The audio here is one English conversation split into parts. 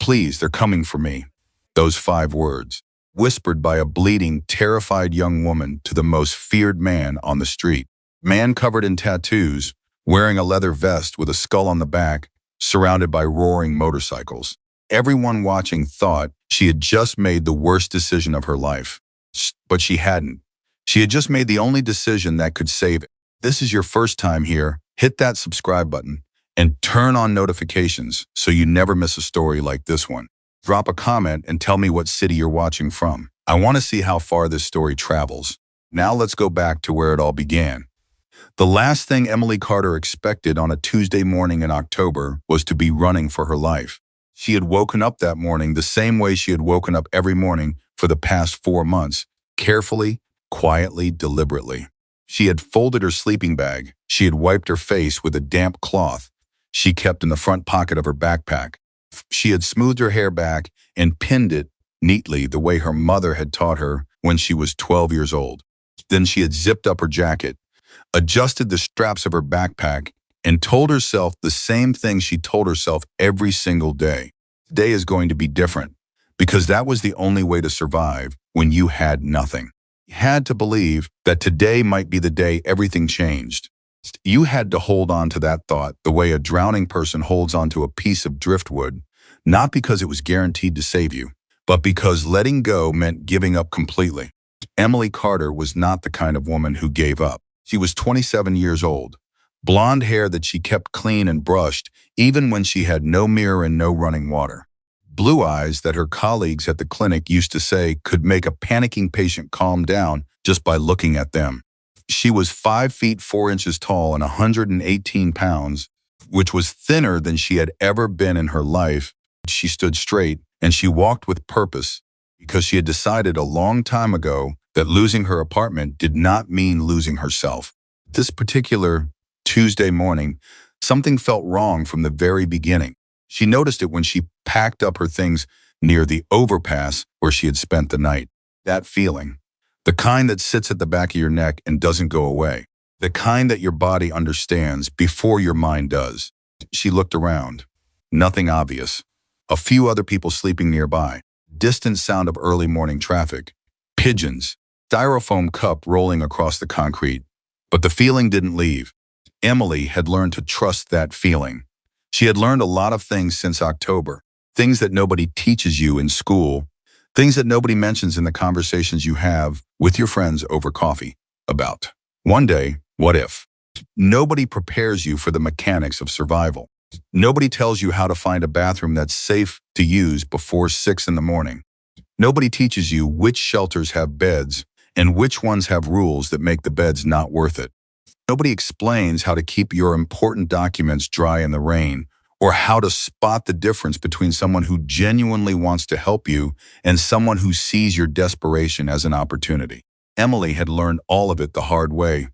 Please, they're coming for me. Those 5 words, whispered by a bleeding, terrified young woman to the most feared man on the street. Man covered in tattoos, wearing a leather vest with a skull on the back, surrounded by roaring motorcycles. Everyone watching thought she had just made the worst decision of her life. But she hadn't. She had just made the only decision that could save it. This is your first time here, hit that subscribe button and turn on notifications so you never miss a story like this one. Drop a comment and tell me what city you're watching from. I want to see how far this story travels. Now let's go back to where it all began. The last thing Emily Carter expected on a Tuesday morning in October was to be running for her life. She had woken up that morning the same way she had woken up every morning for the past 4 months, carefully, quietly, deliberately. She had folded her sleeping bag. She had wiped her face with a damp cloth she kept in the front pocket of her backpack. She had smoothed her hair back and pinned it neatly the way her mother had taught her when she was 12 years old. Then she had zipped up her jacket, adjusted the straps of her backpack, and told herself the same thing she told herself every single day. Today is going to be different, because that was the only way to survive when you had nothing. You had to believe that today might be the day everything changed. You had to hold on to that thought the way a drowning person holds onto a piece of driftwood, not because it was guaranteed to save you, but because letting go meant giving up completely. Emily Carter was not the kind of woman who gave up. She was 27 years old, blonde hair that she kept clean and brushed even when she had no mirror and no running water. Blue eyes that her colleagues at the clinic used to say could make a panicking patient calm down just by looking at them. She was 5 feet 4 inches tall and 118 pounds, which was thinner than she had ever been in her life. She stood straight and she walked with purpose because she had decided a long time ago that losing her apartment did not mean losing herself. This particular Tuesday morning, something felt wrong from the very beginning. She noticed it when she packed up her things near the overpass where she had spent the night. That feeling, the kind that sits at the back of your neck and doesn't go away, the kind that your body understands before your mind does. She looked around. Nothing obvious. A few other people sleeping nearby. Distant sound of early morning traffic. Pigeons. Styrofoam cup rolling across the concrete. But the feeling didn't leave. Emily had learned to trust that feeling. She had learned a lot of things since October. Things that nobody teaches you in school. Things that nobody mentions in the conversations you have with your friends over coffee about. One day, what if? Nobody prepares you for the mechanics of survival. Nobody tells you how to find a bathroom that's safe to use before 6 in the morning. Nobody teaches you which shelters have beds and which ones have rules that make the beds not worth it. Nobody explains how to keep your important documents dry in the rain, or how to spot the difference between someone who genuinely wants to help you and someone who sees your desperation as an opportunity. Emily had learned all of it the hard way.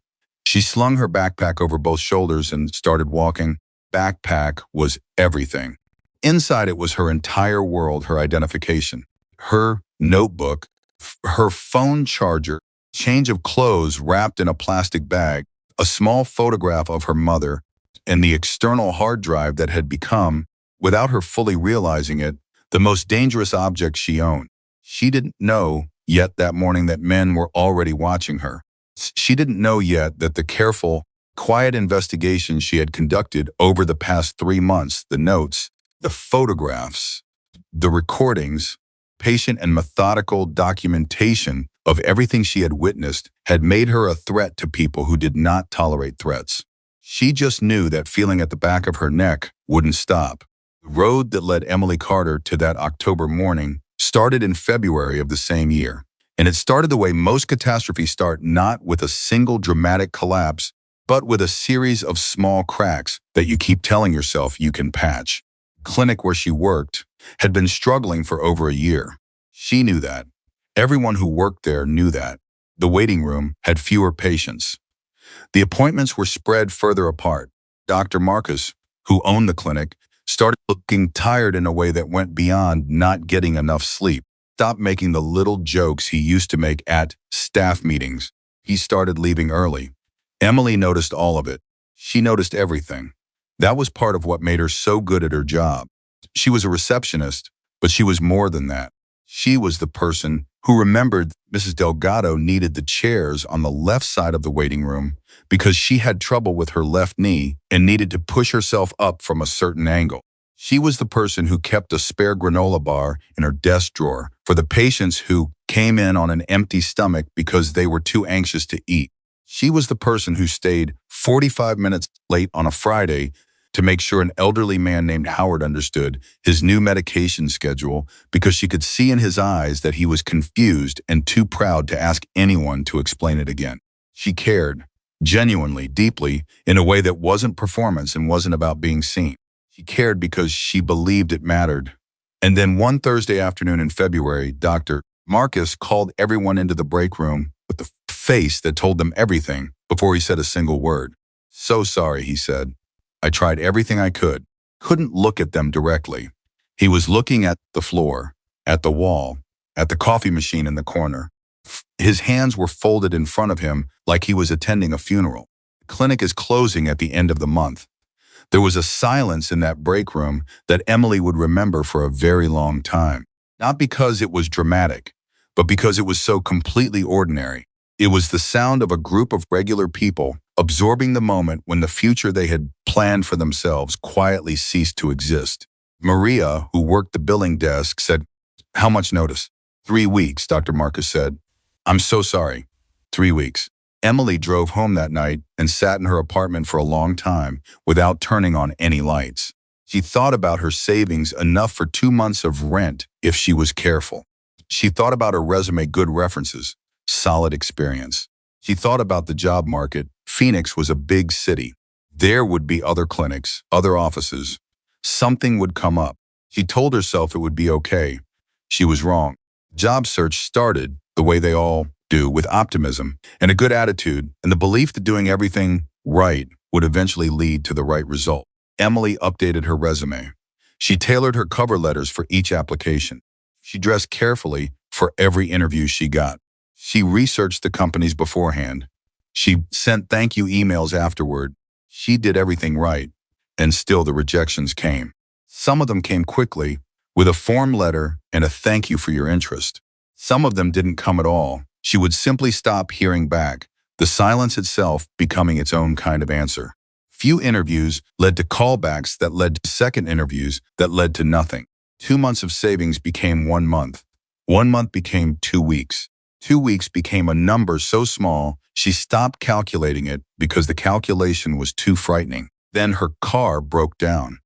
She slung her backpack over both shoulders and started walking. Backpack was everything. Inside it was her entire world, her identification, her notebook, her phone charger, change of clothes wrapped in a plastic bag, a small photograph of her mother, and the external hard drive that had become, without her fully realizing it, the most dangerous object she owned. She didn't know yet that morning that men were already watching her. She didn't know yet that the careful, quiet investigation she had conducted over the past 3 months, the notes, the photographs, the recordings, patient and methodical documentation of everything she had witnessed had made her a threat to people who did not tolerate threats. She just knew that feeling at the back of her neck wouldn't stop. The road that led Emily Carter to that October morning started in February of the same year. And it started the way most catastrophes start, not with a single dramatic collapse, but with a series of small cracks that you keep telling yourself you can patch. The clinic where she worked had been struggling for over a year. She knew that. Everyone who worked there knew that. The waiting room had fewer patients. The appointments were spread further apart. Dr. Marcus, who owned the clinic, started looking tired in a way that went beyond not getting enough sleep. Stopped making the little jokes he used to make at staff meetings. He started leaving early. Emily noticed all of it. She noticed everything. That was part of what made her so good at her job. She was a receptionist, But she was more than that. She was the person who remembered Mrs. Delgado needed the chairs on the left side of the waiting room because she had trouble with her left knee and needed to push herself up from a certain angle. She was the person who kept a spare granola bar in her desk drawer for the patients who came in on an empty stomach because they were too anxious to eat. She was the person who stayed 45 minutes late on a Friday to make sure an elderly man named Howard understood his new medication schedule because she could see in his eyes that he was confused and too proud to ask anyone to explain it again. She cared, genuinely, deeply, in a way that wasn't performance and wasn't about being seen. She cared because she believed it mattered. And then one Thursday afternoon in February, Dr. Marcus called everyone into the break room with the face that told them everything before he said a single word. "So sorry," he said. "I tried everything I could." Couldn't look at them directly. He was looking at the floor, at the wall, at the coffee machine in the corner. His hands were folded in front of him like he was attending a funeral. The clinic is closing at the end of the month. There was a silence in that break room that Emily would remember for a very long time. Not because it was dramatic, but because it was so completely ordinary. It was the sound of a group of regular people absorbing the moment when the future they had planned for themselves quietly ceased to exist. Maria, who worked the billing desk, said, "How much notice?" 3 weeks, Dr. Marcus said. "I'm so sorry." 3 weeks. Emily drove home that night and sat in her apartment for a long time without turning on any lights. She thought about her savings enough for 2 months of rent if she was careful. She thought about her resume, good references, solid experience. She thought about the job market. Phoenix was a big city. There would be other clinics, other offices. Something would come up. She told herself it would be okay. She was wrong. Job search started the way they all do, with optimism and a good attitude and the belief that doing everything right would eventually lead to the right result. Emily updated her resume. She tailored her cover letters for each application. She dressed carefully for every interview she got. She researched the companies beforehand. She sent thank you emails afterward. She did everything right, and still the rejections came. Some of them came quickly, with a form letter and a thank you for your interest. Some of them didn't come at all. She would simply stop hearing back, the silence itself becoming its own kind of answer. Few interviews led to callbacks that led to second interviews that led to nothing. 2 months of savings became 1 month. 1 month became 2 weeks. 2 weeks became a number so small she stopped calculating it because the calculation was too frightening. Then her car broke down.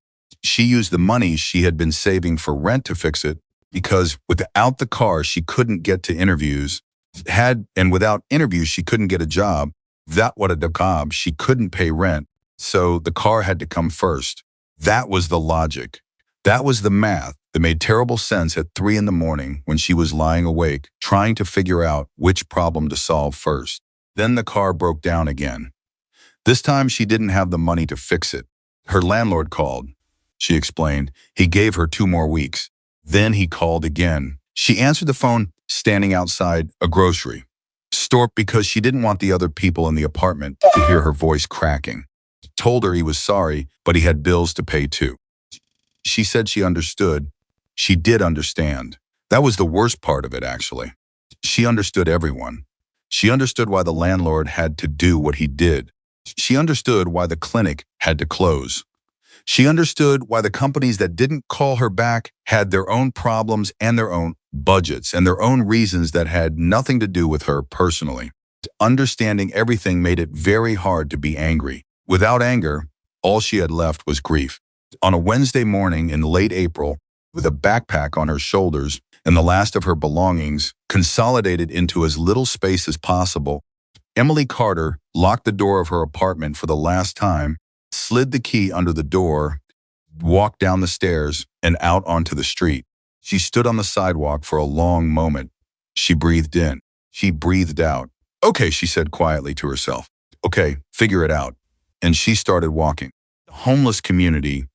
She used the money she had been saving for rent to fix it because without the car she couldn't get to interviews, and without interviews she couldn't get a job. That what a job, she couldn't pay rent, so the car had to come first. That was the logic. That was the math that made terrible sense at 3 in the morning when she was lying awake, trying to figure out which problem to solve first. Then the car broke down again. This time she didn't have the money to fix it. Her landlord called. She explained. He gave her 2 more weeks. Then he called again. She answered the phone standing outside a grocery store because she didn't want the other people in the apartment to hear her voice cracking. Told her he was sorry, but he had bills to pay too. She said she understood. She did understand. That was the worst part of it, actually. She understood everyone. She understood why the landlord had to do what he did. She understood why the clinic had to close. She understood why the companies that didn't call her back had their own problems and their own budgets and their own reasons that had nothing to do with her personally. Understanding everything made it very hard to be angry. Without anger, all she had left was grief. On a Wednesday morning in late April, with a backpack on her shoulders and the last of her belongings consolidated into as little space as possible, Emily Carter locked the door of her apartment for the last time, slid the key under the door, walked down the stairs, and out onto the street. She stood on the sidewalk for a long moment. She breathed in. She breathed out. "Okay," she said quietly to herself. "Okay, figure it out." And she started walking. The homeless community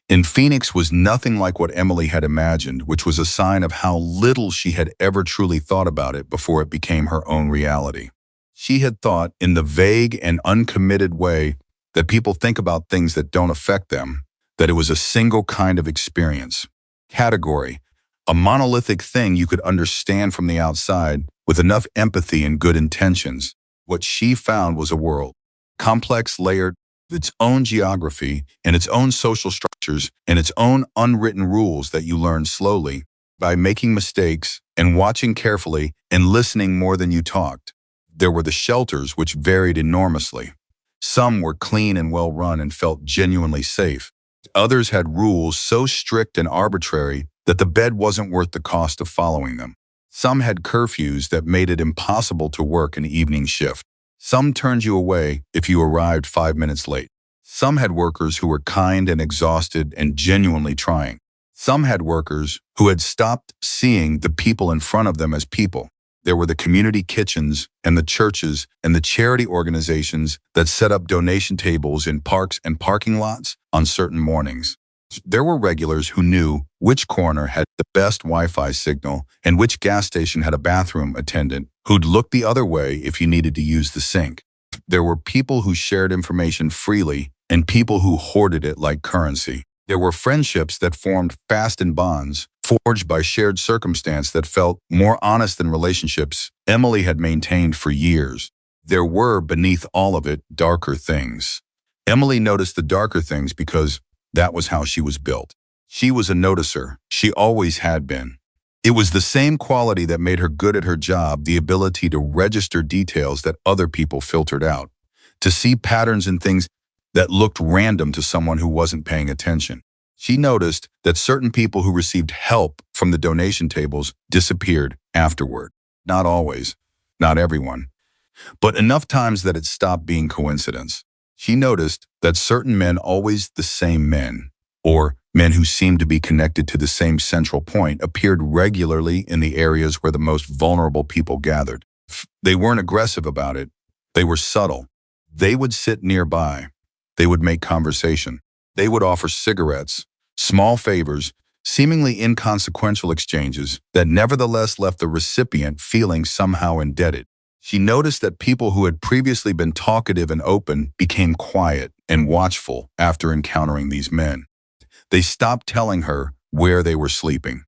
in Phoenix was nothing like what Emily had imagined, which was a sign of how little she had ever truly thought about it before it became her own reality. She had thought in the vague and uncommitted way that people think about things that don't affect them, that it was a single kind of experience, category, A monolithic thing you could understand from the outside with enough empathy and good intentions. What she found was a world, complex, layered, with its own geography and its own social structures and its own unwritten rules that you learn slowly by making mistakes and watching carefully and listening more than you talked. There were the shelters, which varied enormously. Some were clean and well run and felt genuinely safe. Others had rules so strict and arbitrary that the bed wasn't worth the cost of following them. Some had curfews that made it impossible to work an evening shift. Some turned you away if you arrived 5 minutes late. Some had workers who were kind and exhausted and genuinely trying. Some had workers who had stopped seeing the people in front of them as people. There were the community kitchens and the churches and the charity organizations that set up donation tables in parks and parking lots on certain mornings. There were regulars who knew which corner had the best Wi-Fi signal and which gas station had a bathroom attendant who'd look the other way if you needed to use the sink. There were people who shared information freely and people who hoarded it like currency. There were friendships that formed fast in bonds, forged by shared circumstance that felt more honest than relationships Emily had maintained for years. There were, beneath all of it, darker things. Emily noticed the darker things because that was how she was built. She was a noticer. She always had been. It was the same quality that made her good at her job, the ability to register details that other people filtered out, to see patterns in things that looked random to someone who wasn't paying attention. She noticed that certain people who received help from the donation tables disappeared afterward. Not always, not everyone, but enough times that it stopped being coincidence. She noticed that certain men, always the same men, or men who seemed to be connected to the same central point, appeared regularly in the areas where the most vulnerable people gathered. They weren't aggressive about it. They were subtle. They would sit nearby. They would make conversation. They would offer cigarettes, small favors, seemingly inconsequential exchanges that nevertheless left the recipient feeling somehow indebted. She noticed that people who had previously been talkative and open became quiet and watchful after encountering these men. They stopped telling her where they were sleeping.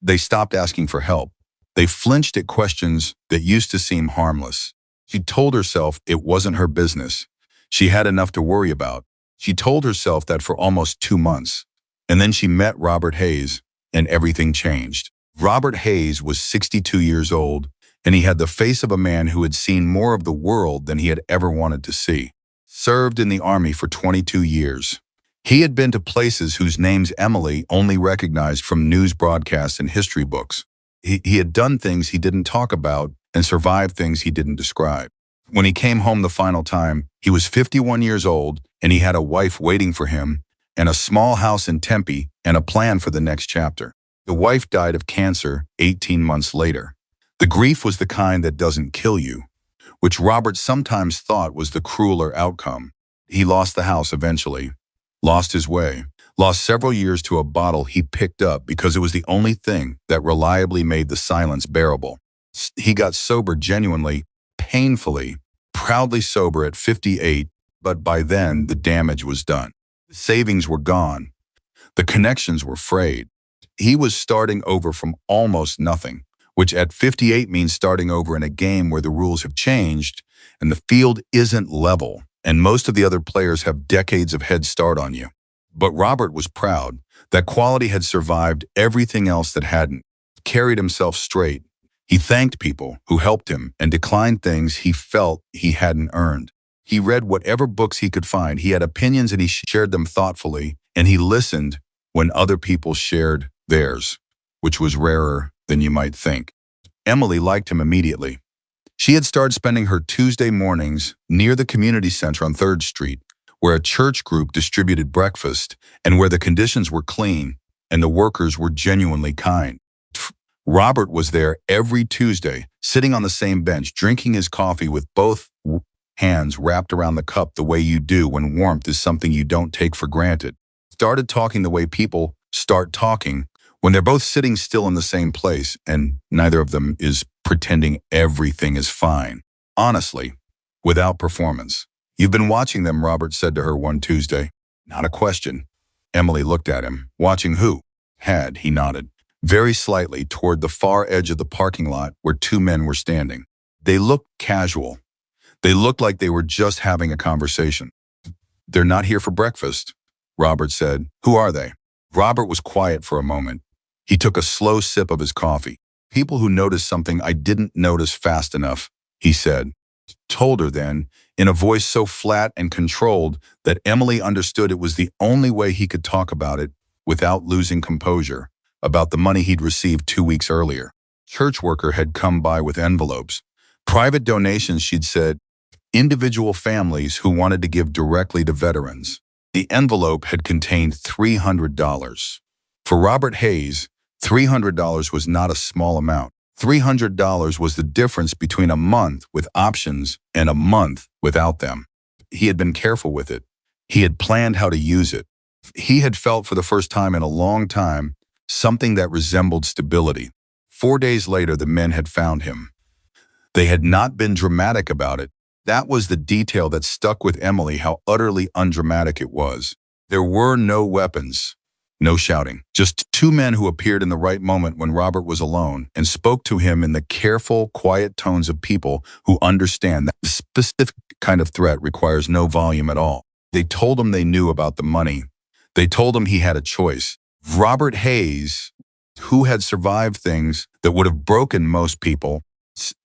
They stopped asking for help. They flinched at questions that used to seem harmless. She told herself it wasn't her business. She had enough to worry about. She told herself that for almost 2 months. And then she met Robert Hayes, and everything changed. Robert Hayes was 62 years old, and he had the face of a man who had seen more of the world than he had ever wanted to see. Served in the Army for 22 years. He had been to places whose names Emily only recognized from news broadcasts and history books. He had done things he didn't talk about and survived things he didn't describe. When he came home the final time, he was 51 years old, and he had a wife waiting for him, and a small house in Tempe, and a plan for the next chapter. The wife died of cancer 18 months later. The grief was the kind that doesn't kill you, which Robert sometimes thought was the crueler outcome. He lost the house eventually, lost his way, lost several years to a bottle he picked up because it was the only thing that reliably made the silence bearable. He got sober genuinely, painfully, proudly sober at 58, but by then the damage was done. The savings were gone. The connections were frayed. He was starting over from almost nothing, which at 58 means starting over in a game where the rules have changed and the field isn't level, and most of the other players have decades of head start on you. But Robert was proud that quality had survived everything else that hadn't. He carried himself straight. He thanked people who helped him and declined things he felt he hadn't earned. He read whatever books he could find. He had opinions and he shared them thoughtfully, and he listened when other people shared theirs, which was rarer than you might think. Emily liked him immediately. She had started spending her Tuesday mornings near the community center on 3rd Street, where a church group distributed breakfast and where the conditions were clean and the workers were genuinely kind. Robert was there every Tuesday, sitting on the same bench, drinking his coffee with both hands wrapped around the cup the way you do when warmth is something you don't take for granted. Started talking the way people start talking when they're both sitting still in the same place and neither of them is pretending everything is fine. Honestly, without performance. You've been watching them, Robert said to her one Tuesday. Not a question. Emily looked at him. Watching who? He nodded. very slightly toward the far edge of the parking lot where two men were standing. They looked casual. They looked like they were just having a conversation. "They're not here for breakfast," Robert said. "Who are they?" Robert was quiet for a moment. He took a slow sip of his coffee. "People who noticed something I didn't notice fast enough," he said. Told her then, in a voice so flat and controlled that Emily understood it was the only way he could talk about it without losing composure, about the money he'd received 2 weeks earlier. Church worker had come by with envelopes. Private donations, she'd said, individual families who wanted to give directly to veterans. The envelope had contained $300. For Robert Hayes, $300 was not a small amount. $300 was the difference between a month with options and a month without them. He had been careful with it. He had planned how to use it. He had felt for the first time in a long time something that resembled stability. 4 days later, the men had found him. They had not been dramatic about it. That was the detail that stuck with Emily, how utterly undramatic it was. There were no weapons, no shouting, just two men who appeared in the right moment when Robert was alone and spoke to him in the careful, quiet tones of people who understand that the specific kind of threat requires no volume at all. They told him they knew about the money. They told him he had a choice. Robert Hayes, who had survived things that would have broken most people,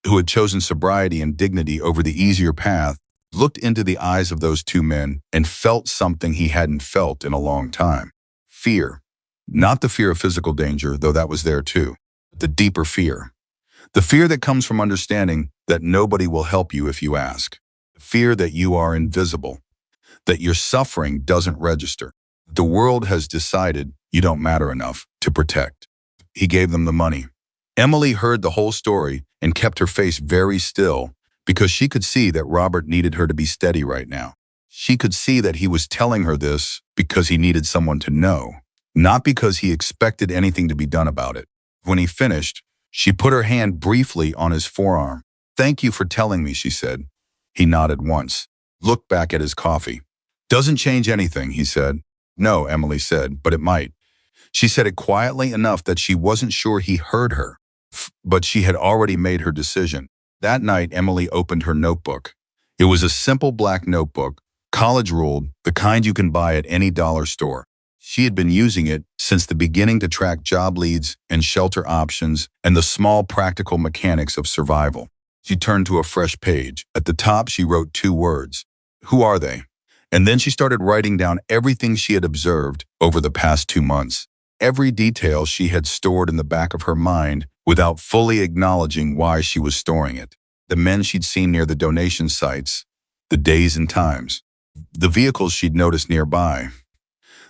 who had chosen sobriety and dignity over the easier path, looked into the eyes of those two men and felt something he hadn't felt in a long time. Fear. Not the fear of physical danger, though that was there too. The deeper fear. The fear that comes from understanding that nobody will help you if you ask. The fear that you are invisible, that your suffering doesn't register. The world has decided you don't matter enough to protect. He gave them the money. Emily heard the whole story and kept her face very still because she could see that Robert needed her to be steady right now. She could see that he was telling her this because he needed someone to know, not because he expected anything to be done about it. When he finished, she put her hand briefly on his forearm. "Thank you for telling me," she said. He nodded once, looked back at his coffee. "Doesn't change anything," he said. "No," Emily said, "but it might." She said it quietly enough that she wasn't sure he heard her, but she had already made her decision. That night, Emily opened her notebook. It was a simple black notebook, college-ruled, the kind you can buy at any dollar store. She had been using it since the beginning to track job leads and shelter options and the small practical mechanics of survival. She turned to a fresh page. At the top, she wrote 2 words. "Who are they?" And then she started writing down everything she had observed over the past 2 months. Every detail she had stored in the back of her mind without fully acknowledging why she was storing it. The men she'd seen near the donation sites, the days and times, the vehicles she'd noticed nearby,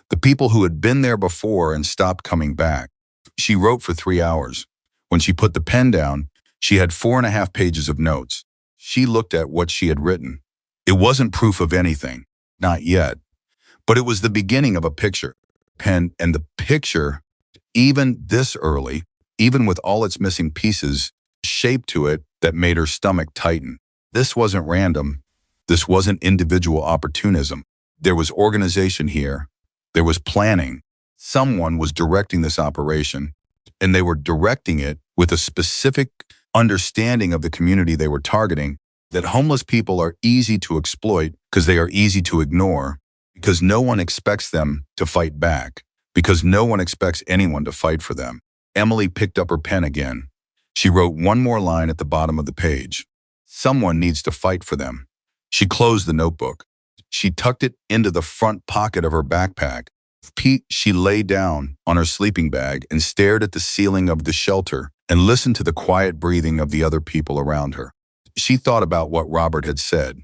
the people who had been there before and stopped coming back. She wrote for 3 hours. When she put the pen down, she had 4.5 pages of notes. She looked at what she had written. It wasn't proof of anything, not yet, but it was the beginning of a picture. And the picture, even this early, even with all its missing pieces, shape to it that made her stomach tighten. This wasn't random. This wasn't individual opportunism. There was organization here. There was planning. Someone was directing this operation, and they were directing it with a specific understanding of the community they were targeting, that homeless people are easy to exploit because they are easy to ignore, because no one expects them to fight back, because no one expects anyone to fight for them. Emily picked up her pen again. She wrote one more line at the bottom of the page. Someone needs to fight for them. She closed the notebook. She tucked it into the front pocket of her backpack. She lay down on her sleeping bag and stared at the ceiling of the shelter and listened to the quiet breathing of the other people around her. She thought about what Robert had said.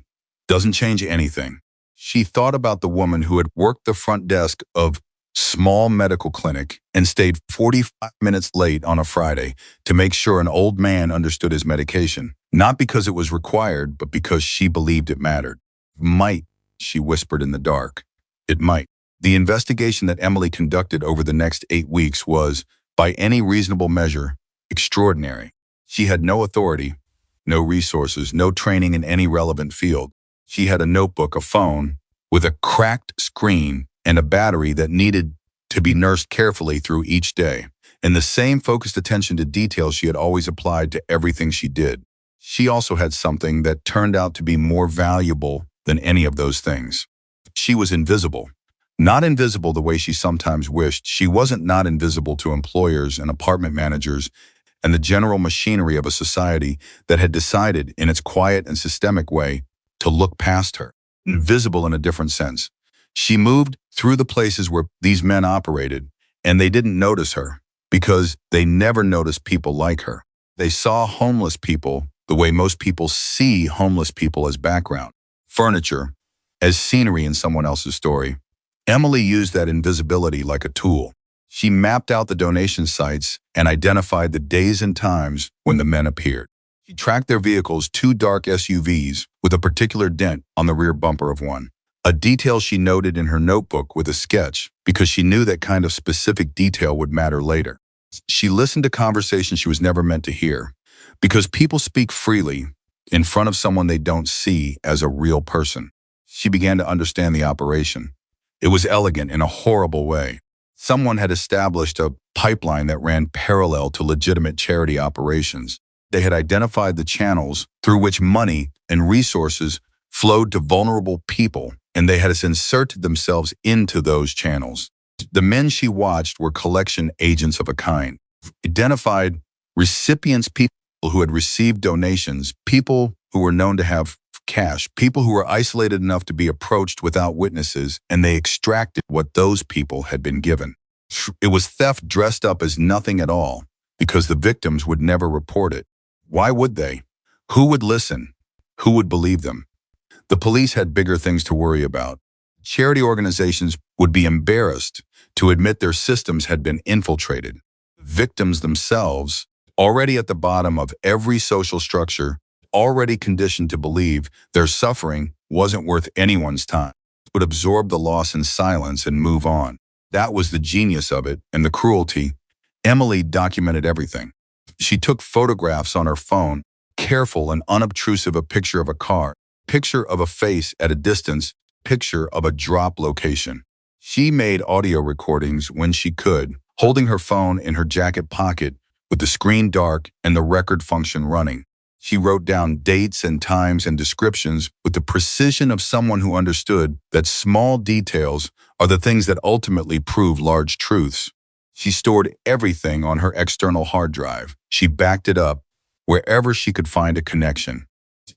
Doesn't change anything. She thought about the woman who had worked the front desk of small medical clinic and stayed 45 minutes late on a Friday to make sure an old man understood his medication, not because it was required, but because she believed it mattered. Might, she whispered in the dark. It might. The investigation that Emily conducted over the next 8 weeks was, by any reasonable measure, extraordinary. She had no authority, no resources, no training in any relevant field. She had a notebook, a phone, with a cracked screen and a battery that needed to be nursed carefully through each day. and the same focused attention to detail she had always applied to everything she did. She also had something that turned out to be more valuable than any of those things. She was invisible. Not invisible the way she sometimes wished. She wasn't not invisible to employers and apartment managers and the general machinery of a society that had decided, in its quiet and systemic way, to look past her. Invisible in a different sense. She moved through the places where these men operated, and they didn't notice her because they never noticed people like her. They saw homeless people the way most people see homeless people, as background, furniture, as scenery in someone else's story. Emily used that invisibility like a tool. She mapped out the donation sites and identified the days and times when the men appeared. She tracked their vehicles, two dark SUVs with a particular dent on the rear bumper of one, a detail she noted in her notebook with a sketch because she knew that kind of specific detail would matter later. She listened to conversations she was never meant to hear because people speak freely in front of someone they don't see as a real person. She began to understand the operation. It was elegant in a horrible way. Someone had established a pipeline that ran parallel to legitimate charity operations. They had identified the channels through which money and resources flowed to vulnerable people, and they had inserted themselves into those channels. The men she watched were collection agents of a kind. Identified recipients, people who had received donations, people who were known to have cash, people who were isolated enough to be approached without witnesses, and they extracted what those people had been given. It was theft dressed up as nothing at all, because the victims would never report it. Why would they? Who would listen? Who would believe them? The police had bigger things to worry about. Charity organizations would be embarrassed to admit their systems had been infiltrated. Victims themselves, already at the bottom of every social structure, already conditioned to believe their suffering wasn't worth anyone's time, would absorb the loss in silence and move on. That was the genius of it, and the cruelty. Emily documented everything. She took photographs on her phone, careful and unobtrusive, a picture of a car, picture of a face at a distance, picture of a drop location. She made audio recordings when she could, holding her phone in her jacket pocket with the screen dark and the record function running. She wrote down dates and times and descriptions with the precision of someone who understood that small details are the things that ultimately prove large truths. She stored everything on her external hard drive. She backed it up wherever she could find a connection.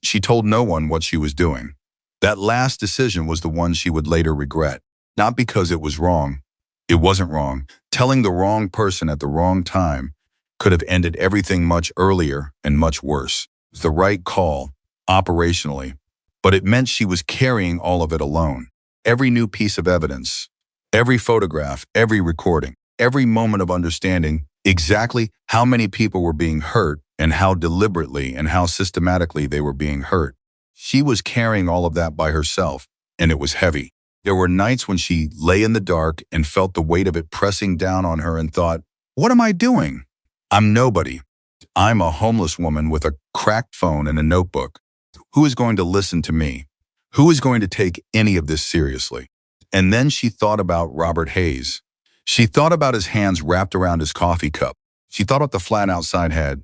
She told no one what she was doing. That last decision was the one she would later regret. Not because it was wrong. It wasn't wrong. Telling the wrong person at the wrong time could have ended everything much earlier and much worse. It was the right call, operationally, but it meant she was carrying all of it alone. Every new piece of evidence, every photograph, every recording, every moment of understanding exactly how many people were being hurt and how deliberately and how systematically they were being hurt. She was carrying all of that by herself, and it was heavy. There were nights when she lay in the dark and felt the weight of it pressing down on her and thought, what am I doing? I'm nobody. I'm a homeless woman with a cracked phone and a notebook. Who is going to listen to me? Who is going to take any of this seriously? And then she thought about Robert Hayes. She thought about his hands wrapped around his coffee cup. She thought what the flat outside had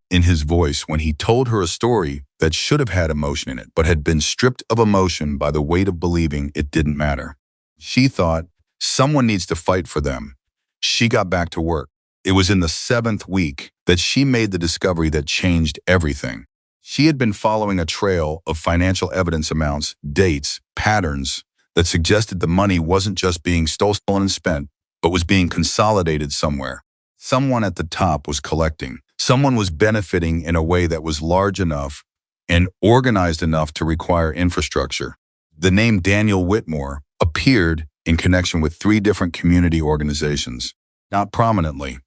in his voice when he told her a story that should have had emotion in it, but had been stripped of emotion by the weight of believing it didn't matter. She thought, someone needs to fight for them. She got back to work. It was in the 7th week that she made the discovery that changed everything. She had been following a trail of financial evidence amounts, dates, patterns that suggested the money wasn't just being stolen and spent, but was being consolidated somewhere. Someone at the top was collecting. Someone was benefiting in a way that was large enough and organized enough to require infrastructure. The name Daniel Whitmore appeared in connection with 3 different community organizations, not prominently,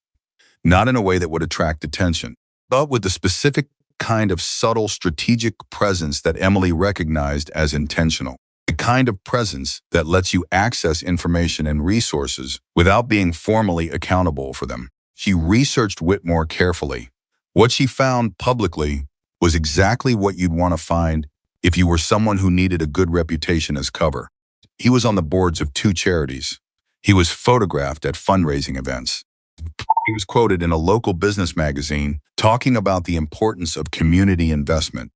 not in a way that would attract attention, but with the specific kind of subtle strategic presence that Emily recognized as intentional. The kind of presence that lets you access information and resources without being formally accountable for them. She researched Whitmore carefully. What she found publicly was exactly what you'd want to find if you were someone who needed a good reputation as cover. He was on the boards of 2 charities. He was photographed at fundraising events. He was quoted in a local business magazine talking about the importance of community investment.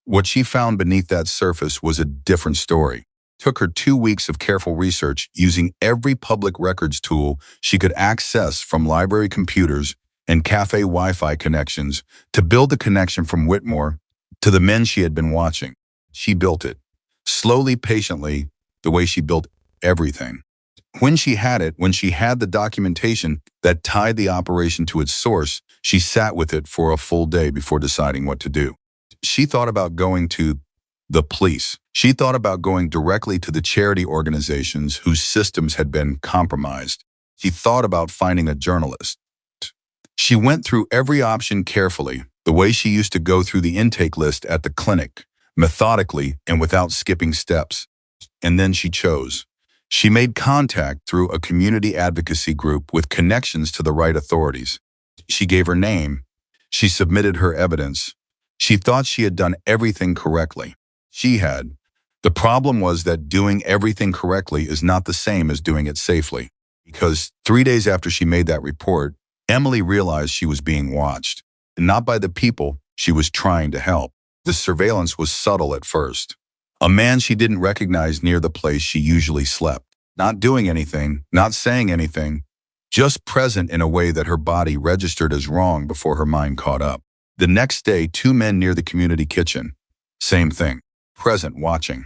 What she found beneath that surface was a different story. It took her 2 weeks of careful research using every public records tool she could access from library computers and cafe Wi-Fi connections to build the connection from Whitmore to the men she had been watching. She built it, slowly, patiently, the way she built everything. When she had the documentation that tied the operation to its source, she sat with it for a full day before deciding what to do. She thought about going to the police. She thought about going directly to the charity organizations whose systems had been compromised. She thought about finding a journalist. She went through every option carefully, the way she used to go through the intake list at the clinic, methodically and without skipping steps. And then she chose. She made contact through a community advocacy group with connections to the right authorities. She gave her name. She submitted her evidence. She thought she had done everything correctly. She had. The problem was that doing everything correctly is not the same as doing it safely. Because 3 days after she made that report, Emily realized she was being watched. And not by the people she was trying to help. The surveillance was subtle at first. A man she didn't recognize near the place she usually slept. Not doing anything, not saying anything, just present in a way that her body registered as wrong before her mind caught up. The next day, 2 men near the community kitchen. Same thing. Present, watching.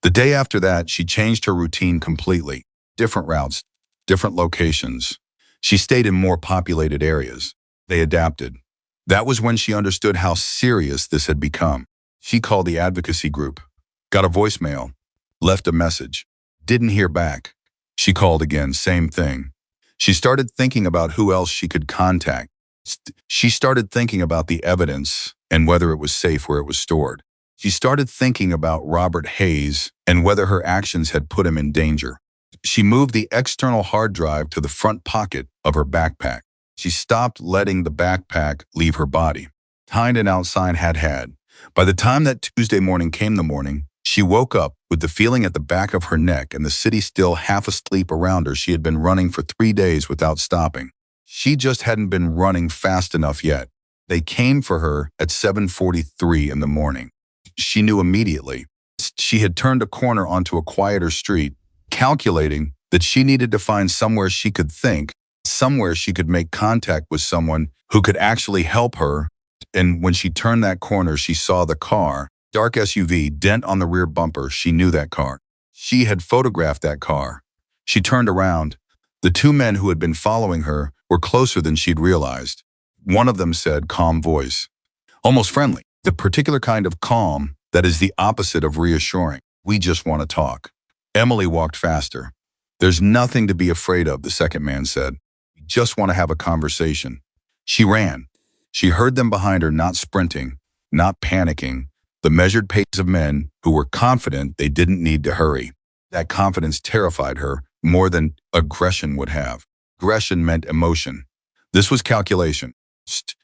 The day after that, she changed her routine completely. Different routes, different locations. She stayed in more populated areas. They adapted. That was when she understood how serious this had become. She called the advocacy group, got a voicemail, left a message, didn't hear back. She called again, same thing. She started thinking about who else she could contact. She started thinking about the evidence and whether it was safe where it was stored. She started thinking about Robert Hayes and whether her actions had put him in danger. She moved the external hard drive to the front pocket of her backpack. She stopped letting the backpack leave her body. Kind and outside had. By the time that Tuesday morning came the morning, she woke up with the feeling at the back of her neck and the city still half asleep around her. She had been running for 3 days without stopping. She just hadn't been running fast enough yet. They came for her at 7:43 in the morning. She knew immediately. She had turned a corner onto a quieter street, calculating that she needed to find somewhere she could think, somewhere she could make contact with someone who could actually help her. And when she turned that corner, she saw the car, dark SUV, dent on the rear bumper. She knew that car. She had photographed that car. She turned around. The 2 men who had been following her were closer than she'd realized. One of them said, calm voice, almost friendly, the particular kind of calm that is the opposite of reassuring. We just want to talk. Emily walked faster. There's nothing to be afraid of, the second man said. We just want to have a conversation. She ran. She heard them behind her, not sprinting, not panicking, the measured pace of men who were confident they didn't need to hurry. That confidence terrified her more than aggression would have. Aggression meant emotion. This was calculation.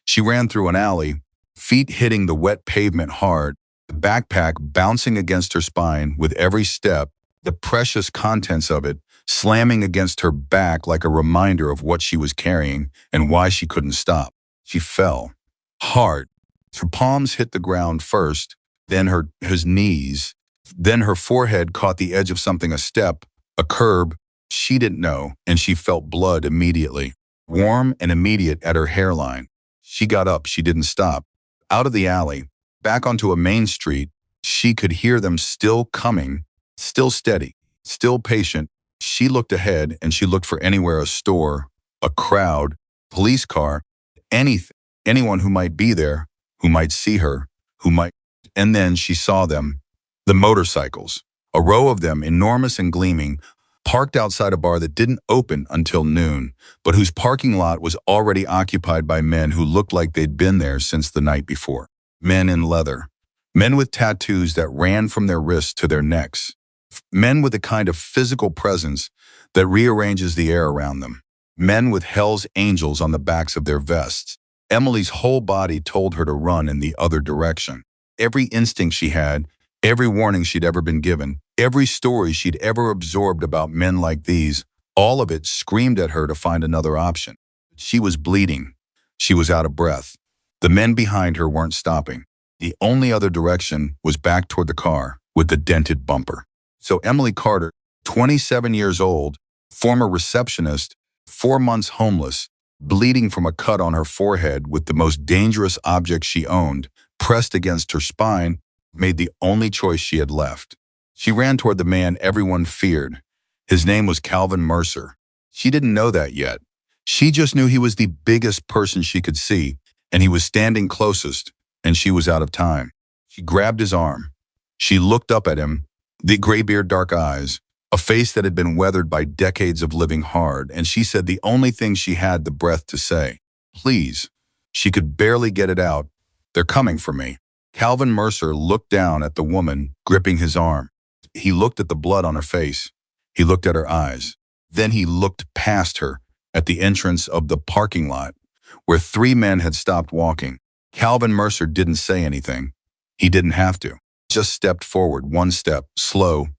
She ran through an alley, feet hitting the wet pavement hard, the backpack bouncing against her spine with every step, the precious contents of it slamming against her back like a reminder of what she was carrying and why she couldn't stop. She fell, hard. Her palms hit the ground first, then her knees, then her forehead caught the edge of something, a step, a curb. She didn't know, and she felt blood immediately, warm and immediate at her hairline. She got up, she didn't stop. Out of the alley, back onto a main street, she could hear them still coming, still steady, still patient. She looked ahead and she looked for anywhere, a store, a crowd, police car, anything, anyone who might be there, who might see her, and then she saw them, the motorcycles, a row of them, enormous and gleaming, parked outside a bar that didn't open until noon, but whose parking lot was already occupied by men who looked like they'd been there since the night before. Men in leather, men with tattoos that ran from their wrists to their necks, men with a kind of physical presence that rearranges the air around them, men with Hell's Angels on the backs of their vests. Emily's whole body told her to run in the other direction. Every instinct she had, every warning she'd ever been given, every story she'd ever absorbed about men like these, All of it screamed at her to find another option. She was bleeding. She was out of breath. The men behind her weren't stopping. The only other direction was back toward the car with the dented bumper. So Emily Carter, 27 years old, former receptionist, 4 months homeless, bleeding from a cut on her forehead with the most dangerous object she owned pressed against her spine, made the only choice she had left. She ran toward the man everyone feared. His name was Calvin Mercer. She didn't know that yet. She just knew he was the biggest person she could see, and he was standing closest, and she was out of time. She grabbed his arm. She looked up at him, the graybeard dark eyes, a face that had been weathered by decades of living hard, and she said the only thing she had the breath to say, "Please." She could barely get it out. "They're coming for me." Calvin Mercer looked down at the woman gripping his arm. He looked at the blood on her face. He looked at her eyes. Then he looked past her at the entrance of the parking lot, where 3 men had stopped walking. Calvin Mercer didn't say anything. He didn't have to. Just stepped forward 1 step, slow,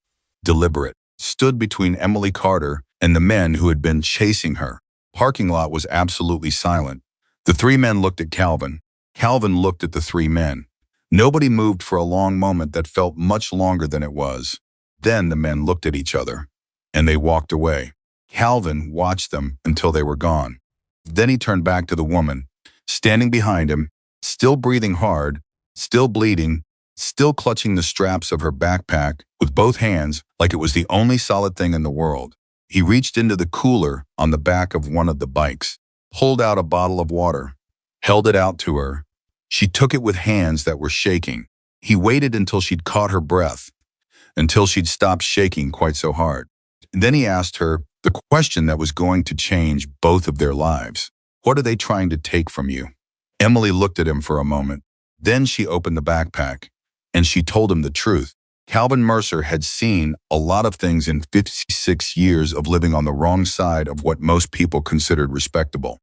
deliberate, stood between Emily Carter and the men who had been chasing her. Parking lot was absolutely silent. The 3 men looked at Calvin. Calvin looked at the 3 men. Nobody moved for a long moment that felt much longer than it was. Then the men looked at each other, and they walked away. Calvin watched them until they were gone. Then he turned back to the woman, standing behind him, still breathing hard, still bleeding, still clutching the straps of her backpack with both hands like it was the only solid thing in the world. He reached into the cooler on the back of one of the bikes, pulled out a bottle of water, held it out to her. She took it with hands that were shaking. He waited until she'd caught her breath, until she'd stopped shaking quite so hard. And then he asked her the question that was going to change both of their lives. "What are they trying to take from you?" Emily looked at him for a moment. Then she opened the backpack, and she told him the truth. Calvin Mercer had seen a lot of things in 56 years of living on the wrong side of what most people considered respectable.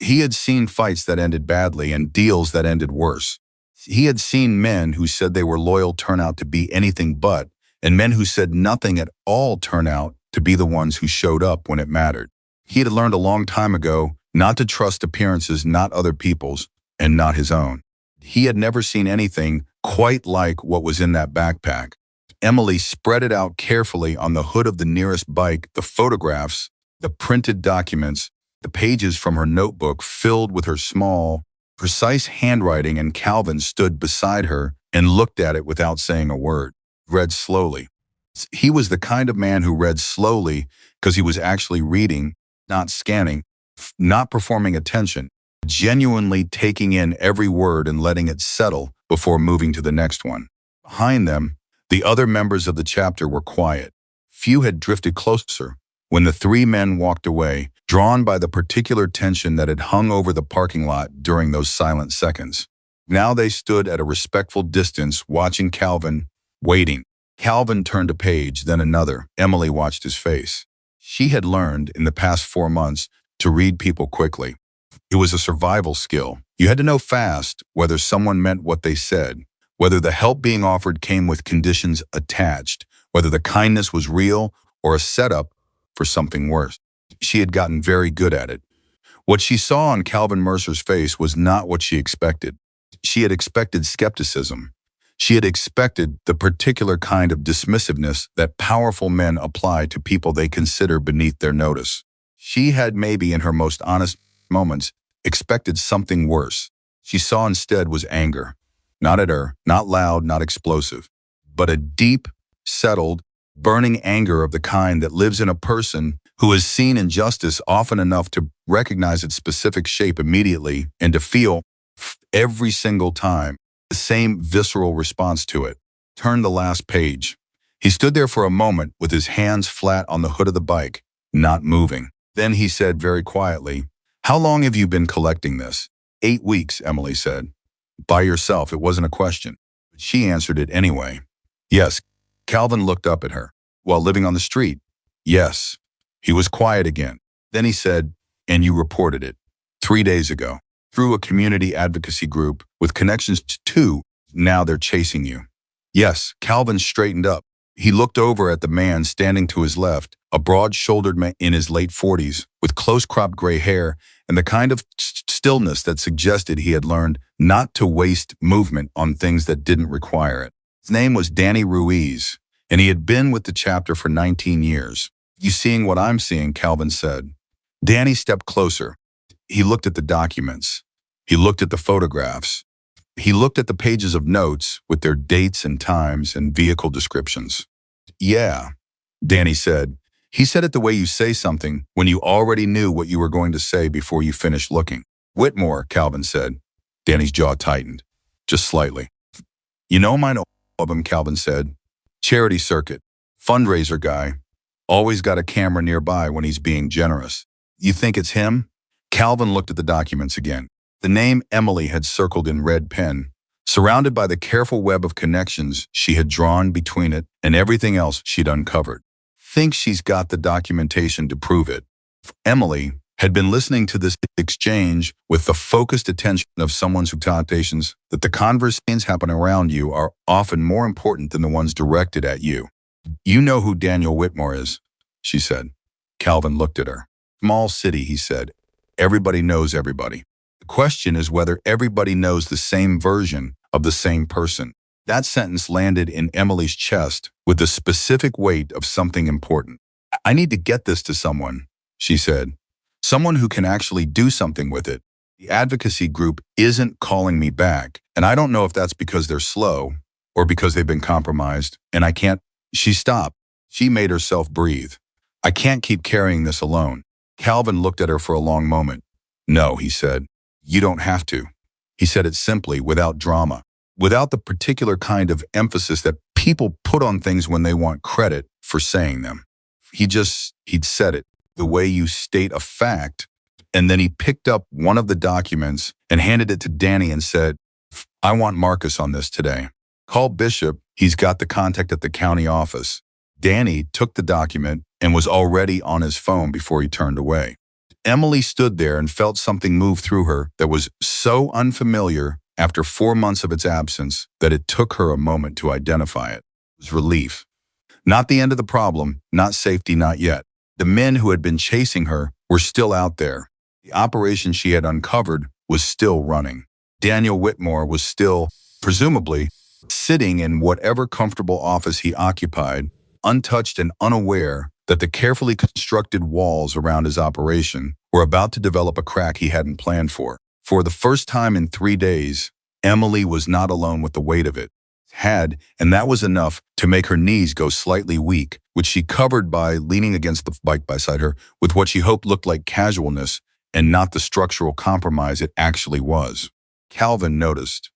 He had seen fights that ended badly and deals that ended worse. He had seen men who said they were loyal turn out to be anything but, and men who said nothing at all turn out to be the ones who showed up when it mattered. He had learned a long time ago not to trust appearances, not other people's, and not his own. He had never seen anything quite like what was in that backpack. Emily spread it out carefully on the hood of the nearest bike, the photographs, the printed documents, the pages from her notebook filled with her small, precise handwriting, and Calvin stood beside her and looked at it without saying a word. Read slowly. He was the kind of man who read slowly because he was actually reading, not scanning, not performing attention, genuinely taking in every word and letting it settle before moving to the next one. Behind them, the other members of the chapter were quiet. Few had drifted closer when the 3 men walked away, drawn by the particular tension that had hung over the parking lot during those silent seconds. Now they stood at a respectful distance, watching Calvin, waiting. Calvin turned a page, then another. Emily watched his face. She had learned in the past 4 months to read people quickly. It was a survival skill. You had to know fast whether someone meant what they said, whether the help being offered came with conditions attached, whether the kindness was real or a setup for something worse. She had gotten very good at it. What she saw on Calvin Mercer's face was not what she expected. She had expected skepticism. She had expected the particular kind of dismissiveness that powerful men apply to people they consider beneath their notice. She had, maybe in her most honest moments, expected something worse. She saw instead was anger. Not at her, not loud, not explosive, but a deep, settled, burning anger of the kind that lives in a person who has seen injustice often enough to recognize its specific shape immediately and to feel, every single time, the same visceral response to it. Turn the last page. He stood there for a moment with his hands flat on the hood of the bike, not moving. Then he said very quietly, "How long have you been collecting this?" 8 weeks, Emily said. By yourself, it wasn't a question. But she answered it anyway. Yes. Calvin looked up at her. While living on the street? Yes. He was quiet again. Then he said, "And you reported it 3 days ago, through a community advocacy group with connections to 2. Now they're chasing you." Yes. Calvin straightened up. He looked over at the man standing to his left, a broad-shouldered man in his late 40s, with close-cropped gray hair and the kind of stillness that suggested he had learned not to waste movement on things that didn't require it. His name was Danny Ruiz, and he had been with the chapter for 19 years. "You seeing what I'm seeing?" Calvin said. Danny stepped closer. He looked at the documents. He looked at the photographs. He looked at the pages of notes with their dates and times and vehicle descriptions. "Yeah," Danny said. He said it the way you say something when you already knew what you were going to say before you finished looking. "Whitmore," Calvin said. Danny's jaw tightened, just slightly. "You know him, I know of him," Calvin said. "Charity circuit, fundraiser guy. Always got a camera nearby when he's being generous." "You think it's him?" Calvin looked at the documents again. The name Emily had circled in red pen, surrounded by the careful web of connections she had drawn between it and everything else she'd uncovered. "Thinks she's got the documentation to prove it." Emily had been listening to this exchange with the focused attention of someone whose notations that the conversations happening around you are often more important than the ones directed at you. "You know who Daniel Whitmore is," she said. Calvin looked at her. "Small city," he said. "Everybody knows everybody. The question is whether everybody knows the same version of the same person." That sentence landed in Emily's chest with the specific weight of something important. "I need to get this to someone," she said. "Someone who can actually do something with it. The advocacy group isn't calling me back, and I don't know if that's because they're slow or because they've been compromised, and I can't—" She stopped. She made herself breathe. "I can't keep carrying this alone." Calvin looked at her for a long moment. "No," he said. "You don't have to." He said it simply, without drama, without the particular kind of emphasis that people put on things when they want credit for saying them. He'd said it the way you state a fact, and then he picked up one of the documents and handed it to Danny and said, "I want Marcus on this today. Call Bishop, he's got the contact at the county office." Danny took the document and was already on his phone before he turned away. Emily stood there and felt something move through her that was so unfamiliar after 4 months of its absence that it took her a moment to identify it. It was relief. Not the end of the problem, not safety, not yet. The men who had been chasing her were still out there. The operation she had uncovered was still running. Daniel Whitmore was still, presumably, sitting in whatever comfortable office he occupied, untouched and unaware that the carefully constructed walls around his operation were about to develop a crack he hadn't planned for. For the first time in 3 days, Emily was not alone with the weight of it. And that was enough to make her knees go slightly weak, which she covered by leaning against the bike beside her with what she hoped looked like casualness and not the structural compromise it actually was. Calvin noticed.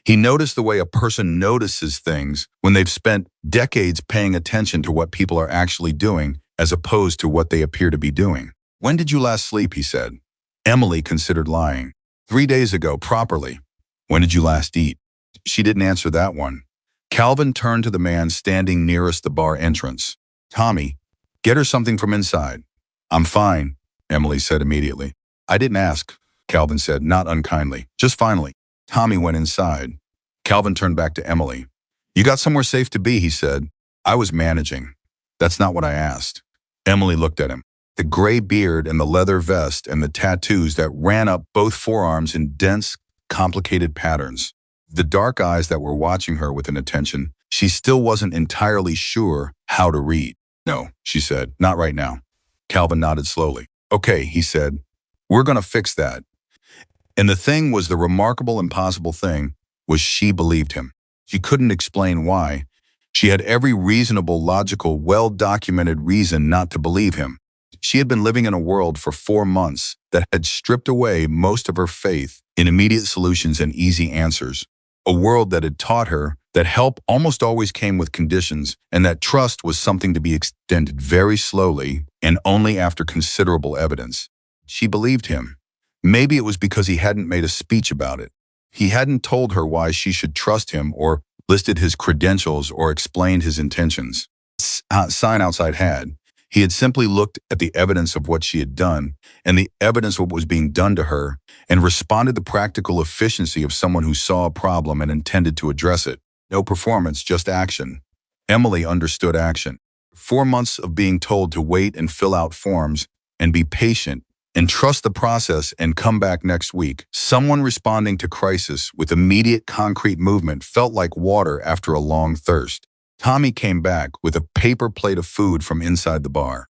He noticed the way a person notices things when they've spent decades paying attention to what people are actually doing as opposed to what they appear to be doing. "When did you last sleep?" he said. Emily considered lying. 3 days ago, properly." "When did you last eat?" She didn't answer that one. Calvin turned to the man standing nearest the bar entrance. "Tommy, get her something from inside." "I'm fine," Emily said immediately. "I didn't ask," Calvin said, not unkindly, just finally. Tommy went inside. Calvin turned back to Emily. "You got somewhere safe to be," he said. "I was managing. That's not what I asked." Emily looked at him. The gray beard and the leather vest and the tattoos that ran up both forearms in dense, complicated patterns. The dark eyes that were watching her with an attention she still wasn't entirely sure how to read. "No," she said, "not right now." Calvin nodded slowly. "Okay," he said. "We're going to fix that." And the thing was, the remarkable, impossible thing was, she believed him. She couldn't explain why. She had every reasonable, logical, well-documented reason not to believe him. She had been living in a world for 4 months that had stripped away most of her faith in immediate solutions and easy answers. A world that had taught her that help almost always came with conditions, and that trust was something to be extended very slowly and only after considerable evidence. She believed him. Maybe it was because he hadn't made a speech about it. He hadn't told her why she should trust him or listed his credentials or explained his intentions. Sign outside had. He had simply looked at the evidence of what she had done and the evidence of what was being done to her and responded the practical efficiency of someone who saw a problem and intended to address it. No performance, just action. Emily understood action. 4 months of being told to wait and fill out forms and be patient and trust the process and come back next week. Someone responding to crisis with immediate concrete movement felt like water after a long thirst. Tommy came back with a paper plate of food from inside the bar.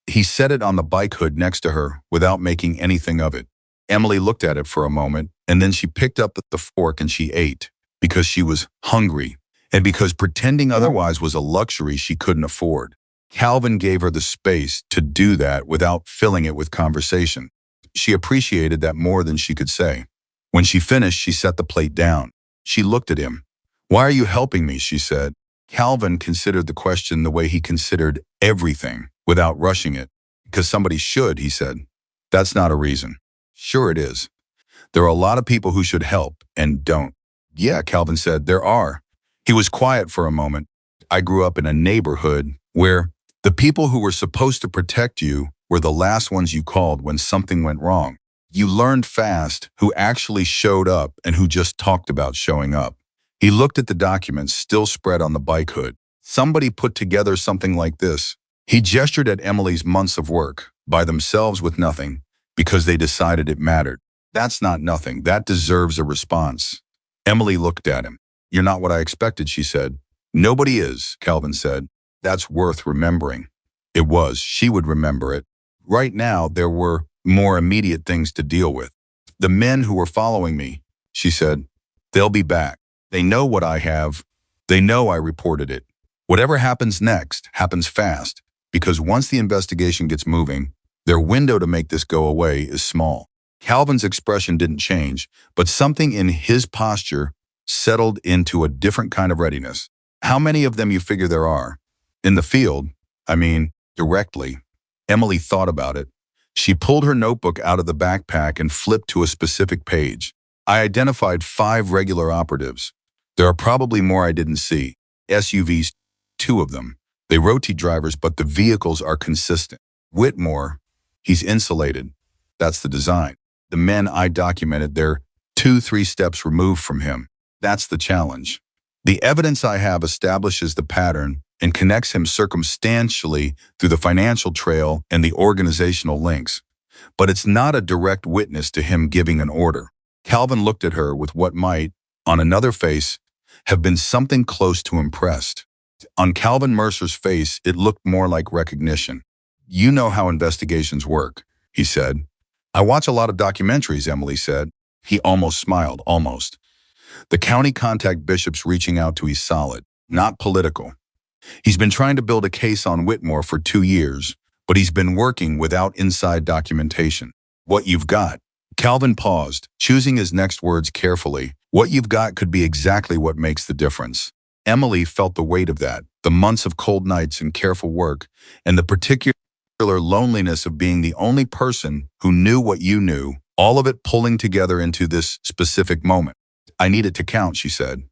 He set it on the bike hood next to her without making anything of it. Emily looked at it for a moment, and then she picked up the fork and she ate because she was hungry and because pretending otherwise was a luxury she couldn't afford. Calvin gave her the space to do that without filling it with conversation. She appreciated that more than she could say. When she finished, she set the plate down. She looked at him. "Why are you helping me?" she said. Calvin considered the question the way he considered everything, without rushing it. "Because somebody should," he said. "That's not a reason." "Sure it is. There are a lot of people who should help and don't." "Yeah," Calvin said, "there are." He was quiet for a moment. "I grew up in a neighborhood where the people who were supposed to protect you were the last ones you called when something went wrong. You learned fast who actually showed up and who just talked about showing up." He looked at the documents still spread on the bike hood. "Somebody put together something like this." He gestured at Emily's months of work, by themselves with nothing, because they decided it mattered. "That's not nothing. That deserves a response." Emily looked at him. "You're not what I expected," she said. "Nobody is," Calvin said. "That's worth remembering." It was. She would remember it. Right now, there were more immediate things to deal with. "The men who were following me," she said, "they'll be back. They know what I have. They know I reported it. Whatever happens next happens fast, because once the investigation gets moving, their window to make this go away is small." Calvin's expression didn't change, but something in his posture settled into a different kind of readiness. "How many of them you figure there are? In the field? I mean, directly." Emily thought about it. She pulled her notebook out of the backpack and flipped to a specific page. "I identified 5 regular operatives. There are probably more I didn't see. SUVs, 2 of them. They rotate drivers, but the vehicles are consistent. Whitmore, he's insulated. That's the design. The men I documented, they're 2-3 steps removed from him. That's the challenge. The evidence I have establishes the pattern and connects him circumstantially through the financial trail and the organizational links. But it's not a direct witness to him giving an order." Calvin looked at her with what might, on another face, have been something close to impressed. On Calvin Mercer's face, it looked more like recognition. "You know how investigations work," he said. "I watch a lot of documentaries," Emily said. He almost smiled, almost. "The county contact bishops reaching out to he's solid, not political. He's been trying to build a case on Whitmore for 2 years, but he's been working without inside documentation. What you've got." Calvin paused, choosing his next words carefully. "What you've got could be exactly what makes the difference." Emily felt the weight of that, the months of cold nights and careful work, and the particular loneliness of being the only person who knew what you knew, all of it pulling together into this specific moment. "I need it to count," she said.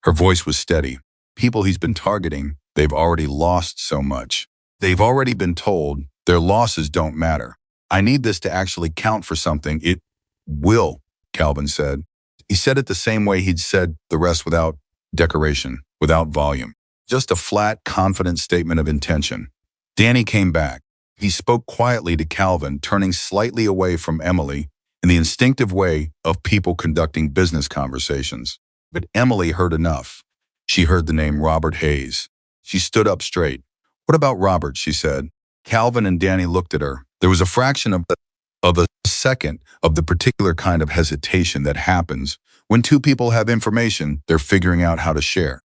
Her voice was steady. "People he's been targeting, they've already lost so much. They've already been told their losses don't matter. I need this to actually count for something." "It will," Calvin said. He said it the same way he'd said the rest, without decoration, without volume. Just a flat, confident statement of intention. Danny came back. He spoke quietly to Calvin, turning slightly away from Emily in the instinctive way of people conducting business conversations. But Emily heard enough. She heard the name Robert Hayes. She stood up straight. "What about Robert?" she said. Calvin and Danny looked at her. There was a fraction of a second of the particular kind of hesitation that happens when 2 people have information they're figuring out how to share.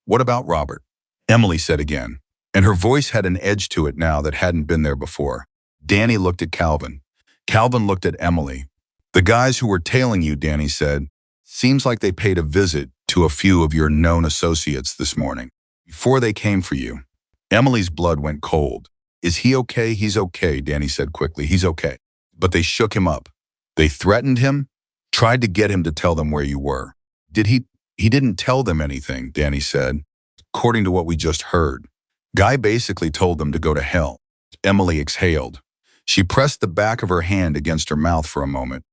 "What about Robert?" Emily said again, and her voice had an edge to it now that hadn't been there before. Danny looked at Calvin. Calvin looked at Emily. "The guys who were tailing you," Danny said, "seems like they paid a visit to a few of your known associates this morning, before they came for you." Emily's blood went cold. "Is he okay?" "He's okay," Danny said quickly. "He's okay." "But they shook him up. They threatened him, tried to get him to tell them where you were." "Did he?" "He didn't tell them anything," Danny said. "According to what we just heard. Guy basically told them to go to hell." Emily exhaled. She pressed the back of her hand against her mouth for a moment.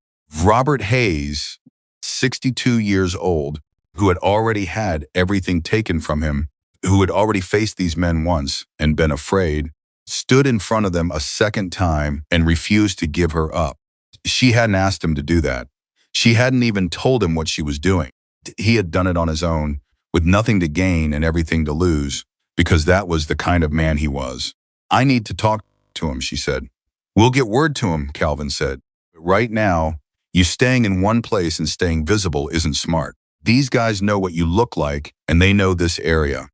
Robert Hayes, 62 years old, who had already had everything taken from him, who had already faced these men once and been afraid, stood in front of them a second time and refused to give her up. She hadn't asked him to do that. She hadn't even told him what she was doing. He had done it on his own, with nothing to gain and everything to lose, because that was the kind of man he was. I need to talk to him, she said. We'll get word to him, Calvin said. But right now, you staying in one place and staying visible isn't smart. These guys know what you look like, and they know this area.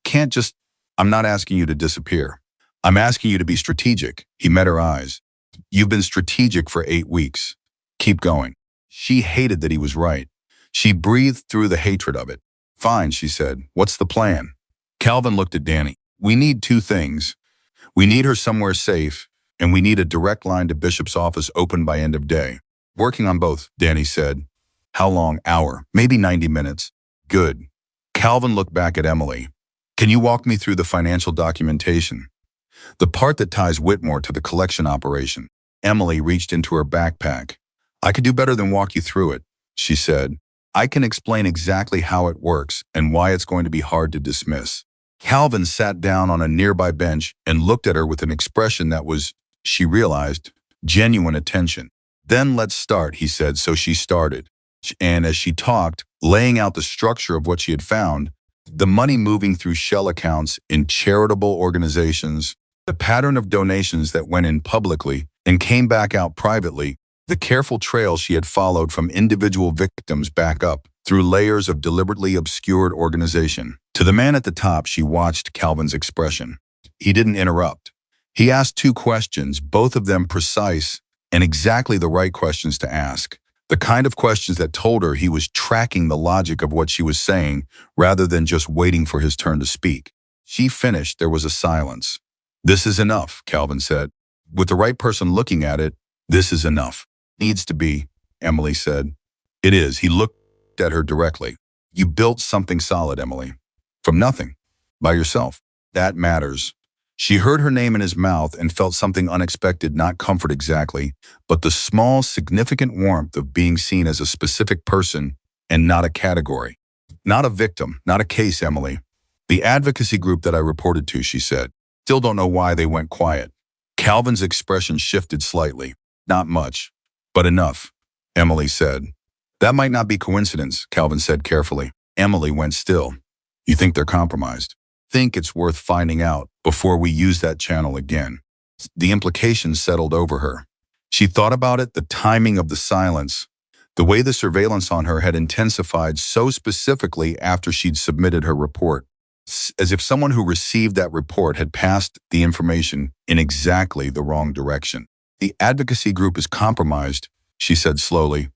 Can't just, I'm not asking you to disappear. I'm asking you to be strategic. He met her eyes. You've been strategic for 8 weeks. Keep going. She hated that he was right. She breathed through the hatred of it. Fine, she said. What's the plan? Calvin looked at Danny. We need 2 things. We need her somewhere safe, and we need a direct line to Bishop's office open by end of day. Working on both, Danny said. How long? Hour, maybe 90 minutes. Good. Calvin looked back at Emily. Can you walk me through the financial documentation? The part that ties Whitmore to the collection operation. Emily reached into her backpack. I could do better than walk you through it, she said. I can explain exactly how it works and why it's going to be hard to dismiss. Calvin sat down on a nearby bench and looked at her with an expression that was, she realized, genuine attention. Then let's start, he said, so she started. And as she talked, laying out the structure of what she had found, the money moving through shell accounts in charitable organizations, the pattern of donations that went in publicly and came back out privately, the careful trail she had followed from individual victims back up through layers of deliberately obscured organization. To the man at the top, she watched Calvin's expression. He didn't interrupt. He asked 2 questions, both of them precise and exactly the right questions to ask. The kind of questions that told her he was tracking the logic of what she was saying rather than just waiting for his turn to speak. She finished. There was a silence. This is enough, Calvin said. With the right person looking at it, this is enough. Needs to be, Emily said. It is. He looked at her directly. You built something solid, Emily. From nothing. By yourself. That matters. She heard her name in his mouth and felt something unexpected, not comfort exactly, but the small, significant warmth of being seen as a specific person and not a category. Not a victim, not a case, Emily. The advocacy group that I reported to, she said. Still don't know why they went quiet. Calvin's expression shifted slightly. Not much, but enough, Emily said. That might not be coincidence, Calvin said carefully. Emily went still. You think they're compromised? Think it's worth finding out before we use that channel again. The implications settled over her. She thought about it, the timing of the silence, the way the surveillance on her had intensified so specifically after she'd submitted her report, as if someone who received that report had passed the information in exactly the wrong direction. The advocacy group is compromised, she said slowly.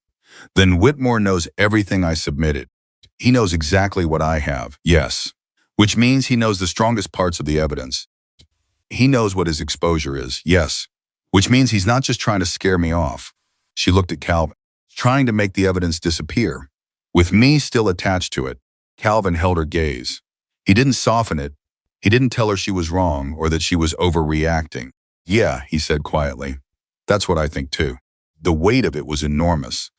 Then Whitmore knows everything I submitted. He knows exactly what I have, yes. Which means he knows the strongest parts of the evidence. He knows what his exposure is, yes. Which means he's not just trying to scare me off. She looked at Calvin, trying to make the evidence disappear. With me still attached to it, Calvin held her gaze. He didn't soften it. He didn't tell her she was wrong or that she was overreacting. Yeah, he said quietly. That's what I think too. The weight of it was enormous.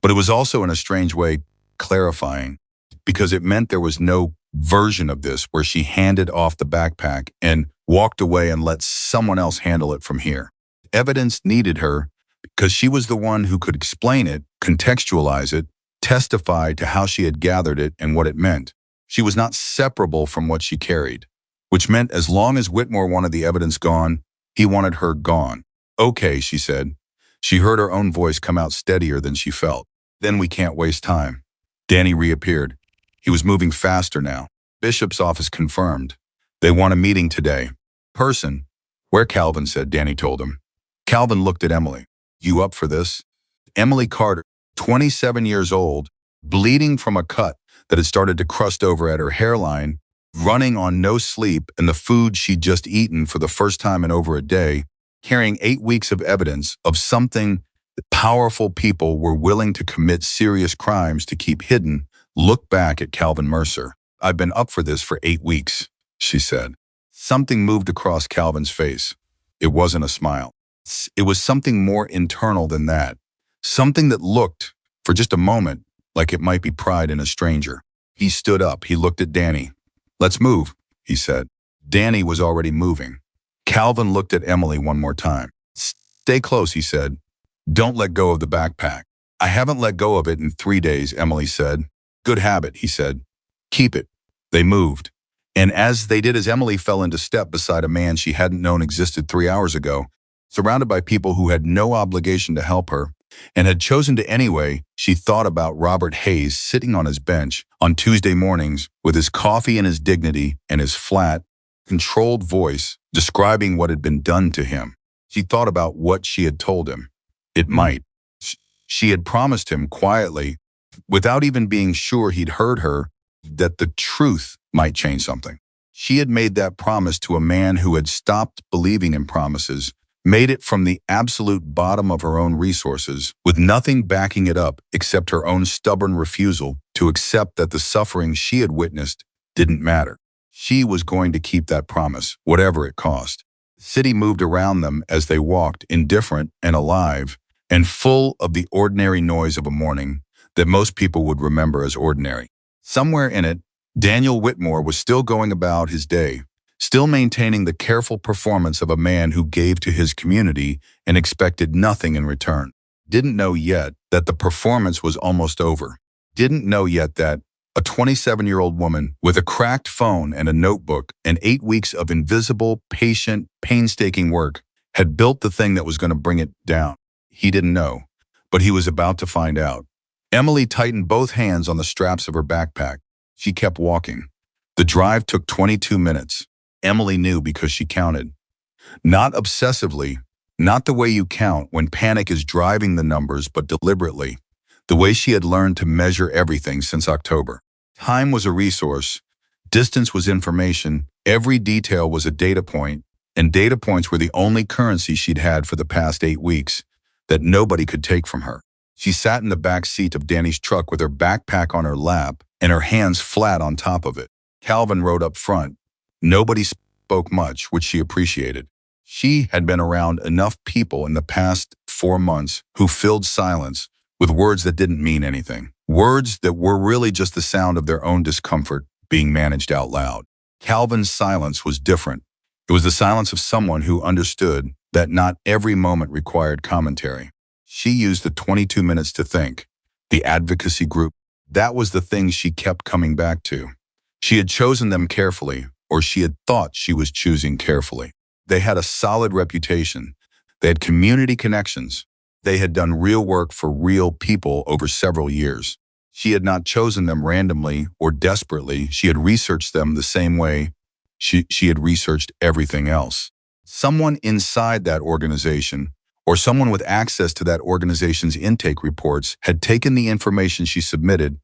But it was also in a strange way clarifying, because it meant there was no version of this where she handed off the backpack and walked away and let someone else handle it from here. Evidence needed her because she was the one who could explain it, contextualize it, testify to how she had gathered it and what it meant. She was not separable from what she carried, which meant as long as Whitmore wanted the evidence gone, he wanted her gone. Okay, she said. She heard her own voice come out steadier than she felt. Then we can't waste time. Danny reappeared. He was moving faster now. Bishop's office confirmed. They want a meeting today. Person. Where, Calvin said, Danny told him. Calvin looked at Emily. You up for this? Emily Carter, 27 years old, bleeding from a cut that had started to crust over at her hairline, running on no sleep and the food she'd just eaten for the first time in over a day, carrying 8 weeks of evidence of something that powerful people were willing to commit serious crimes to keep hidden. Look back at Calvin Mercer. I've been up for this for 8 weeks, she said. Something moved across Calvin's face. It wasn't a smile. It was something more internal than that. Something that looked, for just a moment, like it might be pride in a stranger. He stood up. He looked at Danny. Let's move, he said. Danny was already moving. Calvin looked at Emily one more time. Stay close, he said. Don't let go of the backpack. I haven't let go of it in 3 days, Emily said. Good habit, he said. Keep it. They moved. And as they did, as Emily fell into step beside a man she hadn't known existed 3 hours ago, surrounded by people who had no obligation to help her, and had chosen to anyway, she thought about Robert Hayes sitting on his bench on Tuesday mornings with his coffee and his dignity and his flat, controlled voice describing what had been done to him. She thought about what she had told him. It might. She had promised him quietly, without even being sure he'd heard her, that the truth might change something. She had made that promise to a man who had stopped believing in promises, made it from the absolute bottom of her own resources, with nothing backing it up except her own stubborn refusal to accept that the suffering she had witnessed didn't matter. She was going to keep that promise, whatever it cost. The city moved around them as they walked, indifferent and alive, and full of the ordinary noise of a morning that most people would remember as ordinary. Somewhere in it, Daniel Whitmore was still going about his day, still maintaining the careful performance of a man who gave to his community and expected nothing in return. Didn't know yet that the performance was almost over. Didn't know yet that a 27-year-old woman with a cracked phone and a notebook and 8 weeks of invisible, patient, painstaking work had built the thing that was going to bring it down. He didn't know, but he was about to find out. Emily tightened both hands on the straps of her backpack. She kept walking. The drive took 22 minutes. Emily knew because she counted. Not obsessively, not the way you count when panic is driving the numbers, but deliberately, the way she had learned to measure everything since October. Time was a resource. Distance was information. Every detail was a data point, and data points were the only currency she'd had for the past 8 weeks that nobody could take from her. She sat in the back seat of Danny's truck with her backpack on her lap and her hands flat on top of it. Calvin rode up front. Nobody spoke much, which she appreciated. She had been around enough people in the past 4 months who filled silence with words that didn't mean anything. Words that were really just the sound of their own discomfort being managed out loud. Calvin's silence was different. It was the silence of someone who understood that not every moment required commentary. She used the 22 minutes to think. The advocacy group, that was the thing she kept coming back to. She had chosen them carefully, or she had thought she was choosing carefully. They had a solid reputation. They had community connections. They had done real work for real people over several years. She had not chosen them randomly or desperately. She had researched them the same way she had researched everything else. Someone inside that organization, or someone with access to that organization's intake reports, had taken the information she submitted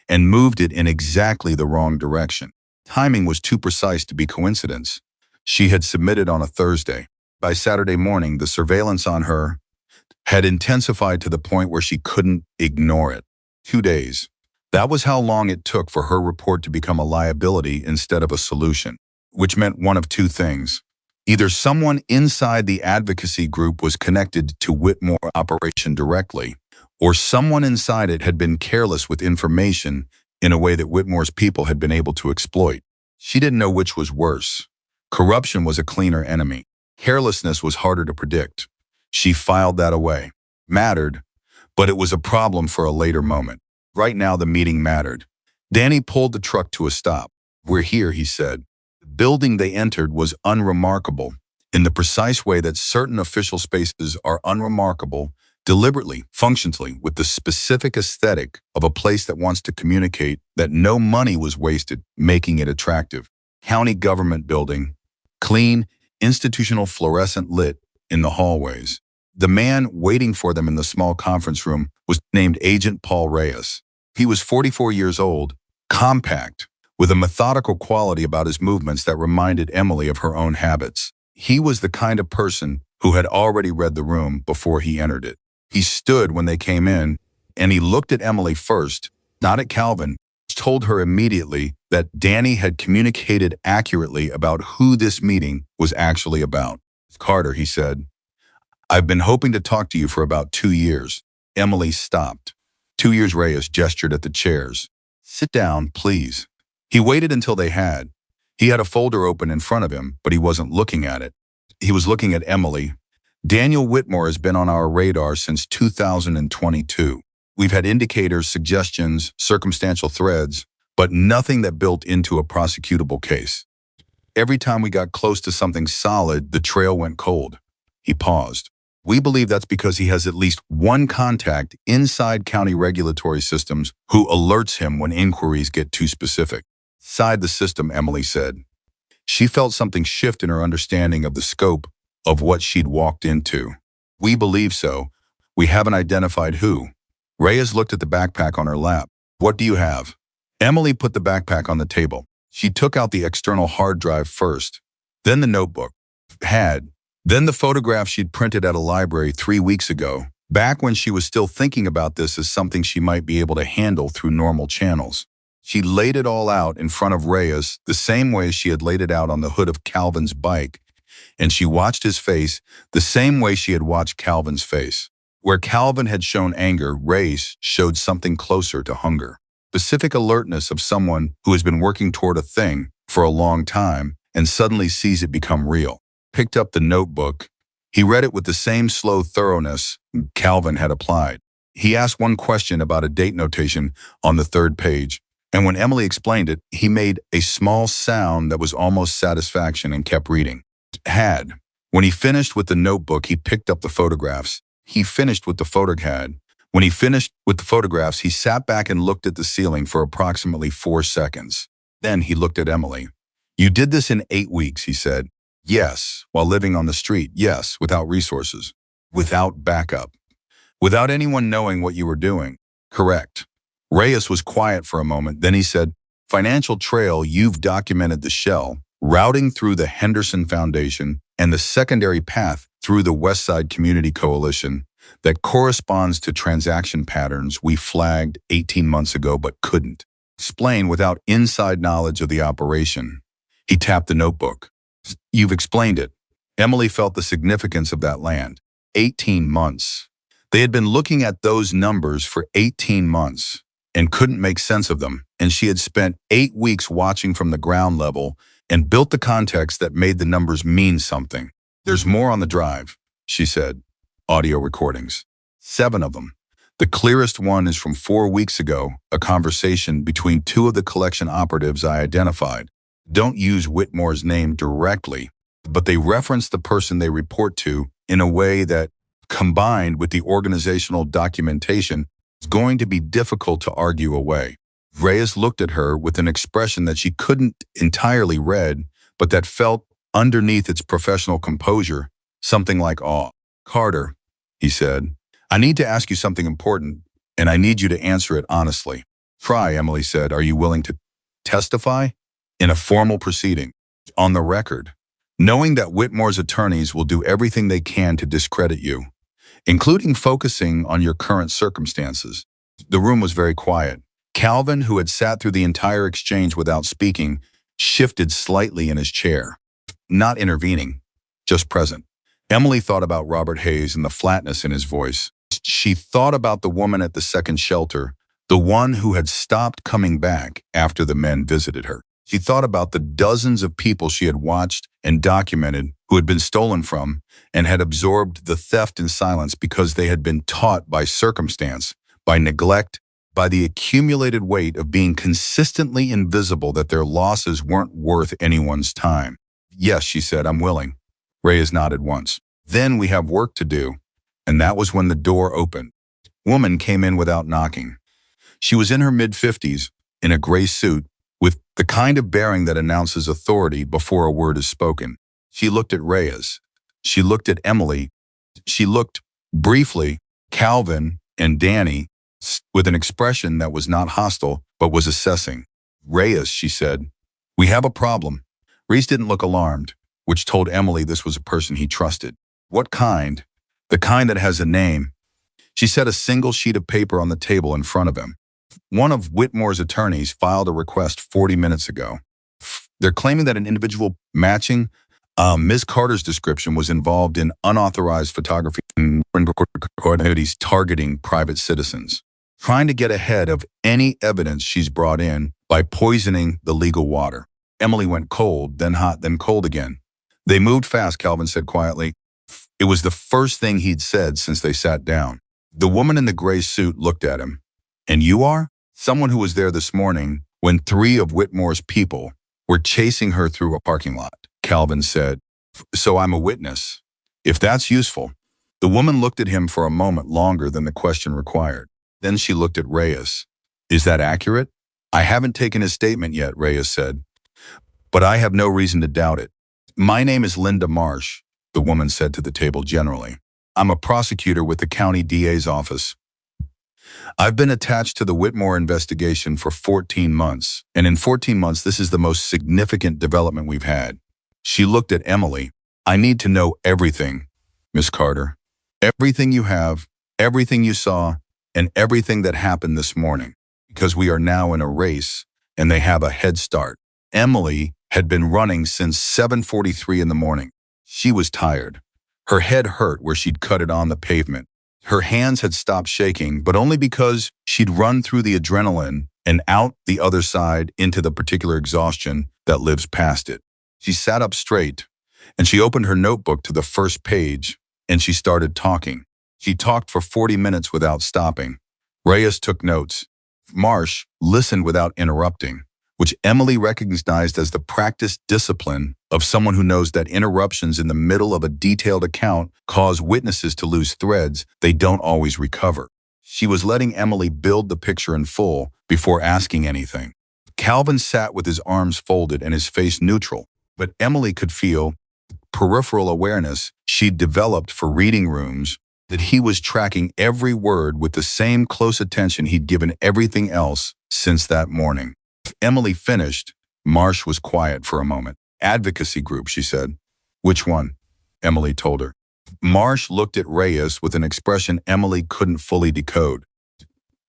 and moved it in exactly the wrong direction. Timing was too precise to be coincidence. She had submitted on a Thursday. By Saturday morning, the surveillance on her had intensified to the point where she couldn't ignore it. 2 days. That was how long it took for her report to become a liability instead of a solution, which meant one of two things. Either someone inside the advocacy group was connected to Whitmore operation directly, or someone inside it had been careless with information in a way that Whitmore's people had been able to exploit. She didn't know which was worse. Corruption was a cleaner enemy. Carelessness was harder to predict. She filed that away. Mattered, but it was a problem for a later moment. Right now, the meeting mattered. Danny pulled the truck to a stop. "We're here," he said. The building they entered was unremarkable, in the precise way that certain official spaces are unremarkable, deliberately, functionally, with the specific aesthetic of a place that wants to communicate that no money was wasted making it attractive. County government building, clean, institutional fluorescent lit in the hallways. The man waiting for them in the small conference room was named Agent Paul Reyes. He was 44 years old, compact, with a methodical quality about his movements that reminded Emily of her own habits. He was the kind of person who had already read the room before he entered it. He stood when they came in, and he looked at Emily first, not at Calvin, told her immediately that Danny had communicated accurately about who this meeting was actually about. "Carter," he said, "I've been hoping to talk to you for about 2 years. Emily stopped. 2 years, Reyes gestured at the chairs. "Sit down, please." He waited until they had. He had a folder open in front of him, but he wasn't looking at it. He was looking at Emily. Daniel Whitmore has been on our radar since 2022. We've had indicators, suggestions, circumstantial threads, but nothing that built into a prosecutable case. Every time we got close to something solid, the trail went cold. He paused. We believe that's because he has at least one contact inside county regulatory systems who alerts him when inquiries get too specific. Inside the system, Emily said. She felt something shift in her understanding of the scope of what she'd walked into. We believe so. We haven't identified who. Reyes looked at the backpack on her lap. What do you have? Emily put the backpack on the table. She took out the external hard drive first, then the notebook. Then the photograph she'd printed at a library 3 weeks ago, back when she was still thinking about this as something she might be able to handle through normal channels. She laid it all out in front of Reyes the same way she had laid it out on the hood of Calvin's bike, and she watched his face the same way she had watched Calvin's face. Where Calvin had shown anger, Reyes showed something closer to hunger. Specific alertness of someone who has been working toward a thing for a long time and suddenly sees it become real. Picked up the notebook. He read it with the same slow thoroughness Calvin had applied. He asked one question about a date notation on the third page, and when Emily explained it, he made a small sound that was almost satisfaction and kept reading. When he finished with the notebook, he picked up the photographs. When he finished with the photographs, he sat back and looked at the ceiling for approximately 4 seconds. Then he looked at Emily. You did this in 8 weeks, he said. Yes, while living on the street. Yes, without resources. Without backup. Without anyone knowing what you were doing. Correct. Reyes was quiet for a moment. Then he said, Financial trail, you've documented the shell, routing through the Henderson Foundation and the secondary path through the Westside Community Coalition that corresponds to transaction patterns we flagged 18 months ago but couldn't explain without inside knowledge of the operation. He tapped the notebook. You've explained it. Emily felt the significance of that land. 18 months. They had been looking at those numbers for 18 months and couldn't make sense of them, and she had spent 8 weeks watching from the ground level and built the context that made the numbers mean something. There's more on the drive, she said. Audio recordings. 7 of them. The clearest one is from 4 weeks ago, a conversation between 2 of the collection operatives I identified. Don't use Whitmore's name directly, but they reference the person they report to in a way that, combined with the organizational documentation, is going to be difficult to argue away. Reyes looked at her with an expression that she couldn't entirely read, but that felt underneath its professional composure, something like awe. Carter, he said, I need to ask you something important, and I need you to answer it honestly. Try, Emily said. Are you willing to testify? In a formal proceeding, on the record, knowing that Whitmore's attorneys will do everything they can to discredit you, including focusing on your current circumstances. The room was very quiet. Calvin, who had sat through the entire exchange without speaking, shifted slightly in his chair, not intervening, just present. Emily thought about Robert Hayes and the flatness in his voice. She thought about the woman at the second shelter, the one who had stopped coming back after the men visited her. She thought about the dozens of people she had watched and documented who had been stolen from and had absorbed the theft in silence because they had been taught by circumstance, by neglect, by the accumulated weight of being consistently invisible that their losses weren't worth anyone's time. Yes, she said, I'm willing. Reyes nodded once. Then we have work to do. And that was when the door opened. Woman came in without knocking. She was in her mid-50s, in a gray suit, with the kind of bearing that announces authority before a word is spoken. She looked at Reyes. She looked at Emily. She looked, briefly, Calvin and Danny, with an expression that was not hostile, but was assessing. Reyes, she said, we have a problem. Reyes didn't look alarmed, which told Emily this was a person he trusted. What kind? The kind that has a name. She set a single sheet of paper on the table in front of him. One of Whitmore's attorneys filed a request 40 minutes ago. They're claiming that an individual matching Ms. Carter's description was involved in unauthorized photography and activities targeting private citizens, trying to get ahead of any evidence she's brought in by poisoning the legal water. Emily went cold, then hot, then cold again. They moved fast, Calvin said quietly. It was the first thing he'd said since they sat down. The woman in the gray suit looked at him. And you are? Someone who was there this morning when 3 of Whitmore's people were chasing her through a parking lot, Calvin said. So I'm a witness. If that's useful. The woman looked at him for a moment longer than the question required. Then she looked at Reyes. Is that accurate? I haven't taken his statement yet, Reyes said. But I have no reason to doubt it. My name is Linda Marsh, the woman said to the table generally. I'm a prosecutor with the county DA's office. I've been attached to the Whitmore investigation for 14 months, and in 14 months this is the most significant development we've had. She looked at Emily. I need to know everything, Miss Carter. Everything you have, everything you saw, and everything that happened this morning, because we are now in a race, and they have a head start. Emily had been running since 7:43 in the morning. She was tired. Her head hurt where she'd cut it on the pavement. Her hands had stopped shaking, but only because she'd run through the adrenaline and out the other side into the particular exhaustion that lives past it. She sat up straight, and she opened her notebook to the first page, and she started talking. She talked for 40 minutes without stopping. Reyes took notes. Marsh listened without interrupting, which Emily recognized as the practiced discipline of someone who knows that interruptions in the middle of a detailed account cause witnesses to lose threads they don't always recover. She was letting Emily build the picture in full before asking anything. Calvin sat with his arms folded and his face neutral, but Emily could feel peripheral awareness she'd developed for reading rooms, that he was tracking every word with the same close attention he'd given everything else since that morning. Emily finished. Marsh was quiet for a moment. Advocacy group, she said. Which one? Emily told her. Marsh looked at Reyes with an expression Emily couldn't fully decode.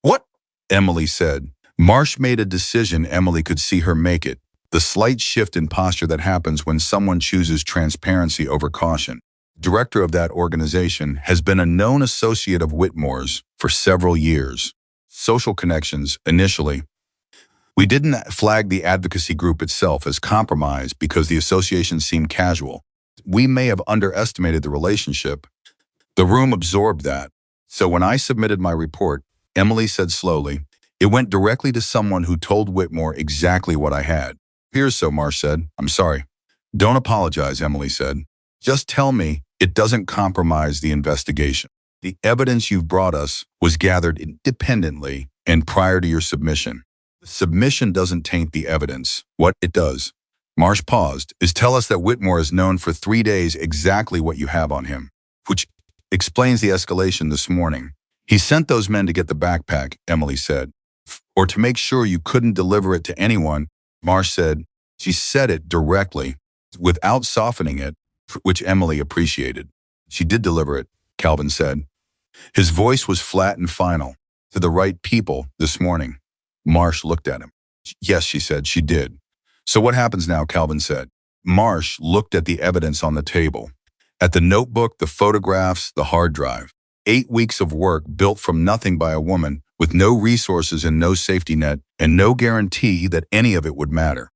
What? Emily said. Marsh made a decision Emily could see her make it. The slight shift in posture that happens when someone chooses transparency over caution. Director of that organization has been a known associate of Whitmore's for several years. Social connections, initially. We didn't flag the advocacy group itself as compromised because the association seemed casual. We may have underestimated the relationship. The room absorbed that. So when I submitted my report, Emily said slowly, it went directly to someone who told Whitmore exactly what I had. Here's so, Marsh said. I'm sorry. Don't apologize, Emily said. Just tell me it doesn't compromise the investigation. The evidence you've brought us was gathered independently and prior to your submission. The submission doesn't taint the evidence. What it does, Marsh paused, is tell us that Whitmore has known for 3 days exactly what you have on him, which explains the escalation this morning. He sent those men to get the backpack, Emily said, or to make sure you couldn't deliver it to anyone, Marsh said. She said it directly, without softening it, which Emily appreciated. She did deliver it, Calvin said. His voice was flat and final. To the right people this morning. Marsh looked at him. Yes, she said, she did. So what happens now, Calvin said. Marsh looked at the evidence on the table. At the notebook, the photographs, the hard drive. 8 weeks of work built from nothing by a woman with no resources and no safety net and no guarantee that any of it would matter.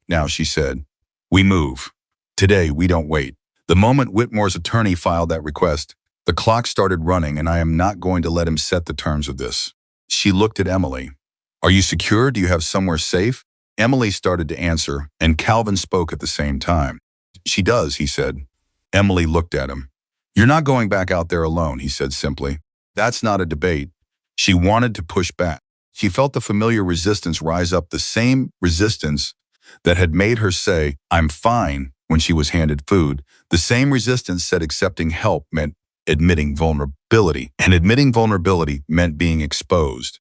Now, she said, we move. Today, we don't wait. The moment Whitmore's attorney filed that request, the clock started running and I am not going to let him set the terms of this. She looked at Emily. Are you secure? Do you have somewhere safe? Emily started to answer, and Calvin spoke at the same time. She does, he said. Emily looked at him. You're not going back out there alone, he said simply. That's not a debate. She wanted to push back. She felt the familiar resistance rise up, the same resistance that had made her say, I'm fine, when she was handed food. The same resistance that accepting help meant admitting vulnerability, and admitting vulnerability meant being exposed.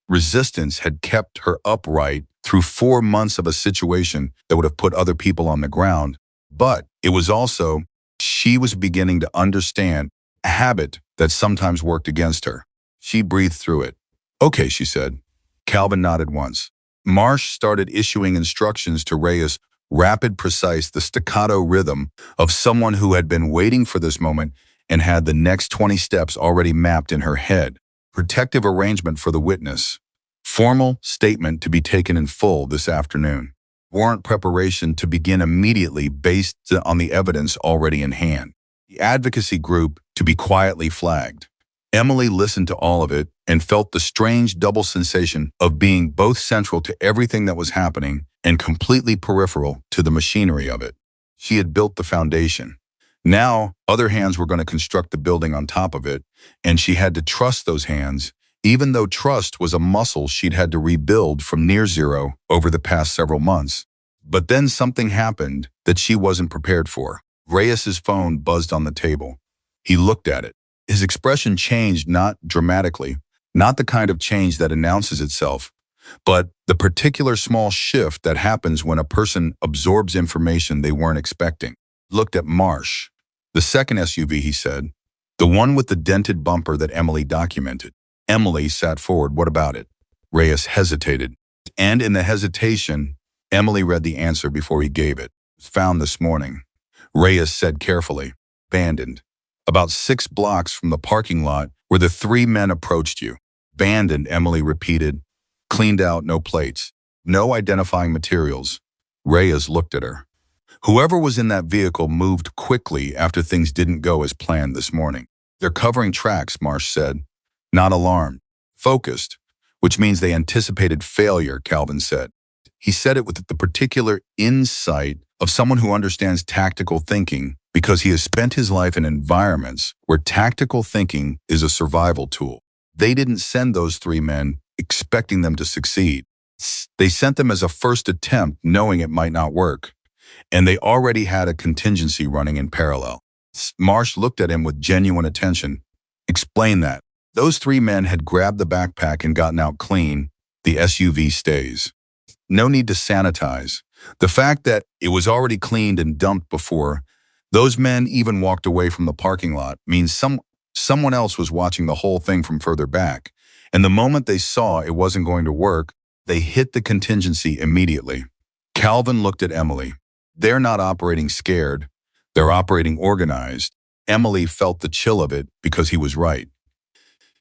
Resistance had kept her upright through 4 months of a situation that would have put other people on the ground. But it was also, she was beginning to understand a habit that sometimes worked against her. She breathed through it. Okay, she said. Calvin nodded once. Marsh started issuing instructions to Reyes, rapid, precise, the staccato rhythm of someone who had been waiting for this moment and had the next 20 steps already mapped in her head. Protective arrangement for the witness. Formal statement to be taken in full this afternoon. warrant preparation to begin immediately based on the evidence already in hand. The advocacy group to be quietly flagged. Emily listened to all of it and felt the strange double sensation of being both central to everything that was happening and completely peripheral to the machinery of it. She had built the foundation. Now, other hands were going to construct the building on top of it, and she had to trust those hands, even though trust was a muscle she'd had to rebuild from near zero over the past several months. But then something happened that she wasn't prepared for. Reyes's phone buzzed on the table. He looked at it. His expression changed, not dramatically, not the kind of change that announces itself, but the particular small shift that happens when a person absorbs information they weren't expecting. Looked at Marsh. The second SUV, he said. The one with the dented bumper that Emily documented. Emily sat forward. What about it? Reyes hesitated. And in the hesitation, Emily read the answer before he gave it. It was found this morning. Reyes said carefully. Abandoned. About 6 blocks from the parking lot where the 3 men approached you. Abandoned, Emily repeated. Cleaned out, no plates. No identifying materials. Reyes looked at her. Whoever was in that vehicle moved quickly after things didn't go as planned this morning. They're covering tracks, Marsh said. Not alarmed. Focused, which means they anticipated failure, Calvin said. He said it with the particular insight of someone who understands tactical thinking because he has spent his life in environments where tactical thinking is a survival tool. They didn't send those 3 men expecting them to succeed. They sent them as a first attempt knowing it might not work. And they already had a contingency running in parallel. Marsh looked at him with genuine attention. Explain that. Those 3 men had grabbed the backpack and gotten out clean. The SUV stays. No need to sanitize. The fact that it was already cleaned and dumped before those men even walked away from the parking lot means someone else was watching the whole thing from further back. And the moment they saw it wasn't going to work, they hit the contingency immediately. Calvin looked at Emily. They're not operating scared. They're operating organized. Emily felt the chill of it because he was right.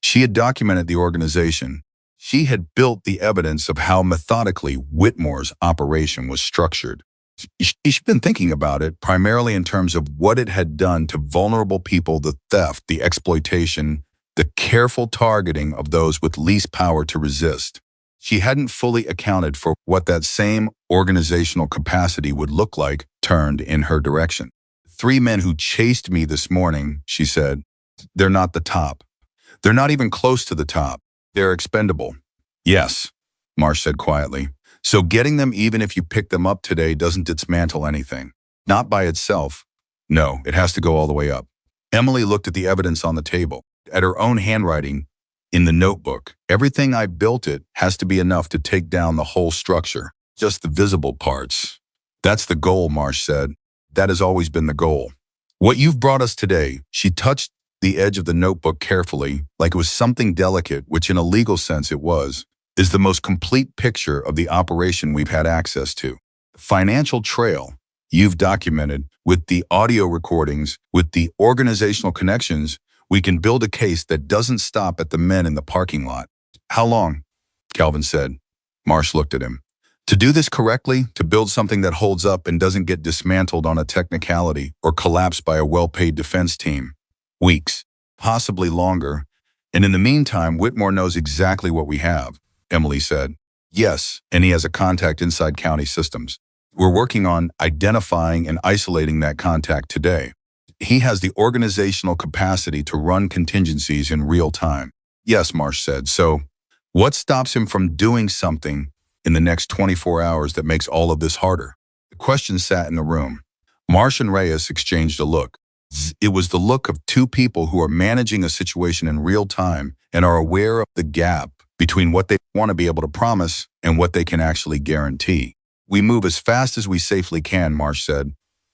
She had documented the organization. She had built the evidence of how methodically Whitmore's operation was structured. She'd been thinking about it primarily in terms of what it had done to vulnerable people, the theft, the exploitation, the careful targeting of those with least power to resist. She hadn't fully accounted for what that same organizational capacity would look like turned in her direction. 3 men who chased me this morning, she said, they're not the top. They're not even close to the top. They're expendable. Yes, Marsh said quietly. So getting them even if you pick them up today doesn't dismantle anything. Not by itself. No, it has to go all the way up. Emily looked at the evidence on the table, at her own handwriting in the notebook. Everything I built it has to be enough to take down the whole structure, just the visible parts. That's the goal, Marsh said. That has always been the goal. What you've brought us today, she touched the edge of the notebook carefully, like it was something delicate, which in a legal sense it was, is the most complete picture of the operation we've had access to. The financial trail you've documented with the audio recordings, with the organizational connections, we can build a case that doesn't stop at the men in the parking lot. How long? Calvin said. Marsh looked at him. To do this correctly, to build something that holds up and doesn't get dismantled on a technicality or collapsed by a well-paid defense team. Weeks, possibly longer. And in the meantime, Whitmore knows exactly what we have, Emily said. Yes, and he has a contact inside county systems. We're working on identifying and isolating that contact today. He has the organizational capacity to run contingencies in real time. Yes, Marsh said. So, what stops him from doing something in the next 24 hours that makes all of this harder? The question sat in the room. Marsh and Reyes exchanged a look. It was the look of 2 people who are managing a situation in real time and are aware of the gap between what they want to be able to promise and what they can actually guarantee. We move as fast as we safely can, Marsh said,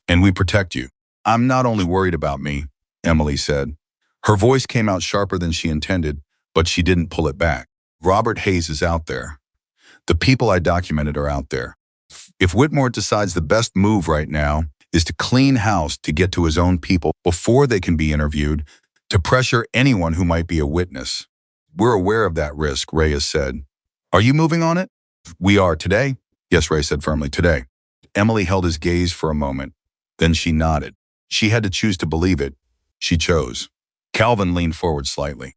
and we protect you. I'm not only worried about me, Emily said. Her voice came out sharper than she intended, but she didn't pull it back. Robert Hayes is out there. The people I documented are out there. If Whitmore decides the best move right now is to clean house to get to his own people before they can be interviewed, to pressure anyone who might be a witness. We're aware of that risk, Reyes said. Are you moving on it? We are today. Yes, Ray said firmly, today. Emily held his gaze for a moment. Then she nodded. She had to choose to believe it. She chose. Calvin leaned forward slightly.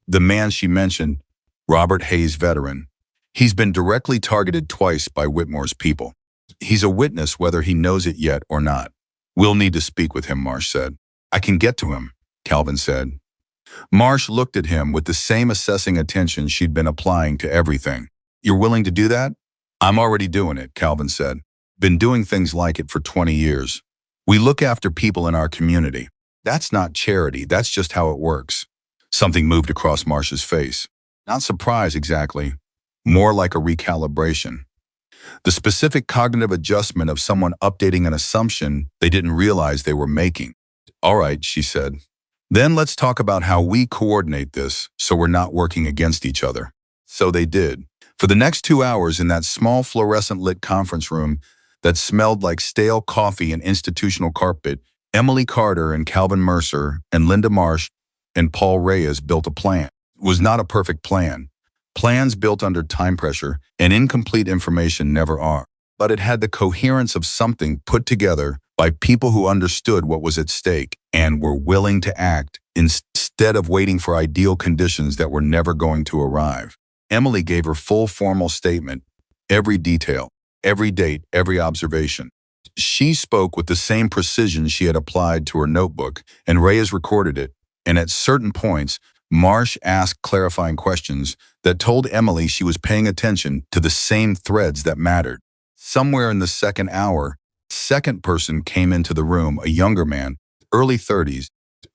The man she mentioned, Robert Hayes, veteran. He's been directly targeted twice by Whitmore's people. He's a witness whether he knows it yet or not. We'll need to speak with him, Marsh said. I can get to him, Calvin said. Marsh looked at him with the same assessing attention she'd been applying to everything. You're willing to do that? I'm already doing it, Calvin said. Been doing things like it for 20 years. We look after people in our community. That's not charity, that's just how it works. Something moved across Marsh's face. Not surprise exactly, more like a recalibration. The specific cognitive adjustment of someone updating an assumption they didn't realize they were making. All right, she said. Then let's talk about how we coordinate this so we're not working against each other. So they did. For the next 2 hours in that small fluorescent-lit conference room that smelled like stale coffee and institutional carpet, Emily Carter and Calvin Mercer and Linda Marsh and Paul Reyes built a plan. It was not a perfect plan. Plans built under time pressure and incomplete information never are. But it had the coherence of something put together by people who understood what was at stake and were willing to act instead of waiting for ideal conditions that were never going to arrive. Emily gave her full formal statement, every detail, every date, every observation. She spoke with the same precision she had applied to her notebook, and Reyes recorded it, and at certain points, Marsh asked clarifying questions that told Emily she was paying attention to the same threads that mattered. Somewhere in the second hour, a second person came into the room, a younger man, early 30s,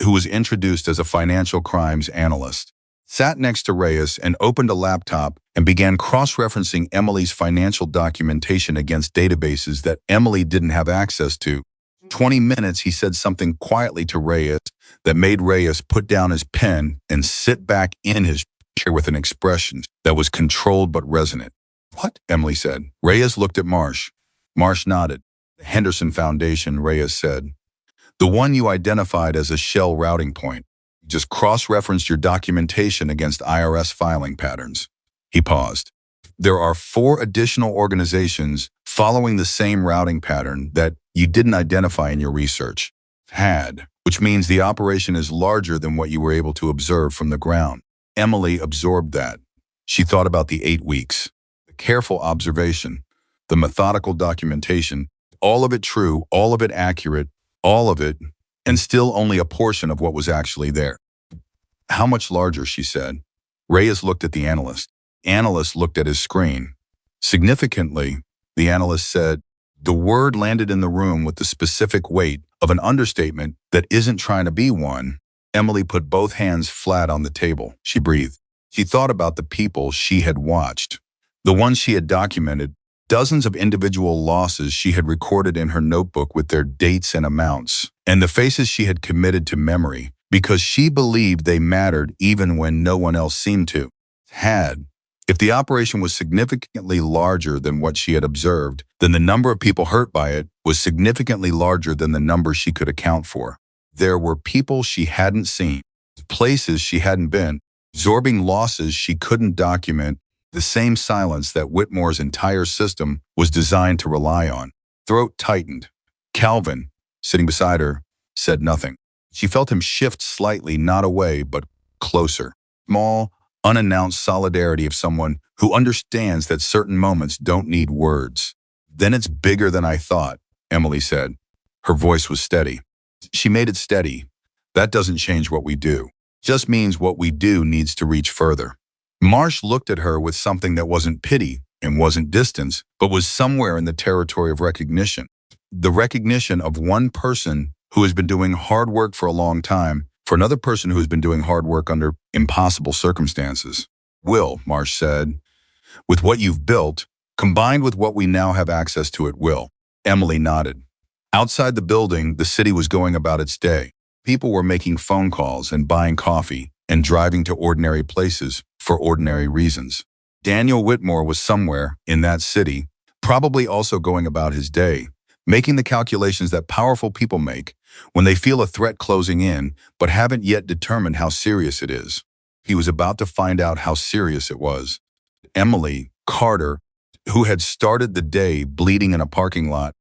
who was introduced as a financial crimes analyst. Sat next to Reyes and opened a laptop and began cross-referencing Emily's financial documentation against databases that Emily didn't have access to. 20 minutes, he said something quietly to Reyes that made Reyes put down his pen and sit back in his chair with an expression that was controlled but resonant. What? Emily said. Reyes looked at Marsh. Marsh nodded. The Henderson Foundation, Reyes said. The one you identified as a shell routing point. Just cross-referenced your documentation against IRS filing patterns. He paused. There are 4 additional organizations following the same routing pattern that you didn't identify in your research. Which means the operation is larger than what you were able to observe from the ground. Emily absorbed that. She thought about the 8 weeks. The careful observation, the methodical documentation, all of it true, all of it accurate, all of it, and still only a portion of what was actually there. How much larger, she said. Reyes looked at the analyst. Analyst looked at his screen. Significantly, the analyst said, the word landed in the room with the specific weight of an understatement that isn't trying to be one. Emily put both hands flat on the table. She breathed. She thought about the people she had watched, the ones she had documented, dozens of individual losses she had recorded in her notebook with their dates and amounts, and the faces she had committed to memory because she believed they mattered even when no one else seemed to. If the operation was significantly larger than what she had observed, then the number of people hurt by it was significantly larger than the number she could account for. There were people she hadn't seen, places she hadn't been, absorbing losses she couldn't document, the same silence that Whitmore's entire system was designed to rely on. Throat tightened. Calvin, sitting beside her, said nothing. She felt him shift slightly, not away, but closer. Small, unannounced solidarity of someone who understands that certain moments don't need words. Then it's bigger than I thought, Emily said. Her voice was steady. She made it steady. That doesn't change what we do. Just means what we do needs to reach further. Marsh looked at her with something that wasn't pity and wasn't distance, but was somewhere in the territory of recognition. The recognition of one person who has been doing hard work for a long time for another person who has been doing hard work under impossible circumstances. Will, Marsh said, with what you've built, combined with what we now have access to, it will. Emily nodded. Outside the building, the city was going about its day. People were making phone calls and buying coffee and driving to ordinary places for ordinary reasons. Daniel Whitmore was somewhere in that city, probably also going about his day, making the calculations that powerful people make when they feel a threat closing in but haven't yet determined how serious it is. He was about to find out how serious it was. Emily Carter who had started the day bleeding in a parking lot,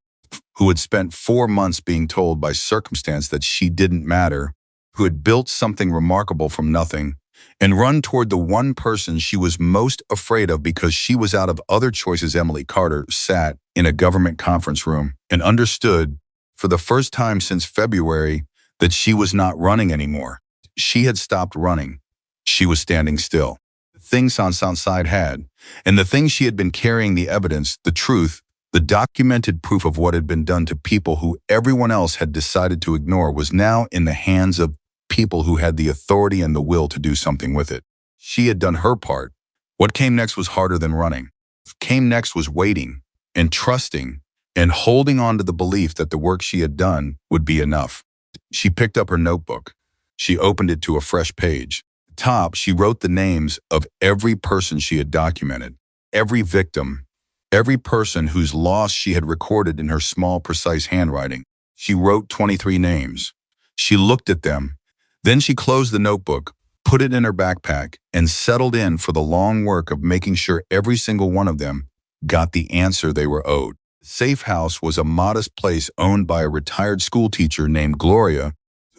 who had spent 4 months being told by circumstance that she didn't matter, who had built something remarkable from nothing, and run toward the one person she was most afraid of because she was out of other choices. Emily Carter sat in a government conference room and understood, for the first time since February, that she was not running anymore. She had stopped running. She was standing still. The things on outside had, and the thing she had been carrying, the evidence, the truth, the documented proof of what had been done to people who everyone else had decided to ignore, was now in the hands of people who had the authority and the will to do something with it. She had done her part. What came next was harder than running. What came next was waiting and trusting and holding on to the belief that the work she had done would be enough. She picked up her notebook. She opened it to a fresh page. At the top, she wrote the names of every person she had documented, every victim, every person whose loss she had recorded in her small, precise handwriting. She wrote 23 names. She looked at them. Then she closed the notebook, put it in her backpack, and settled in for the long work of making sure every single one of them got the answer they were owed. The safe house was a modest place owned by a retired school teacher named Gloria,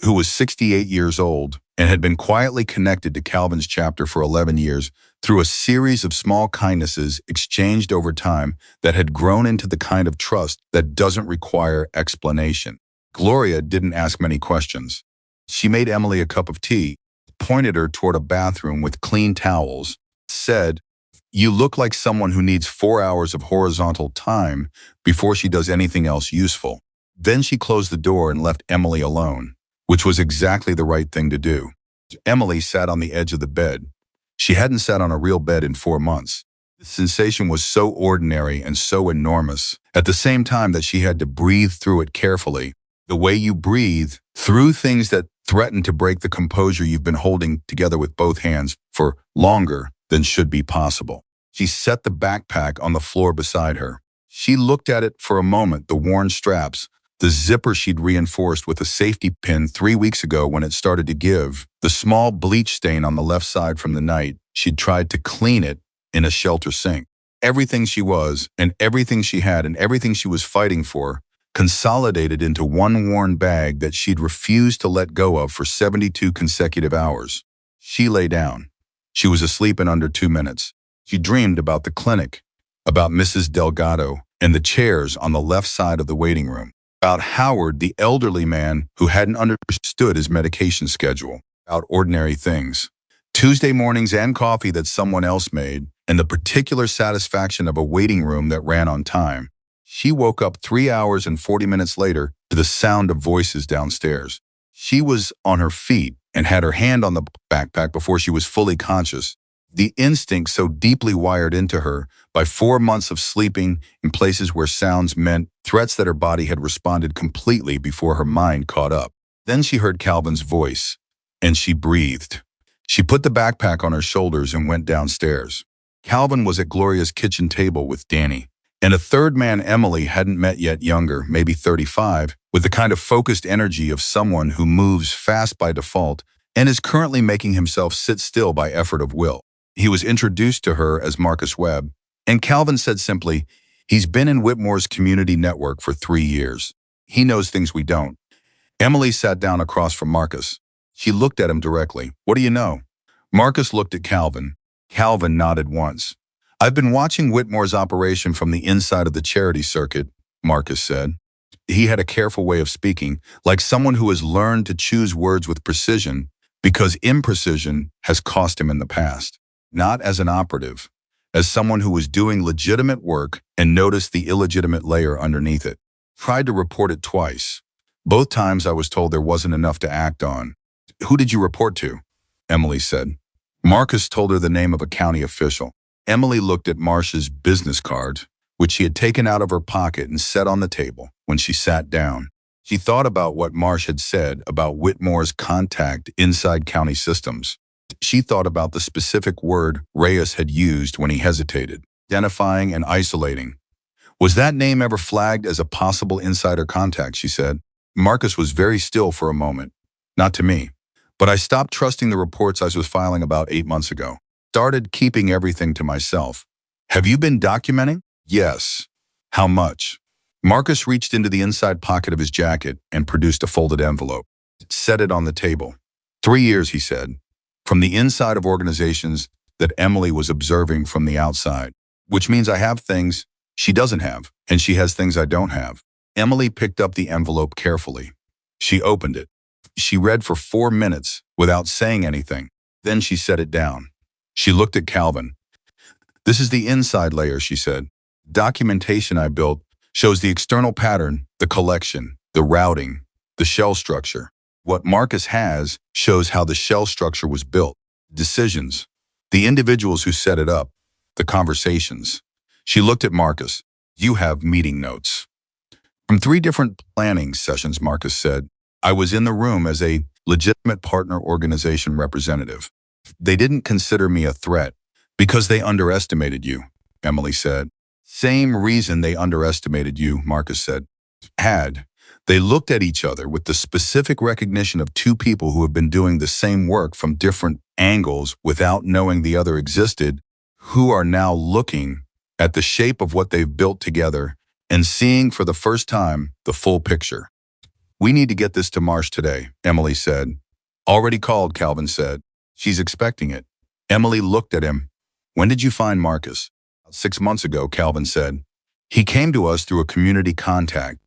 who was 68 years old and had been quietly connected to Calvin's chapter for 11 years through a series of small kindnesses exchanged over time that had grown into the kind of trust that doesn't require explanation. Gloria didn't ask many questions. She made Emily a cup of tea, pointed her toward a bathroom with clean towels, said, "You look like someone who needs 4 hours of horizontal time before she does anything else useful." Then she closed the door and left Emily alone, which was exactly the right thing to do. Emily sat on the edge of the bed. She hadn't sat on a real bed in 4 months. The sensation was so ordinary and so enormous, at the same time that she had to breathe through it carefully, the way you breathe through things that threaten to break the composure you've been holding together with both hands for longer than should be possible. She set the backpack on the floor beside her. She looked at it for a moment, the worn straps, the zipper she'd reinforced with a safety pin 3 weeks ago when it started to give, the small bleach stain on the left side from the night she'd tried to clean it in a shelter sink. Everything she was, and everything she had, and everything she was fighting for, consolidated into one worn bag that she'd refused to let go of for 72 consecutive hours. She lay down. She was asleep in under 2 minutes. She dreamed about the clinic, about Mrs. Delgado and the chairs on the left side of the waiting room, about Howard, the elderly man who hadn't understood his medication schedule, about ordinary things. Tuesday mornings and coffee that someone else made, and the particular satisfaction of a waiting room that ran on time. She woke up 3 hours and 40 minutes later to the sound of voices downstairs. She was on her feet and had her hand on the backpack before she was fully conscious. The instinct so deeply wired into her by 4 months of sleeping in places where sounds meant threats that her body had responded completely before her mind caught up. Then she heard Calvin's voice, and she breathed. She put the backpack on her shoulders and went downstairs. Calvin was at Gloria's kitchen table with Danny, and a third man Emily hadn't met yet, younger, maybe 35, with the kind of focused energy of someone who moves fast by default and is currently making himself sit still by effort of will. He was introduced to her as Marcus Webb, and Calvin said simply, "He's been in Whitmore's community network for 3 years. He knows things we don't." Emily sat down across from Marcus. She looked at him directly. "What do you know?" Marcus looked at Calvin. Calvin nodded once. "I've been watching Whitmore's operation from the inside of the charity circuit," Marcus said. He had a careful way of speaking, like someone who has learned to choose words with precision because imprecision has cost him in the past. Not as an operative, as someone who was doing legitimate work and noticed the illegitimate layer underneath it. Tried to report it twice. Both times I was told there wasn't enough to act on. "Who did you report to?" Emily said. Marcus told her the name of a county official. Emily looked at Marcia's business card, which she had taken out of her pocket and set on the table when she sat down. She thought about what Marsh had said about Whitmore's contact inside county systems. She thought about the specific word Reyes had used when he hesitated, identifying and isolating. "Was that name ever flagged as a possible insider contact?" she said. Marcus was very still for a moment. "Not to me. But I stopped trusting the reports I was filing about 8 months ago. Started keeping everything to myself." "Have you been documenting?" Yes. How much? Marcus reached into the inside pocket of his jacket and produced a folded envelope. Set it on the table. 3 years, he said, from the inside of organizations that Emily was observing from the outside, which means I have things she doesn't have, and she has things I don't have. Emily picked up the envelope carefully. She opened it. She read for 4 minutes without saying anything. Then she set it down. She looked at Calvin. This is the inside layer, she said. Documentation I built shows the external pattern, the collection, the routing, the shell structure. What Marcus has shows how the shell structure was built, decisions, the individuals who set it up, the conversations. She looked at Marcus. You have meeting notes. From 3 different planning sessions, Marcus said, I was in the room as a legitimate partner organization representative. They didn't consider me a threat because they underestimated you, Emily said. Same reason they underestimated you, Marcus said. They looked at each other with the specific recognition of 2 people who have been doing the same work from different angles without knowing the other existed, who are now looking at the shape of what they've built together and seeing for the first time the full picture. We need to get this to Marsh today, Emily said. Already called, Calvin said. She's expecting it. Emily looked at him. When did you find Marcus? 6 months ago, Calvin said. He came to us through a community contact.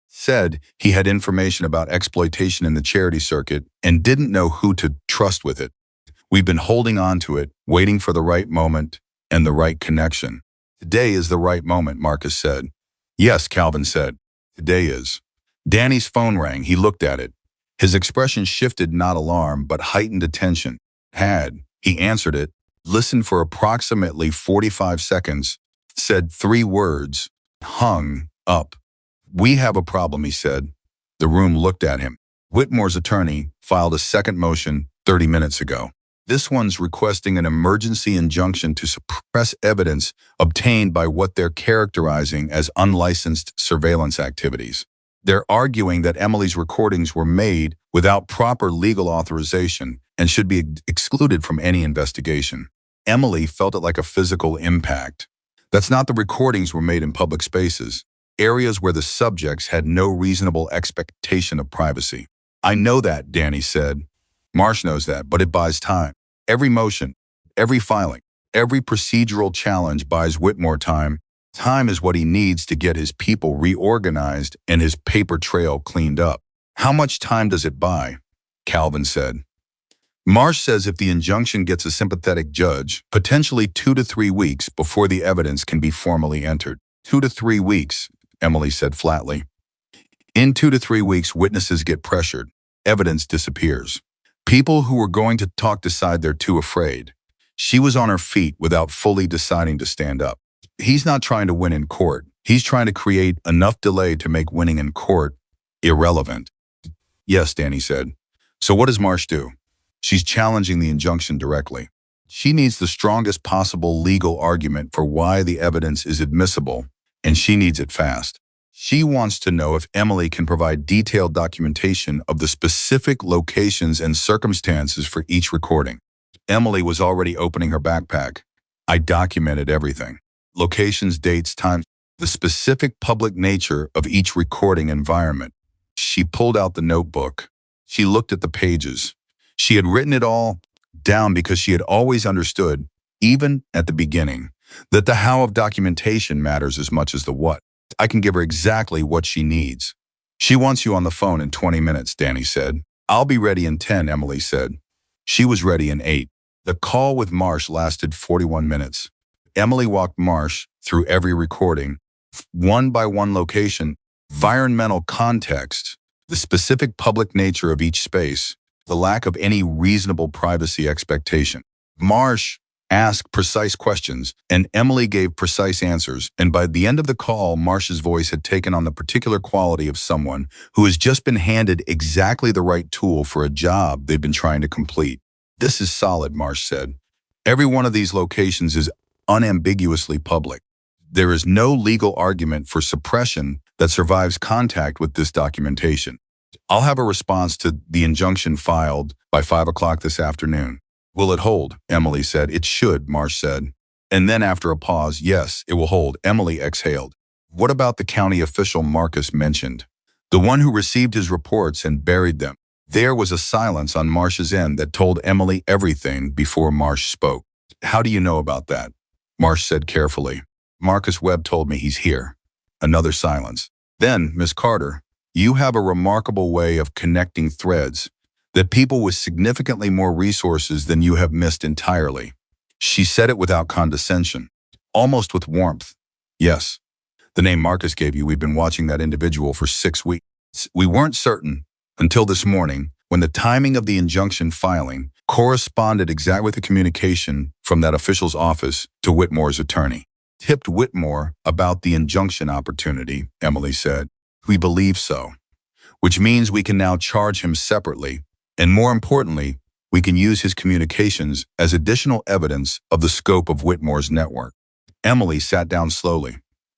Said he had information about exploitation in the charity circuit and didn't know who to trust with it. We've been holding on to it, waiting for the right moment and the right connection. Today is the right moment, Marcus said. Yes, Calvin said. Today is. Danny's phone rang. He looked at it. His expression shifted, not alarm, but heightened attention. He answered it, listened for approximately 45 seconds, said 3 words, hung up. We have a problem, he said. The room looked at him. Whitmore's attorney filed a second motion 30 minutes ago. This one's requesting an emergency injunction to suppress evidence obtained by what they're characterizing as unlicensed surveillance activities. They're arguing that Emily's recordings were made without proper legal authorization and should be excluded from any investigation. Emily felt it like a physical impact. That's not the recordings were made in public spaces, areas where the subjects had no reasonable expectation of privacy. I know that, Danny said. Marsh knows that, but it buys time. Every motion, every filing, every procedural challenge buys Whitmore time. Time is what he needs to get his people reorganized and his paper trail cleaned up. How much time does it buy? Calvin said. Marsh says if the injunction gets a sympathetic judge, potentially 2 to 3 weeks before the evidence can be formally entered. 2 to 3 weeks, Emily said flatly. In 2 to 3 weeks, witnesses get pressured. Evidence disappears. People who were going to talk decide they're too afraid. She was on her feet without fully deciding to stand up. He's not trying to win in court. He's trying to create enough delay to make winning in court irrelevant. Yes, Danny said. So what does Marsh do? She's challenging the injunction directly. She needs the strongest possible legal argument for why the evidence is admissible, and she needs it fast. She wants to know if Emily can provide detailed documentation of the specific locations and circumstances for each recording. Emily was already opening her backpack. I documented everything. Locations, dates, times, the specific public nature of each recording environment. She pulled out the notebook. She looked at the pages. She had written it all down because she had always understood, even at the beginning, that the how of documentation matters as much as the what. I can give her exactly what she needs. She wants you on the phone in 20 minutes, Danny said. I'll be ready in 10, Emily said. She was ready in 8. The call with Marsh lasted 41 minutes. Emily walked Marsh through every recording, one by one location, environmental context, the specific public nature of each space, the lack of any reasonable privacy expectation. Marsh asked precise questions, and Emily gave precise answers, and by the end of the call, Marsh's voice had taken on the particular quality of someone who has just been handed exactly the right tool for a job they've been trying to complete. This is solid, Marsh said. Every one of these locations is unambiguously public. There is no legal argument for suppression that survives contact with this documentation. I'll have a response to the injunction filed by 5 o'clock this afternoon. Will it hold? Emily said. It should, Marsh said. And then after a pause, yes, it will hold. Emily exhaled. What about the county official Marcus mentioned? The one who received his reports and buried them. There was a silence on Marsh's end that told Emily everything before Marsh spoke. How do you know about that? Marsh said carefully. Marcus Webb told me he's here. Another silence. Then, Miss Carter, you have a remarkable way of connecting threads that people with significantly more resources than you have missed entirely. She said it without condescension, almost with warmth. Yes, the name Marcus gave you, we've been watching that individual for 6 weeks. We weren't certain until this morning when the timing of the injunction filing corresponded exactly with the communication from that official's office to Whitmore's attorney. Tipped Whitmore about the injunction opportunity, Emily said. We believe so, which means we can now charge him separately, and more importantly, we can use his communications as additional evidence of the scope of Whitmore's network. Emily sat down slowly.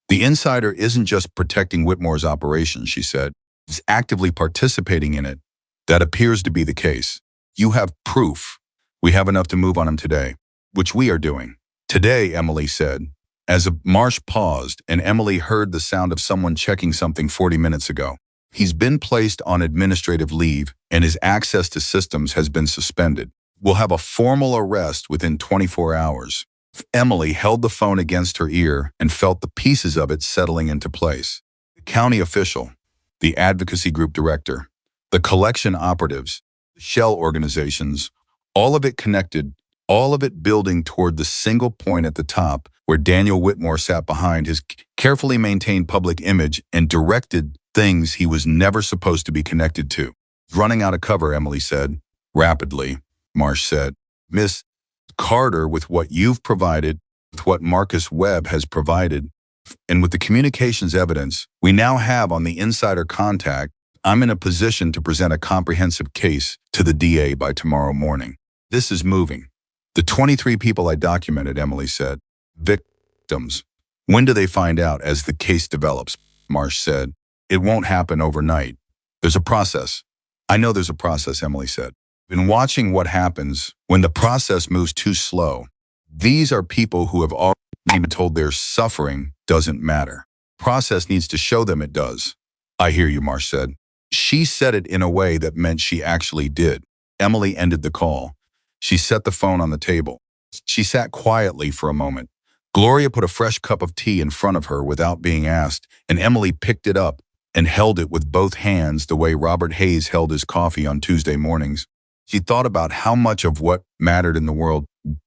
The insider isn't just protecting Whitmore's operation, she said. He's actively participating in it. That appears to be the case. You have proof. We have enough to move on him today, which we are doing. Today, Emily said. As Marsh paused and Emily heard the sound of someone checking something 40 minutes ago. He's been placed on administrative leave and his access to systems has been suspended. We'll have a formal arrest within 24 hours. Emily held the phone against her ear and felt the pieces of it settling into place. The county official, the advocacy group director, the collection operatives, the shell organizations, all of it connected, all of it building toward the single point at the top where Daniel Whitmore sat behind his carefully maintained public image and directed things he was never supposed to be connected to. Running out of cover, Emily said. Rapidly, Marsh said. Miss Carter, with what you've provided, with what Marcus Webb has provided, and with the communications evidence we now have on the insider contact, I'm in a position to present a comprehensive case to the DA by tomorrow morning. This is moving. The 23 people I documented, Emily said. Victims. When do they find out as the case develops? Marsh said. It won't happen overnight. There's a process. I know there's a process, Emily said. Been watching what happens when the process moves too slow. These are people who have already been told their suffering doesn't matter. Process needs to show them it does. I hear you, Marsh said. She said it in a way that meant she actually did. Emily ended the call. She set the phone on the table. She sat quietly for a moment. Gloria put a fresh cup of tea in front of her without being asked, and Emily picked it up and held it with both hands the way Robert Hayes held his coffee on Tuesday mornings. She thought about how much of what mattered in the world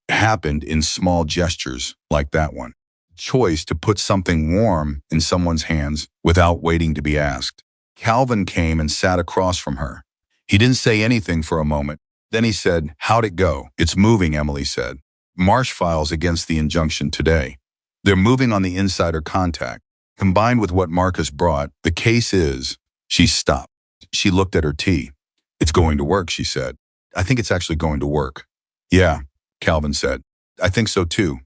happened in small gestures like that one. Choice to put something warm in someone's hands without waiting to be asked. Calvin came and sat across from her. He didn't say anything for a moment. Then he said, "How'd it go?" "It's moving," Emily said. Marsh files against the injunction today. They're moving on the insider contact. Combined with what Marcus brought, the case is, she stopped. She looked at her tea. "It's going to work," she said. "I think it's actually going to work." "Yeah," Calvin said. "I think so too."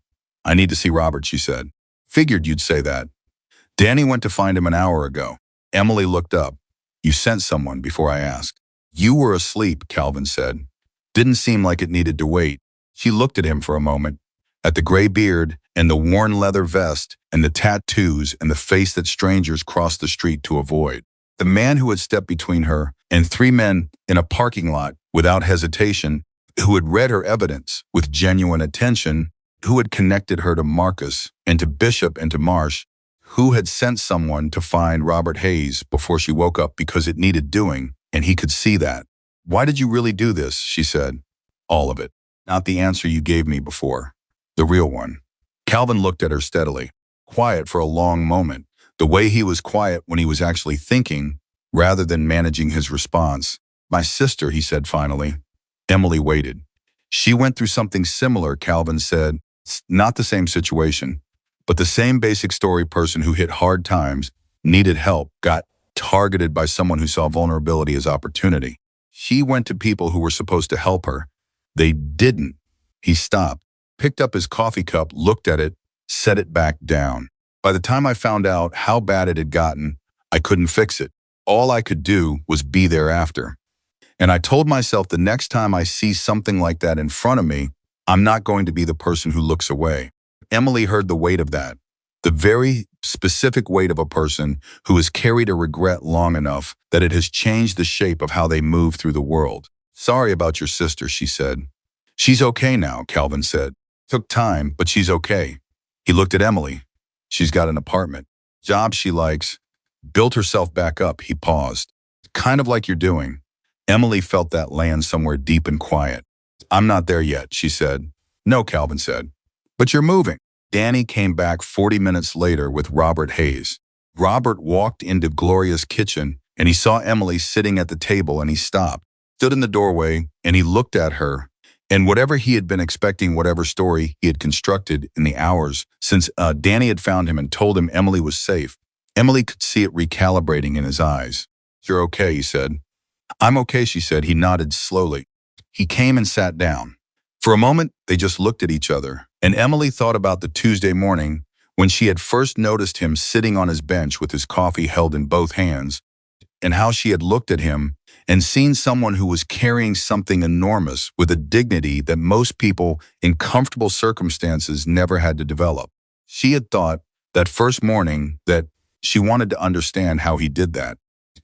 "I need to see Robert," she said. "Figured you'd say that." "Danny went to find him an hour ago." Emily looked up. "You sent someone before I asked." "You were asleep," Calvin said. "Didn't seem like it needed to wait." She looked at him for a moment, at the gray beard and the worn leather vest and the tattoos and the face that strangers crossed the street to avoid. The man who had stepped between her and 3 men in a parking lot without hesitation, who had read her evidence with genuine attention, who had connected her to Marcus and to Bishop and to Marsh, who had sent someone to find Robert Hayes before she woke up because it needed doing, and he could see that. "Why did you really do this?" she said. "All of it. Not the answer you gave me before. The real one." Calvin looked at her steadily, quiet for a long moment, the way he was quiet when he was actually thinking rather than managing his response. "My sister," he said finally. Emily waited. "She went through something similar," Calvin said. "Not the same situation, but the same basic story. Person who hit hard times, needed help, got targeted by someone who saw vulnerability as opportunity. She went to people who were supposed to help her. They didn't." He stopped, picked up his coffee cup, looked at it, set it back down. "By the time I found out how bad it had gotten, I couldn't fix it. All I could do was be there after. And I told myself the next time I see something like that in front of me, I'm not going to be the person who looks away." Emily heard the weight of that, the very specific weight of a person who has carried a regret long enough that it has changed the shape of how they move through the world. Sorry about your sister, she said. She's okay now, Calvin said. Took time, but she's okay. He looked at Emily. She's got an apartment, job she likes, built herself back up. He paused. Kind of like you're doing. Emily felt that land somewhere deep and quiet. I'm not there yet, she said. No, Calvin said. But you're moving. Danny came back 40 minutes later with Robert Hayes. Robert walked into Gloria's kitchen and he saw Emily sitting at the table and he stopped, stood in the doorway, and he looked at her. And whatever he had been expecting, whatever story he had constructed in the hours since Danny had found him and told him Emily was safe, Emily could see it recalibrating in his eyes. You're okay, he said. I'm okay, she said. He nodded slowly. He came and sat down. For a moment, they just looked at each other, and Emily thought about the Tuesday morning when she had first noticed him sitting on his bench with his coffee held in both hands, and how she had looked at him and seen someone who was carrying something enormous with a dignity that most people in comfortable circumstances never had to develop. She had thought that first morning that she wanted to understand how he did that,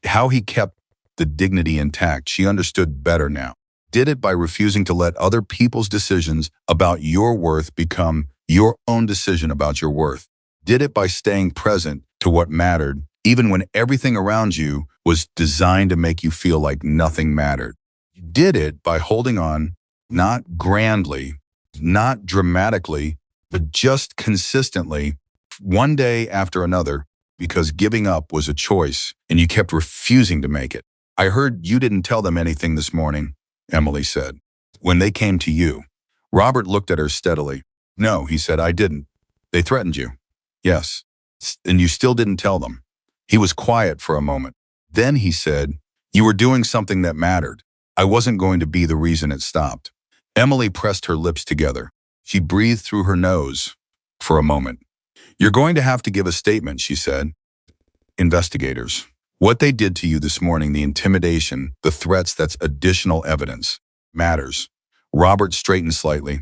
how he kept the dignity intact. She understood better now. Did it by refusing to let other people's decisions about your worth become your own decision about your worth. Did it by staying present to what mattered, even when everything around you was designed to make you feel like nothing mattered. Did it by holding on, not grandly, not dramatically, but just consistently, one day after another, because giving up was a choice and you kept refusing to make it. I heard you didn't tell them anything this morning, Emily said. When they came to you. Robert looked at her steadily. No, he said, I didn't. They threatened you. Yes. And you still didn't tell them. He was quiet for a moment. Then he said, you were doing something that mattered. I wasn't going to be the reason it stopped. Emily pressed her lips together. She breathed through her nose for a moment. You're going to have to give a statement, she said. Investigators. What they did to you this morning, the intimidation, the threats, that's additional evidence. Matters. Robert straightened slightly.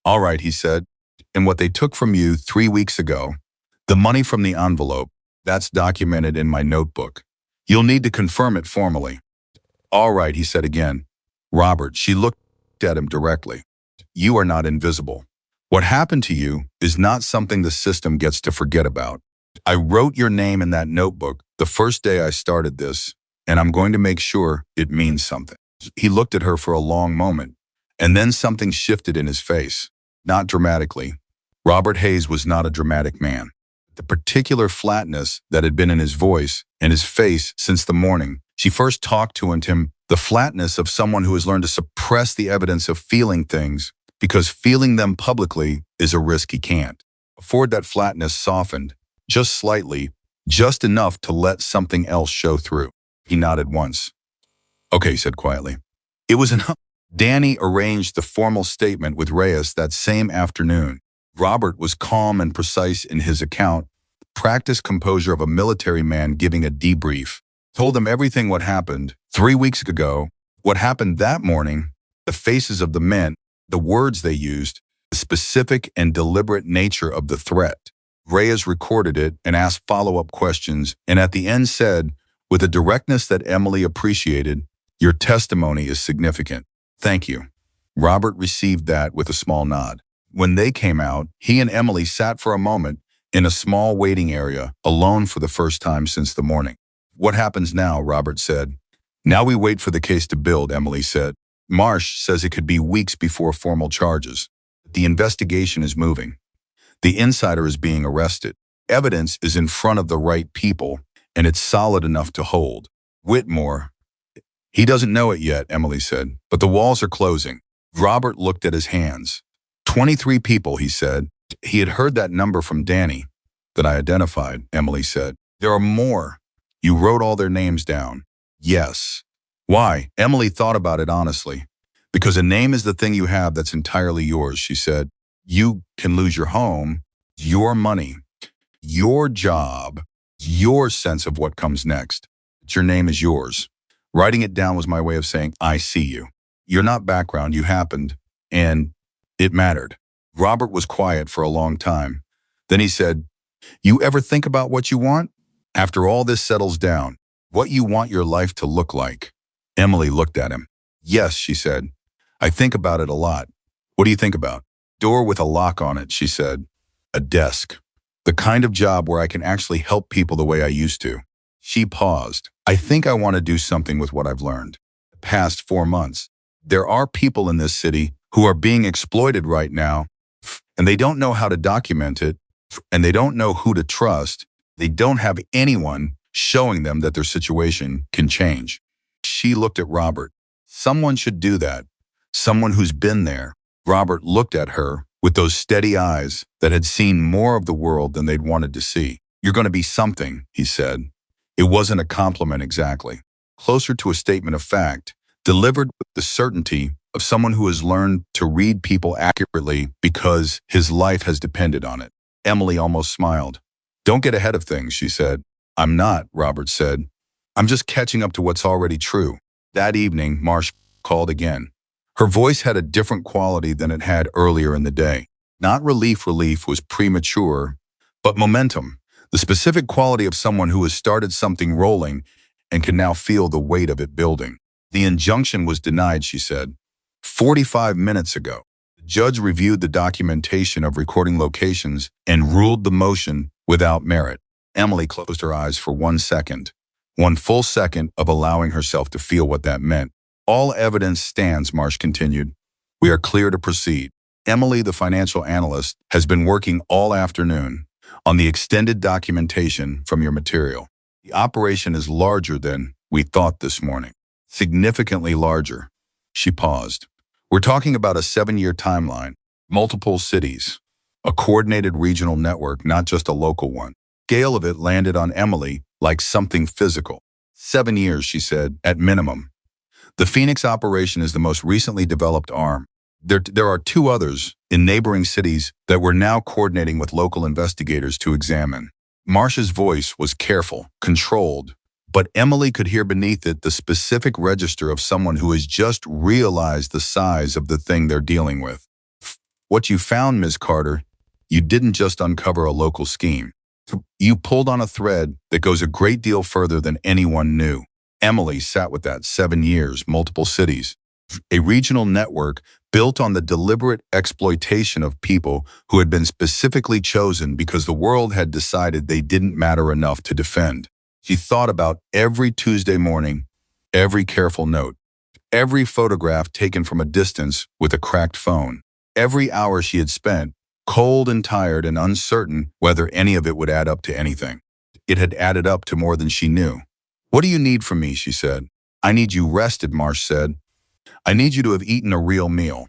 All right, he said. And what they took from you 3 weeks ago, the money from the envelope, that's documented in my notebook. You'll need to confirm it formally. All right, he said again. Robert, she looked at him directly. You are not invisible. What happened to you is not something the system gets to forget about. I wrote your name in that notebook the first day I started this, and I'm going to make sure it means something. He looked at her for a long moment, and then something shifted in his face. Not dramatically. Robert Hayes was not a dramatic man. The particular flatness that had been in his voice and his face since the morning she first talked to him, the flatness of someone who has learned to suppress the evidence of feeling things because feeling them publicly is a risk he can't afford. That flatness softened, just slightly, just enough to let something else show through. He nodded once. Okay, he said quietly. It was enough. Danny arranged the formal statement with Reyes that same afternoon. Robert was calm and precise in his account, practiced composure of a military man giving a debrief. Told them everything what happened 3 weeks ago, what happened that morning, the faces of the men, the words they used, the specific and deliberate nature of the threat. Reyes recorded it and asked follow-up questions, and at the end said, with a directness that Emily appreciated, your testimony is significant. Thank you. Robert received that with a small nod. When they came out, he and Emily sat for a moment in a small waiting area, alone for the first time since the morning. What happens now? Robert said. Now we wait for the case to build, Emily said. Marsh says it could be weeks before formal charges. The investigation is moving. The insider is being arrested. Evidence is in front of the right people, and it's solid enough to hold. Whitmore. He doesn't know it yet, Emily said, but the walls are closing. Robert looked at his hands. 23 people, he said. He had heard that number from Danny. That I identified, Emily said. There are more. You wrote all their names down. Yes. Why? Emily thought about it honestly. Because a name is the thing you have that's entirely yours, she said. You can lose your home, your money, your job, your sense of what comes next. But your name is yours. Writing it down was my way of saying, I see you. You're not background, you happened, and it mattered. Robert was quiet for a long time. Then he said, "You ever think about what you want? After all this settles down, what you want your life to look like?" Emily looked at him. "Yes," she said. "I think about it a lot." "What do you think about?" "Door with a lock on it," she said. "A desk. The kind of job where I can actually help people the way I used to." She paused. "I think I want to do something with what I've learned. The past 4 months. There are people in this city who are being exploited right now, and they don't know how to document it, and they don't know who to trust. They don't have anyone showing them that their situation can change." She looked at Robert. "Someone should do that. Someone who's been there." Robert looked at her with those steady eyes that had seen more of the world than they'd wanted to see. "You're going to be something," he said. It wasn't a compliment exactly. Closer to a statement of fact, delivered with the certainty of someone who has learned to read people accurately because his life has depended on it. Emily almost smiled. "Don't get ahead of things," she said. "I'm not," Robert said. "I'm just catching up to what's already true." That evening, Marsh called again. Her voice had a different quality than it had earlier in the day. Not relief was premature, but momentum, the specific quality of someone who has started something rolling and can now feel the weight of it building. "The injunction was denied," she said. 45 minutes ago. The judge reviewed the documentation of recording locations and ruled the motion without merit. Emily closed her eyes for 1 second. 1 full second of allowing herself to feel what that meant. "All evidence stands," Marsh continued. "We are clear to proceed. Emily, the financial analyst, has been working all afternoon on the extended documentation from your material. The operation is larger than we thought this morning. Significantly larger." She paused. "We're talking about a 7-year timeline, multiple cities, a coordinated regional network, not just a local one." Scale of it landed on Emily like something physical. 7 years, she said, at minimum. The Phoenix operation is the most recently developed arm. There are 2 others in neighboring cities that we're now coordinating with local investigators to examine. Marsh's voice was careful, controlled, but Emily could hear beneath it the specific register of someone who has just realized the size of the thing they're dealing with. "What you found, Ms. Carter, you didn't just uncover a local scheme. You pulled on a thread that goes a great deal further than anyone knew." Emily sat with that. 7 years, multiple cities. A regional network built on the deliberate exploitation of people who had been specifically chosen because the world had decided they didn't matter enough to defend. She thought about every Tuesday morning, every careful note, every photograph taken from a distance with a cracked phone, every hour she had spent, cold and tired and uncertain whether any of it would add up to anything. It had added up to more than she knew. "What do you need from me?" she said. "I need you rested," Marsh said. "I need you to have eaten a real meal.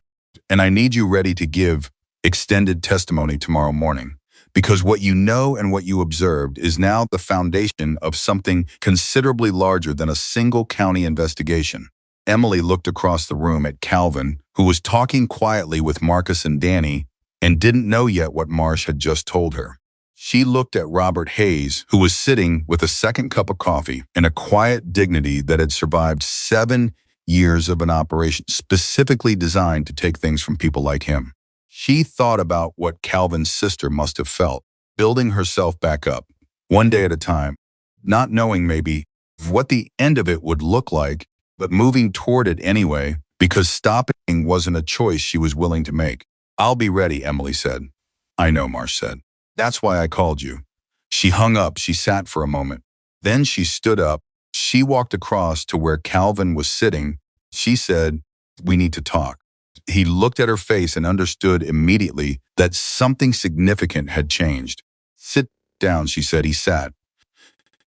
And I need you ready to give extended testimony tomorrow morning. Because what you know and what you observed is now the foundation of something considerably larger than a single county investigation." Emily looked across the room at Calvin, who was talking quietly with Marcus and Danny, and didn't know yet what Marsh had just told her. She looked at Robert Hayes, who was sitting with a second cup of coffee and a quiet dignity that had survived 7 years of an operation specifically designed to take things from people like him. She thought about what Calvin's sister must have felt, building herself back up, one day at a time, not knowing maybe what the end of it would look like, but moving toward it anyway, because stopping wasn't a choice she was willing to make. "I'll be ready," Emily said. "I know," Marsh said. "That's why I called you." She hung up. She sat for a moment. Then she stood up. She walked across to where Calvin was sitting. She said, "We need to talk." He looked at her face and understood immediately that something significant had changed. "Sit down," she said. He sat.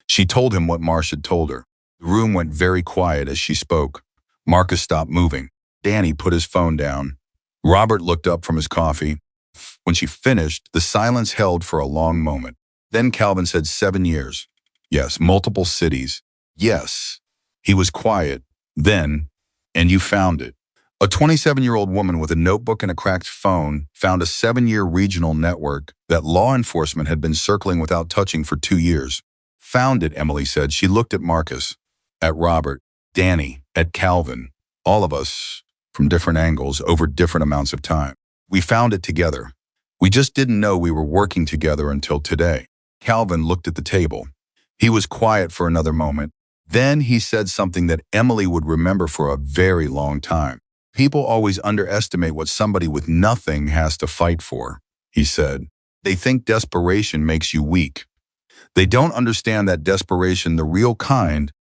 She told him what Marsh had told her. The room went very quiet as she spoke. Marcus stopped moving. Danny put his phone down. Robert looked up from his coffee. When she finished, the silence held for a long moment. Then Calvin said, 7 years. Yes, multiple cities. Yes. He was quiet. Then, and you found it. A 27-year-old woman with a notebook and a cracked phone found a 7-year regional network that law enforcement had been circling without touching for 2 years. Found it, Emily said. She looked at Marcus, at Robert, Danny, at Calvin, all of us from different angles over different amounts of time. We found it together. We just didn't know we were working together until today. Calvin looked at the table. He was quiet for another moment. Then he said something that Emily would remember for a very long time. People always underestimate what somebody with nothing has to fight for, he said. They think desperation makes you weak. They don't understand that desperation, the real kind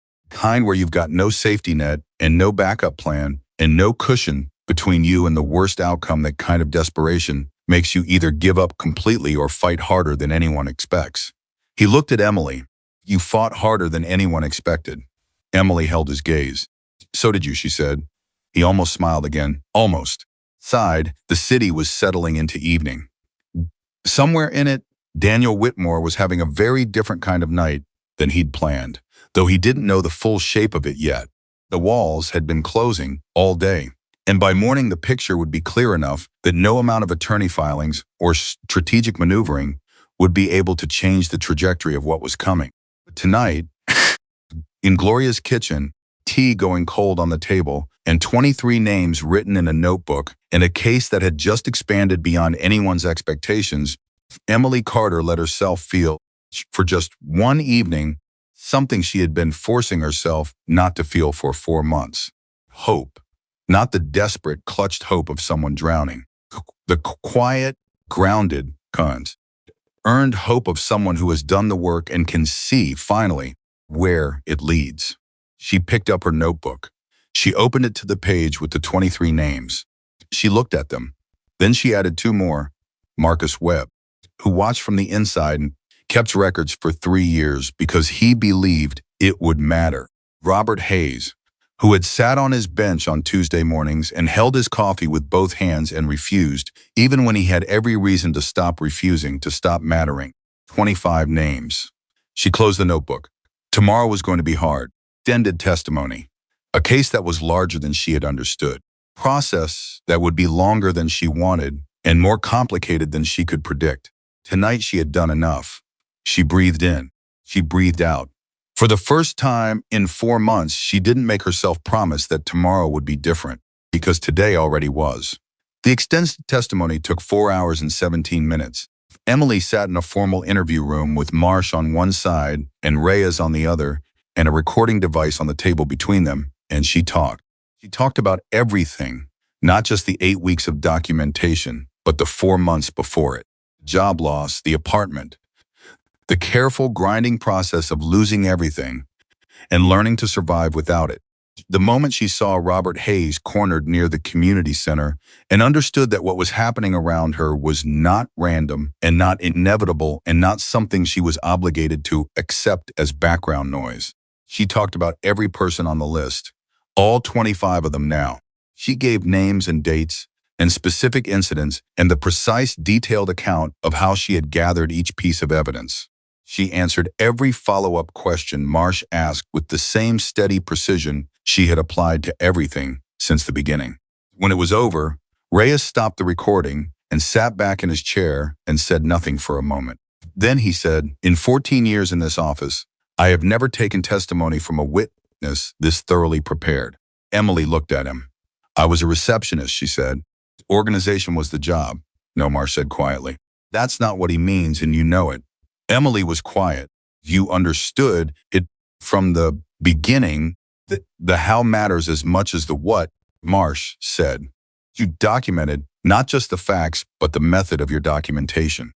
where you've got no safety net and no backup plan and no cushion between you and the worst outcome, that kind of desperation makes you either give up completely or fight harder than anyone expects. He looked at Emily. You fought harder than anyone expected. Emily held his gaze. So did you, she said. He almost smiled again. Almost. Sighed. The city was settling into evening. Somewhere in it, Daniel Whitmore was having a very different kind of night than he'd planned, though he didn't know the full shape of it yet. The walls had been closing all day, and by morning the picture would be clear enough that no amount of attorney filings or strategic maneuvering would be able to change the trajectory of what was coming. But tonight, in Gloria's kitchen, tea going cold on the table, and 23 names written in a notebook, and a case that had just expanded beyond anyone's expectations, Emily Carter let herself feel, for just one evening, something she had been forcing herself not to feel for 4 months. Hope. Not the desperate, clutched hope of someone drowning. The quiet, grounded, earned hope of someone who has done the work and can see, finally, where it leads. She picked up her notebook. She opened it to the page with the 23 names. She looked at them. Then she added 2 more. Marcus Webb, who watched from the inside and kept records for 3 years because he believed it would matter. Robert Hayes, who had sat on his bench on Tuesday mornings and held his coffee with both hands and refused, even when he had every reason to stop refusing, to stop mattering. 25 names. She closed the notebook. Tomorrow was going to be hard. Extended testimony. A case that was larger than she had understood. Process that would be longer than she wanted and more complicated than she could predict. Tonight she had done enough. She breathed in. She breathed out. For the first time in 4 months, she didn't make herself promise that tomorrow would be different, because today already was. The extended testimony took 4 hours and 17 minutes. Emily sat in a formal interview room with Marsh on one side and Reyes on the other, and a recording device on the table between them, and she talked. She talked about everything, not just the 8 weeks of documentation, but the 4 months before it. Job loss, the apartment, the careful, grinding process of losing everything and learning to survive without it. The moment she saw Robert Hayes cornered near the community center and understood that what was happening around her was not random and not inevitable and not something she was obligated to accept as background noise. She talked about every person on the list, all 25 of them now. She gave names and dates and specific incidents and the precise, detailed account of how she had gathered each piece of evidence. She answered every follow-up question Marsh asked with the same steady precision she had applied to everything since the beginning. When it was over, Reyes stopped the recording and sat back in his chair and said nothing for a moment. Then he said, "In 14 years in this office, I have never taken testimony from a witness this thoroughly prepared." Emily looked at him. "I was a receptionist," she said. "Organization was the job," No, Marsh said quietly. "That's not what he means, and you know it." Emily was quiet. "You understood it from the beginning. The how matters as much as the what," Marsh said. "You documented not just the facts, but the method of your documentation.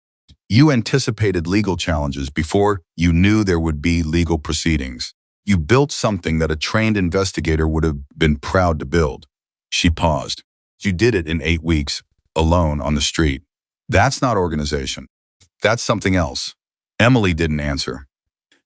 You anticipated legal challenges before you knew there would be legal proceedings. You built something that a trained investigator would have been proud to build." She paused. "You did it in 8 weeks, alone on the street. That's not organization. That's something else." Emily didn't answer.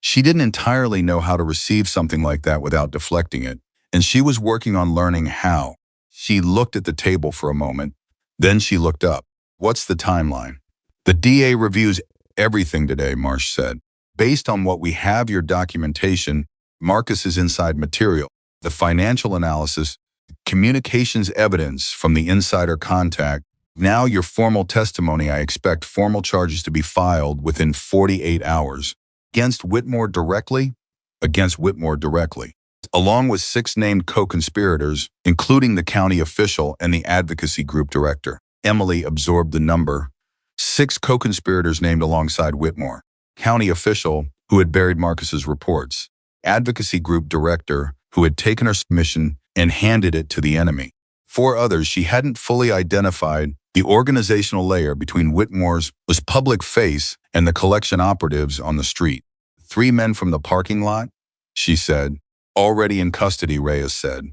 She didn't entirely know how to receive something like that without deflecting it, and she was working on learning how. She looked at the table for a moment, then she looked up. "What's the timeline?" "The DA reviews everything today," Marsh said. "Based on what we have, your documentation, Marcus's inside material, the financial analysis, communications evidence from the insider contact, now your formal testimony. I expect formal charges to be filed within 48 hours. Against Whitmore directly? Against Whitmore directly. Along with 6 named co-conspirators, including the county official and the advocacy group director." Emily absorbed the number. 6 co-conspirators named alongside Whitmore. County official who had buried Marcus's reports. Advocacy group director who had taken her submission and handed it to the enemy. 4 others she hadn't fully identified. The organizational layer between Whitmore's was public face and the collection operatives on the street. 3 men from the parking lot, she said. Already in custody, Reyes said.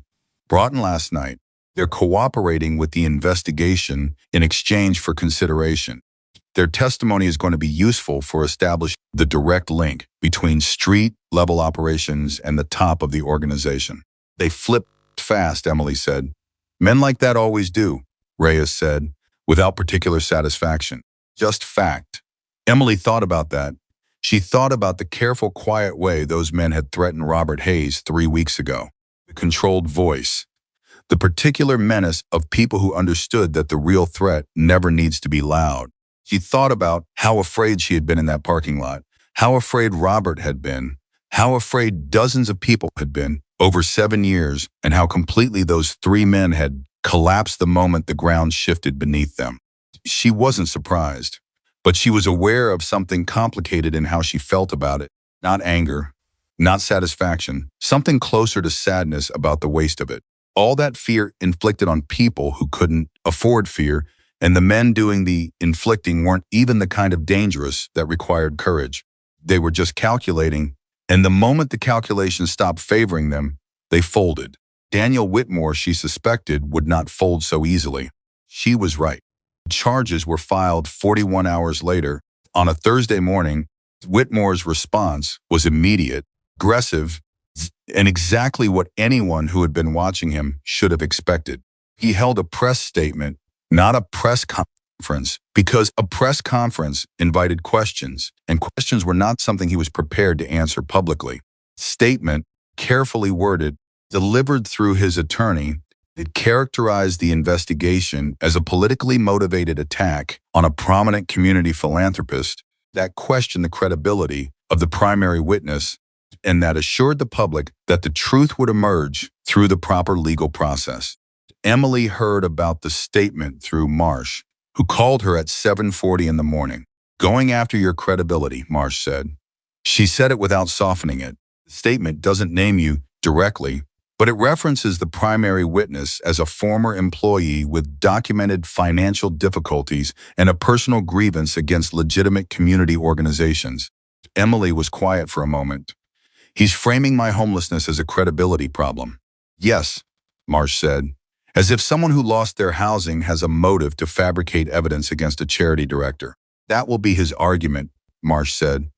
Brought in last night. They're cooperating with the investigation in exchange for consideration. Their testimony is going to be useful for establishing the direct link between street-level operations and the top of the organization. They flipped fast, Emily said. Men like that always do, Reyes said, without particular satisfaction. Just fact. Emily thought about that. She thought about the careful, quiet way those men had threatened Robert Hayes 3 weeks ago. The controlled voice. The particular menace of people who understood that the real threat never needs to be loud. She thought about how afraid she had been in that parking lot, how afraid Robert had been, how afraid dozens of people had been over 7 years, and how completely those 3 men had collapsed the moment the ground shifted beneath them. She wasn't surprised, but she was aware of something complicated in how she felt about it. Not anger, not satisfaction, something closer to sadness about the waste of it. All that fear inflicted on people who couldn't afford fear, and the men doing the inflicting weren't even the kind of dangerous that required courage. They were just calculating, and the moment the calculation stopped favoring them, they folded. Daniel Whitmore, she suspected, would not fold so easily. She was right. Charges were filed 41 hours later. On a Thursday morning, Whitmore's response was immediate, aggressive, and exactly what anyone who had been watching him should have expected. He held a press statement, not a press conference, because a press conference invited questions, and questions were not something he was prepared to answer publicly. Statement, carefully worded, delivered through his attorney, it characterized the investigation as a politically motivated attack on a prominent community philanthropist that questioned the credibility of the primary witness and that assured the public that the truth would emerge through the proper legal process. Emily heard about the statement through Marsh, who called her at 7:40 in the morning. Going after your credibility, Marsh said. She said it without softening it. The statement doesn't name you directly, but it references the primary witness as a former employee with documented financial difficulties and a personal grievance against legitimate community organizations. Emily was quiet for a moment. He's framing my homelessness as a credibility problem. Yes, Marsh said, as if someone who lost their housing has a motive to fabricate evidence against a charity director. That will be his argument, Marsh said,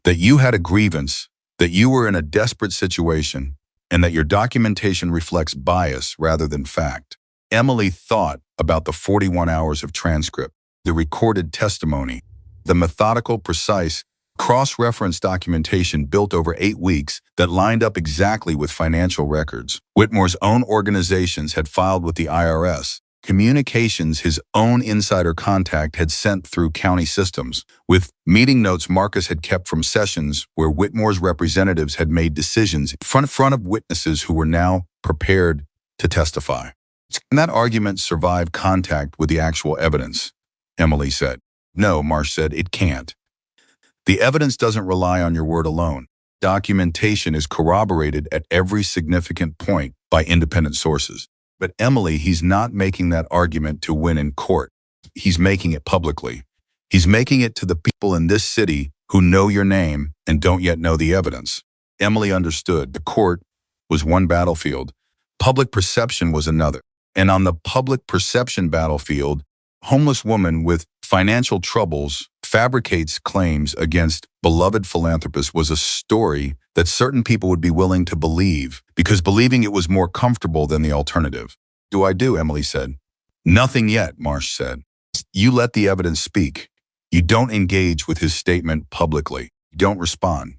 that you had a grievance, that you were in a desperate situation, and that your documentation reflects bias rather than fact. Emily thought about the 41 hours of transcript, the recorded testimony, the methodical, precise, cross-reference documentation built over 8 weeks that lined up exactly with financial records Whitmore's own organizations had filed with the IRS, communications his own insider contact had sent through county systems, with meeting notes Marcus had kept from sessions where Whitmore's representatives had made decisions in front of witnesses who were now prepared to testify. Can that argument survive contact with the actual evidence? Emily said. No, Marsh said, it can't. The evidence doesn't rely on your word alone. Documentation is corroborated at every significant point by independent sources. But Emily, he's not making that argument to win in court. He's making it publicly. He's making it to the people in this city who know your name and don't yet know the evidence. Emily understood. The court was one battlefield. Public perception was another. And on the public perception battlefield, homeless woman with financial troubles fabricates claims against beloved philanthropists was a story that certain people would be willing to believe because believing it was more comfortable than the alternative. Do I do? Emily said. Nothing yet, Marsh said. You let the evidence speak. You don't engage with his statement publicly. You don't respond.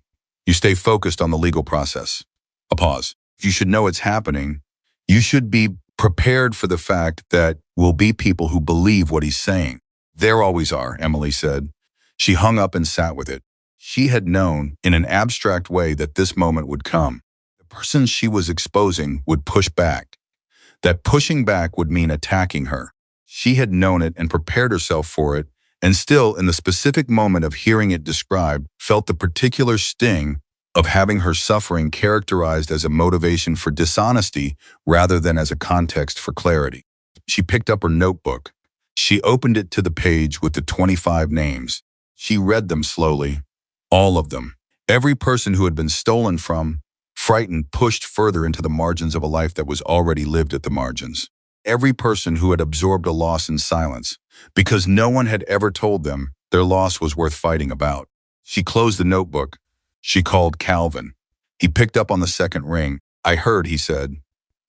You stay focused on the legal process. A pause. You should know it's happening. You should be prepared for the fact that will be people who believe what he's saying. There always are, Emily said. She hung up and sat with it. She had known in an abstract way that this moment would come. The person she was exposing would push back. That pushing back would mean attacking her. She had known it and prepared herself for it, and still, in the specific moment of hearing it described, felt the particular sting of having her suffering characterized as a motivation for dishonesty rather than as a context for clarity. She picked up her notebook. She opened it to the page with the 25 names. She read them slowly. All of them. Every person who had been stolen from, frightened, pushed further into the margins of a life that was already lived at the margins. Every person who had absorbed a loss in silence, because no one had ever told them their loss was worth fighting about. She closed the notebook. She called Calvin. He picked up on the second ring. "I heard," he said.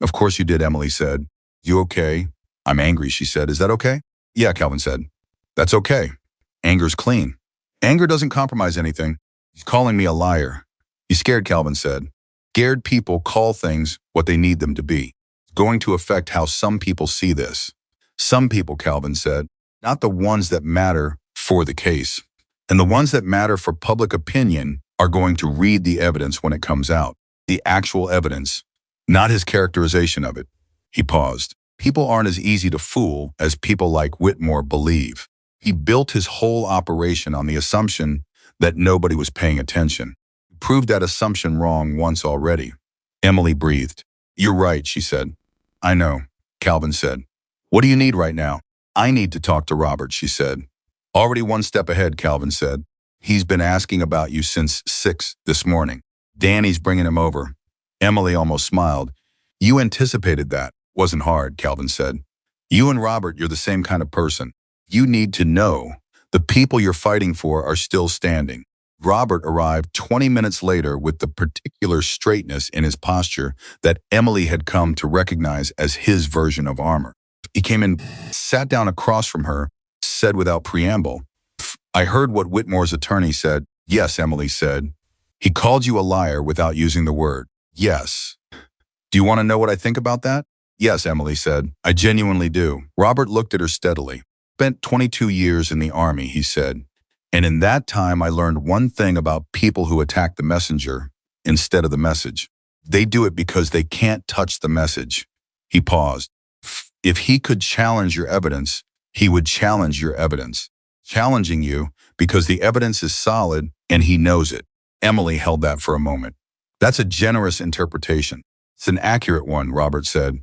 "Of course you did," Emily said. "You okay?" "I'm angry," she said. "Is that okay?" "Yeah," Calvin said. "That's okay. Anger's clean. Anger doesn't compromise anything." "He's calling me a liar." "He's scared," Calvin said. Scared people call things what they need them to be. It's going to affect how some people see this. Some people, Calvin said, not the ones that matter for the case. And the ones that matter for public opinion are going to read the evidence when it comes out. The actual evidence, not his characterization of it. He paused. People aren't as easy to fool as people like Whitmore believe. He built his whole operation on the assumption that nobody was paying attention. He proved that assumption wrong once already. Emily breathed. "You're right," she said. "I know," Calvin said. "What do you need right now?" "I need to talk to Robert," she said. "Already one step ahead," Calvin said. "He's been asking about you since 6 this morning. Danny's bringing him over." Emily almost smiled. "You anticipated that. Wasn't hard," Calvin said. "You and Robert, you're the same kind of person. You need to know the people you're fighting for are still standing." Robert arrived 20 minutes later with the particular straightness in his posture that Emily had come to recognize as his version of armor. He came in, sat down across from her, said without preamble, "I heard what Whitmore's attorney said." "Yes," Emily said. "He called you a liar without using the word." "Yes." "Do you want to know what I think about that?" "Yes," Emily said. "I genuinely do." Robert looked at her steadily. "Spent 22 years in the Army," he said. "And in that time I learned one thing about people who attack the messenger instead of the message. They do it because they can't touch the message." He paused. "If he could challenge your evidence, he would challenge your evidence. Challenging you because the evidence is solid and he knows it." Emily held that for a moment. "That's a generous interpretation." "It's an accurate one," Robert said.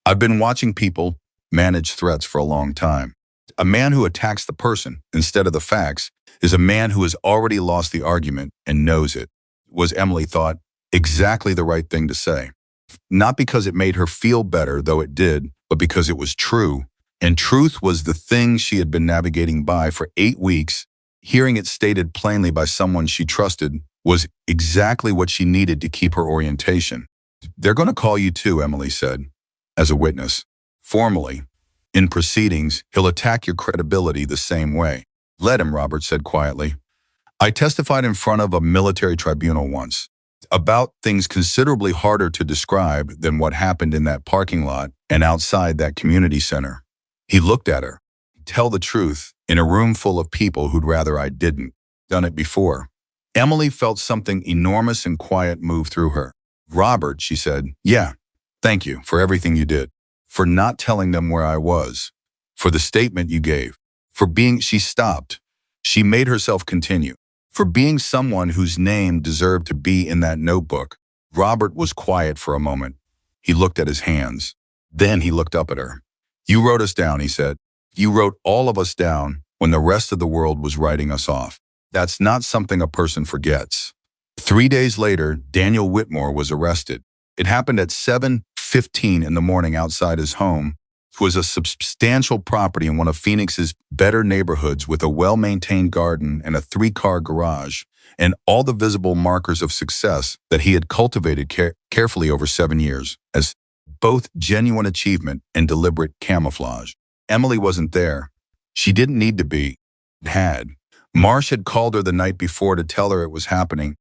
"I've been watching people manage threats for a long time. A man who attacks the person instead of the facts is a man who has already lost the argument and knows it." Was, Emily thought, exactly the right thing to say. Not because it made her feel better, though it did, but because it was true. And truth was the thing she had been navigating by for 8 weeks. Hearing it stated plainly by someone she trusted was exactly what she needed to keep her orientation. "They're going to call you too," Emily said, "as a witness. Formally. In proceedings, he'll attack your credibility the same way." "Let him," Robert said quietly. "I testified in front of a military tribunal once about things considerably harder to describe than what happened in that parking lot and outside that community center." He looked at her. "Tell the truth in a room full of people who'd rather I didn't. Done it before." Emily felt something enormous and quiet move through her. "Robert," she said, "yeah, thank you for everything you did. For not telling them where I was. For the statement you gave. For being—" She stopped. She made herself continue. "For being someone whose name deserved to be in that notebook." Robert was quiet for a moment. He looked at his hands. Then he looked up at her. "You wrote us down," he said. "You wrote all of us down when the rest of the world was writing us off. That's not something a person forgets." 3 days later, Daniel Whitmore was arrested. It happened at 7:15 in the morning outside his home. It was a substantial property in one of Phoenix's better neighborhoods with a well-maintained garden and a 3-car garage, and all the visible markers of success that he had cultivated carefully over 7 years, as both genuine achievement and deliberate camouflage. Emily wasn't there. She didn't need to be. It had. Marsh had called her the night before to tell her it was happening.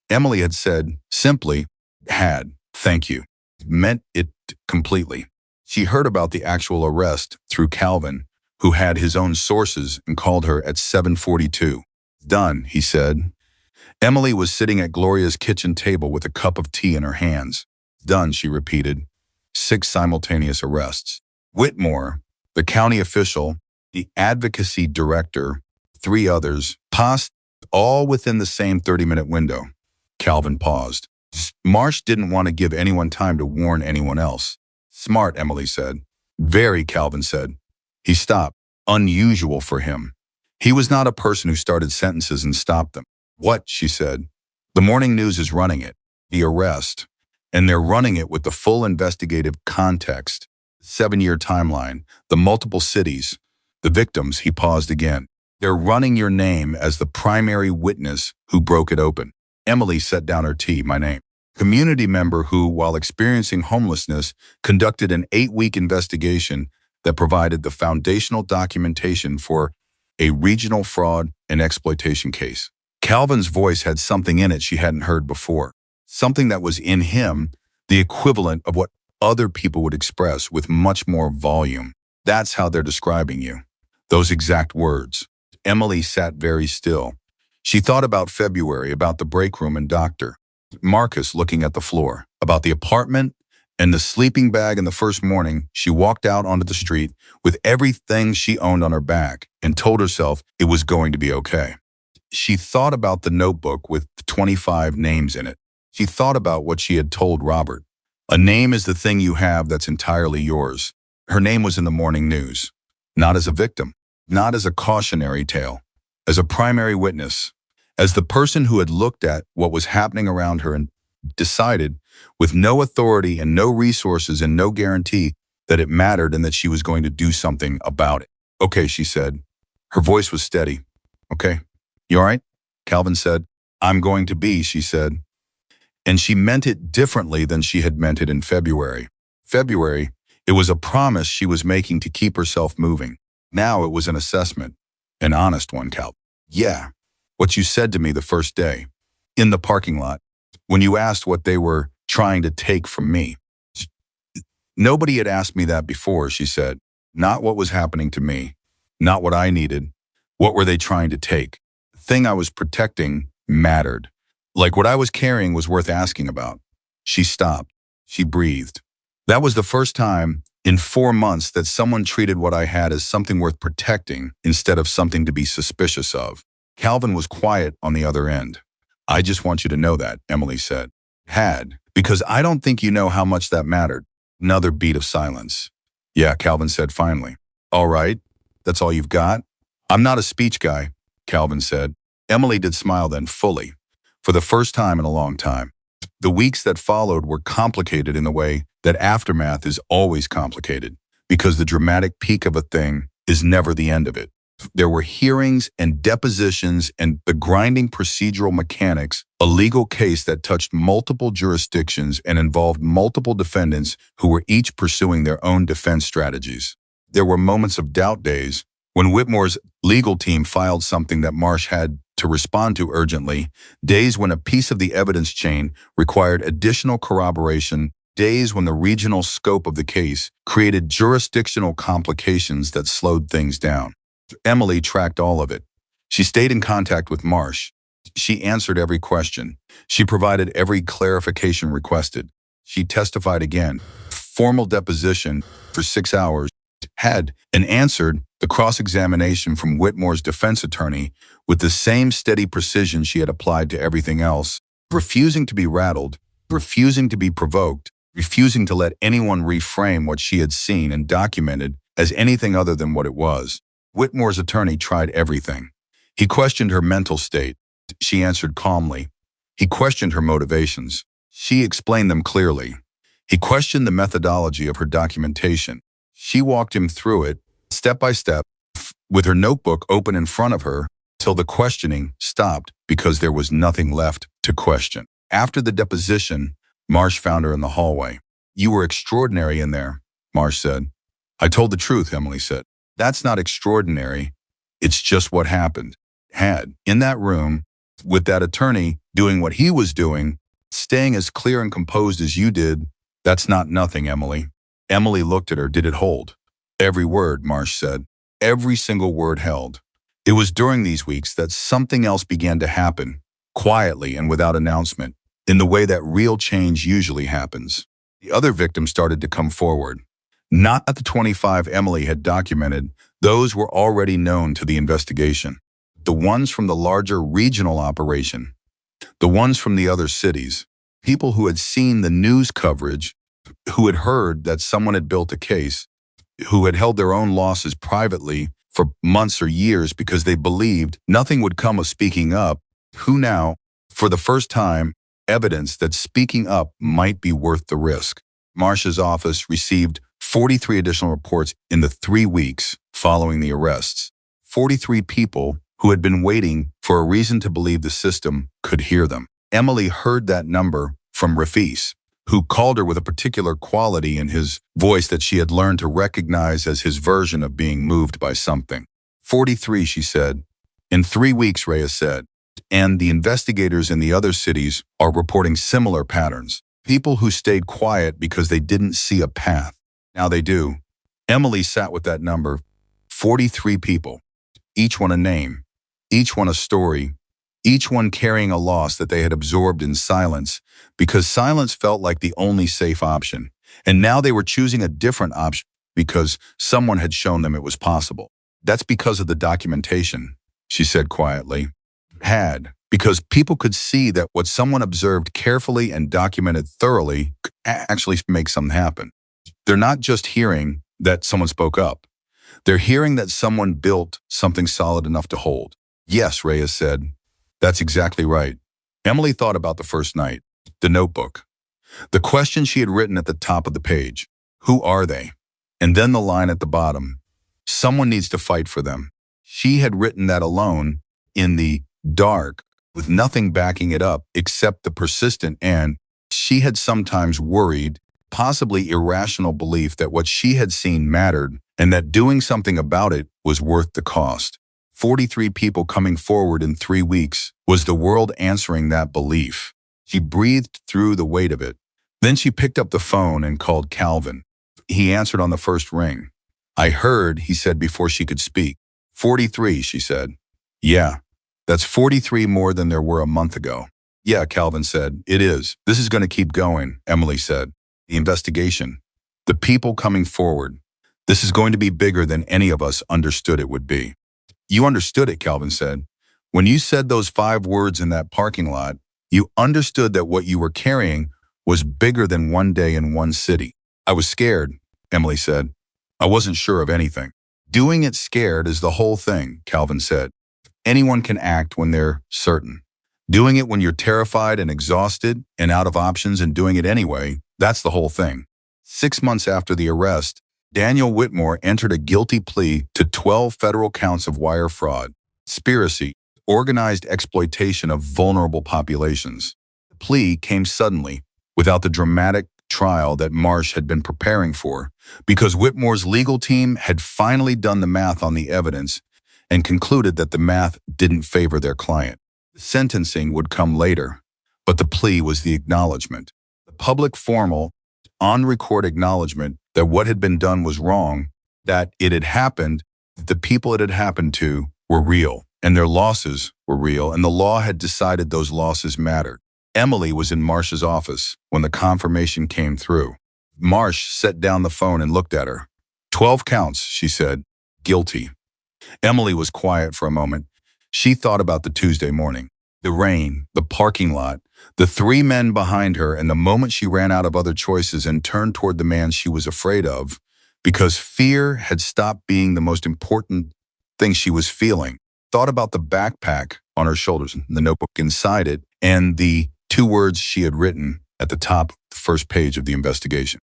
Emily had said, simply, "had, thank you." Meant it completely. She heard about the actual arrest through Calvin, who had his own sources and called her at 7:42. "Done," he said. Emily was sitting at Gloria's kitchen table with a cup of tea in her hands. "Done," she repeated. 6 simultaneous arrests. Whitmore, the county official, the advocacy director, three others, passed all within the same 30-minute window. Calvin paused. Marsh didn't want to give anyone time to warn anyone else. Smart, Emily said. Very, Calvin said. He stopped. Unusual for him. He was not a person who started sentences and stopped them. What? She said. The morning news is running it. The arrest. And they're running it with the full investigative context. 7-year timeline. The multiple cities. The victims. He paused again. They're running your name as the primary witness who broke it open. Emily set down her tea. My name. Community member who, while experiencing homelessness, conducted an 8-week investigation that provided the foundational documentation for a regional fraud and exploitation case. Calvin's voice had something in it she hadn't heard before. Something that was in him, the equivalent of what other people would express with much more volume. That's how they're describing you. Those exact words. Emily sat very still. She thought about February, about the break room and doctor. Marcus looking at the floor, about the apartment and the sleeping bag. In the first morning, she walked out onto the street with everything she owned on her back and told herself it was going to be okay. She thought about the notebook with 25 names in it. She thought about what she had told Robert. A name is the thing you have that's entirely yours. Her name was in the morning news, not as a victim, not as a cautionary tale, as a primary witness, as the person who had looked at what was happening around her and decided, with no authority and no resources and no guarantee, that it mattered and that she was going to do something about it. Okay, she said. Her voice was steady. Okay, you all right? Calvin said. I'm going to be, she said. And she meant it differently than she had meant it in February. February, it was a promise she was making to keep herself moving. Now it was an assessment, an honest one, Calvin. Yeah, what you said to me the first day, in the parking lot, when you asked what they were trying to take from me. Nobody had asked me that before, she said. Not what was happening to me, not what I needed. What were they trying to take? The thing I was protecting mattered. Like what I was carrying was worth asking about. She stopped. She breathed. That was the first time in 4 months that someone treated what I had as something worth protecting instead of something to be suspicious of. Calvin was quiet on the other end. I just want you to know that, Emily said. Because I don't think you know how much that mattered. Another beat of silence. Yeah, Calvin said finally. All right, that's all you've got? I'm not a speech guy, Calvin said. Emily did smile then, fully, for the first time in a long time. The weeks that followed were complicated in the way that aftermath is always complicated, because the dramatic peak of a thing is never the end of it. There were hearings and depositions and the grinding procedural mechanics, a legal case that touched multiple jurisdictions and involved multiple defendants who were each pursuing their own defense strategies. There were moments of doubt days when Whitmore's legal team filed something that Marsh had to respond to urgently, days when a piece of the evidence chain required additional corroboration, days when the regional scope of the case created jurisdictional complications that slowed things down. Emily tracked all of it. She stayed in contact with Marsh. She answered every question. She provided every clarification requested. She testified again. Formal deposition for 6 hours. Had and answered the cross-examination from Whitmore's defense attorney with the same steady precision she had applied to everything else, refusing to be rattled, refusing to be provoked, refusing to let anyone reframe what she had seen and documented as anything other than what it was. Whitmore's attorney tried everything. He questioned her mental state. She answered calmly. He questioned her motivations. She explained them clearly. He questioned the methodology of her documentation. She walked him through it, step by step, with her notebook open in front of her, till the questioning stopped because there was nothing left to question. After the deposition, Marsh found her in the hallway. You were extraordinary in there, Marsh said. I told the truth, Emily said. That's not extraordinary. It's just what happened. In that room, with that attorney doing what he was doing, staying as clear and composed as you did, that's not nothing, Emily. Emily looked at her. Did it hold? Every word, Marsh said. Every single word held. It was during these weeks that something else began to happen, quietly and without announcement, in the way that real change usually happens. The other victims started to come forward. Not the 25 Emily had documented. Those were already known to the investigation. The ones from the larger regional operation, the ones from the other cities, people who had seen the news coverage, who had heard that someone had built a case, who had held their own losses privately for months or years because they believed nothing would come of speaking up, who now, for the first time, evidence that speaking up might be worth the risk. Marsh's office received 43 additional reports in the 3 weeks following the arrests. 43 people who had been waiting for a reason to believe the system could hear them. Emily heard that number from Rafis, who called her with a particular quality in his voice that she had learned to recognize as his version of being moved by something. 43, she said. In 3 weeks, Reyes said. And the investigators in the other cities are reporting similar patterns. People who stayed quiet because they didn't see a path. Now they do. Emily sat with that number. 43 people. Each one a name. Each one a story. Each one carrying a loss that they had absorbed in silence, because silence felt like the only safe option. And now they were choosing a different option because someone had shown them it was possible. That's because of the documentation, she said quietly. Because people could see that what someone observed carefully and documented thoroughly could actually make something happen. They're not just hearing that someone spoke up. They're hearing that someone built something solid enough to hold. Yes, Reyes said. That's exactly right. Emily thought about the first night, the notebook, the question she had written at the top of the page. Who are they? And then the line at the bottom. Someone needs to fight for them. She had written that alone, in the dark, with nothing backing it up except the persistent and, she had sometimes worried, possibly irrational belief that what she had seen mattered and that doing something about it was worth the cost. 43 people coming forward in 3 weeks was the world answering that belief. She breathed through the weight of it. Then she picked up the phone and called Calvin. He answered on the first ring. I heard, he said before she could speak. 43, she said. Yeah, that's 43 more than there were a month ago. Yeah, Calvin said. It is. This is going to keep going, Emily said. The investigation. The people coming forward. This is going to be bigger than any of us understood it would be. You understood it, Calvin said. When you said those 5 words in that parking lot, you understood that what you were carrying was bigger than one day in one city. I was scared, Emily said. I wasn't sure of anything. Doing it scared is the whole thing, Calvin said. Anyone can act when they're certain. Doing it when you're terrified and exhausted and out of options and doing it anyway, that's the whole thing. 6 months after the arrest, Daniel Whitmore entered a guilty plea to 12 federal counts of wire fraud, conspiracy, organized exploitation of vulnerable populations. The plea came suddenly, without the dramatic trial that Marsh had been preparing for, because Whitmore's legal team had finally done the math on the evidence and concluded that the math didn't favor their client. The sentencing would come later, but the plea was the acknowledgement. The public formal, on-record acknowledgement that what had been done was wrong, that it had happened, that the people it had happened to were real, and their losses were real, and the law had decided those losses mattered. Emily was in Marsh's office when the confirmation came through. Marsh set down the phone and looked at her. 12 counts, she said. Guilty. Emily was quiet for a moment. She thought about the Tuesday morning, the rain, the parking lot, the 3 men behind her, and the moment she ran out of other choices and turned toward the man she was afraid of, because fear had stopped being the most important thing she was feeling. Thought about the backpack on her shoulders, the notebook inside it, and the 2 words she had written at the top of the first page of the investigation.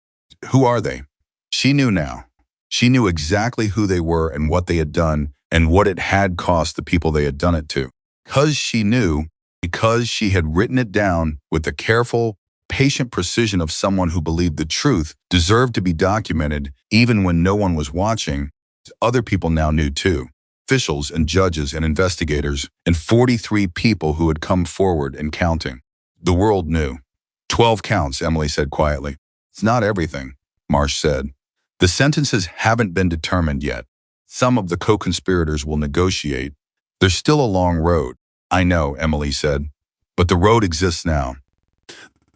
Who are they? She knew now. She knew exactly who they were and what they had done and what it had cost the people they had done it to. Because she knew, because she had written it down with the careful, patient precision of someone who believed the truth deserved to be documented even when no one was watching, other people now knew too. Officials and judges and investigators and 43 people who had come forward and counting. The world knew. 12 counts, Emily said quietly. It's not everything, Marsh said. The sentences haven't been determined yet. Some of the co-conspirators will negotiate. There's still a long road. I know, Emily said. But the road exists now.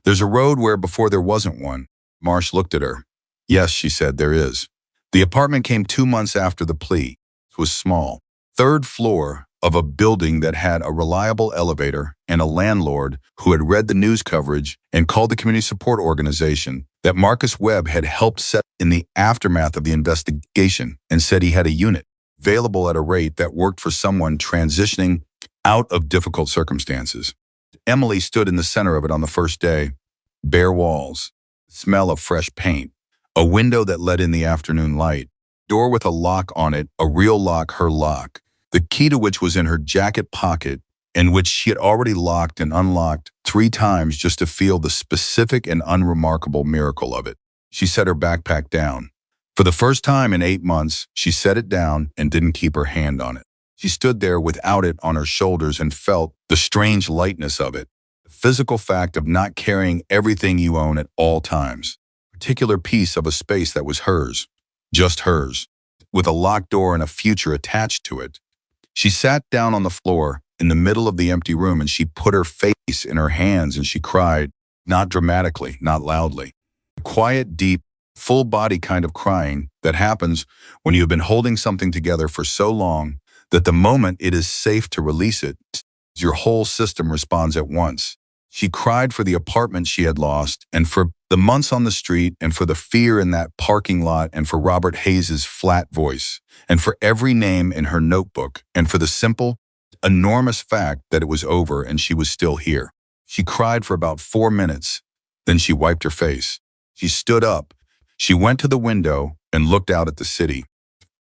There's a road where before there wasn't one. Marsh looked at her. Yes, she said, there is. The apartment came 2 months after the plea. It was small. Third floor of a building that had a reliable elevator and a landlord who had read the news coverage and called the community support organization that Marcus Webb had helped set in the aftermath of the investigation, and said he had a unit available at a rate that worked for someone transitioning out of difficult circumstances. Emily stood in the center of it on the first day. Bare walls, smell of fresh paint, a window that let in the afternoon light, door with a lock on it, a real lock, her lock, the key to which was in her jacket pocket, and which she had already locked and unlocked 3 times just to feel the specific and unremarkable miracle of it. She set her backpack down. For the first time in 8 months, she set it down and didn't keep her hand on it. She stood there without it on her shoulders and felt the strange lightness of it, the physical fact of not carrying everything you own at all times, a particular piece of a space that was hers, just hers, with a locked door and a future attached to it. She sat down on the floor in the middle of the empty room and she put her face in her hands and she cried, not dramatically, not loudly. Quiet, deep, full body kind of crying that happens when you have been holding something together for so long that the moment it is safe to release it, your whole system responds at once. She cried for the apartment she had lost, and for the months on the street, and for the fear in that parking lot, and for Robert Hayes's flat voice, and for every name in her notebook, and for the simple, enormous fact that it was over and she was still here. She cried for about 4 minutes. Then she wiped her face. She stood up. She went to the window and looked out at the city.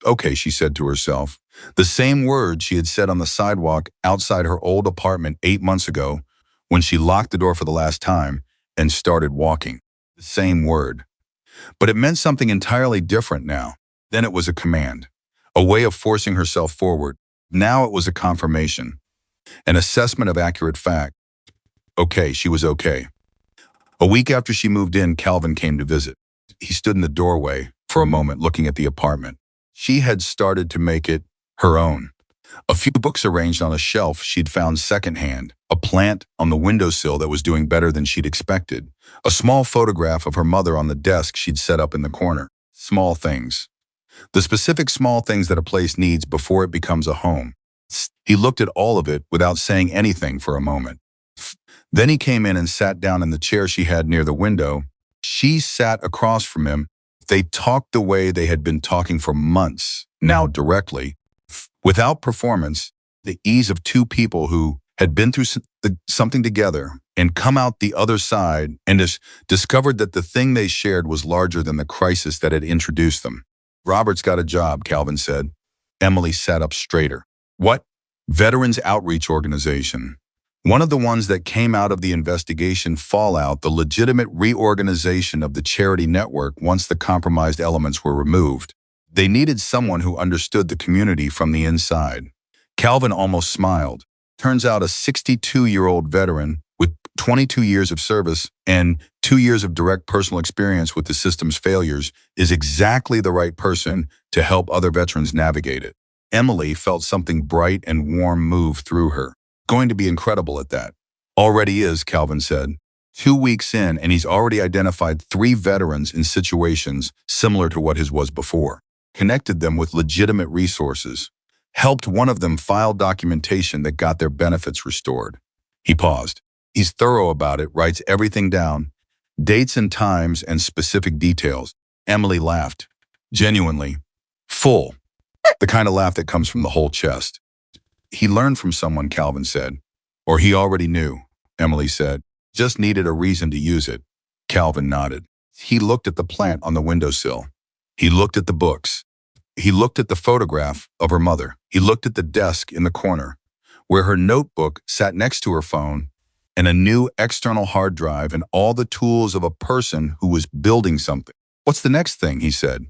Okay, she said to herself, the same words she had said on the sidewalk outside her old apartment 8 months ago when she locked the door for the last time and started walking. The same word. But it meant something entirely different now. Then it was a command, a way of forcing herself forward. Now it was a confirmation, an assessment of accurate fact. Okay, she was okay. A week after she moved in, Calvin came to visit. He stood in the doorway for a moment looking at the apartment. She had started to make it her own. A few books arranged on a shelf she'd found secondhand, a plant on the windowsill that was doing better than she'd expected, a small photograph of her mother on the desk she'd set up in the corner. Small things. The specific small things that a place needs before it becomes a home. He looked at all of it without saying anything for a moment. Then he came in and sat down in the chair she had near the window. She sat across from him. They talked the way they had been talking for months, now directly, without performance, the ease of two people who had been through something together and come out the other side and discovered that the thing they shared was larger than the crisis that had introduced them. Robert's got a job, Calvin said. Emily sat up straighter. What? Veterans Outreach Organization. One of the ones that came out of the investigation fallout, the legitimate reorganization of the charity network once the compromised elements were removed. They needed someone who understood the community from the inside. Calvin almost smiled. Turns out a 62-year-old veteran with 22 years of service and 2 years of direct personal experience with the system's failures is exactly the right person to help other veterans navigate it. Emily felt something bright and warm move through her. Going to be incredible at that. Already is, Calvin said. 2 weeks in, and he's already identified 3 veterans in situations similar to what his was before, connected them with legitimate resources, helped one of them file documentation that got their benefits restored. He paused. He's thorough about it, writes everything down, dates and times and specific details. Emily laughed, genuinely, full, the kind of laugh that comes from the whole chest. He learned from someone, Calvin said. Or he already knew, Emily said. Just needed a reason to use it. Calvin nodded. He looked at the plant on the windowsill. He looked at the books. He looked at the photograph of her mother. He looked at the desk in the corner, where her notebook sat next to her phone, and a new external hard drive and all the tools of a person who was building something. What's the next thing, he said.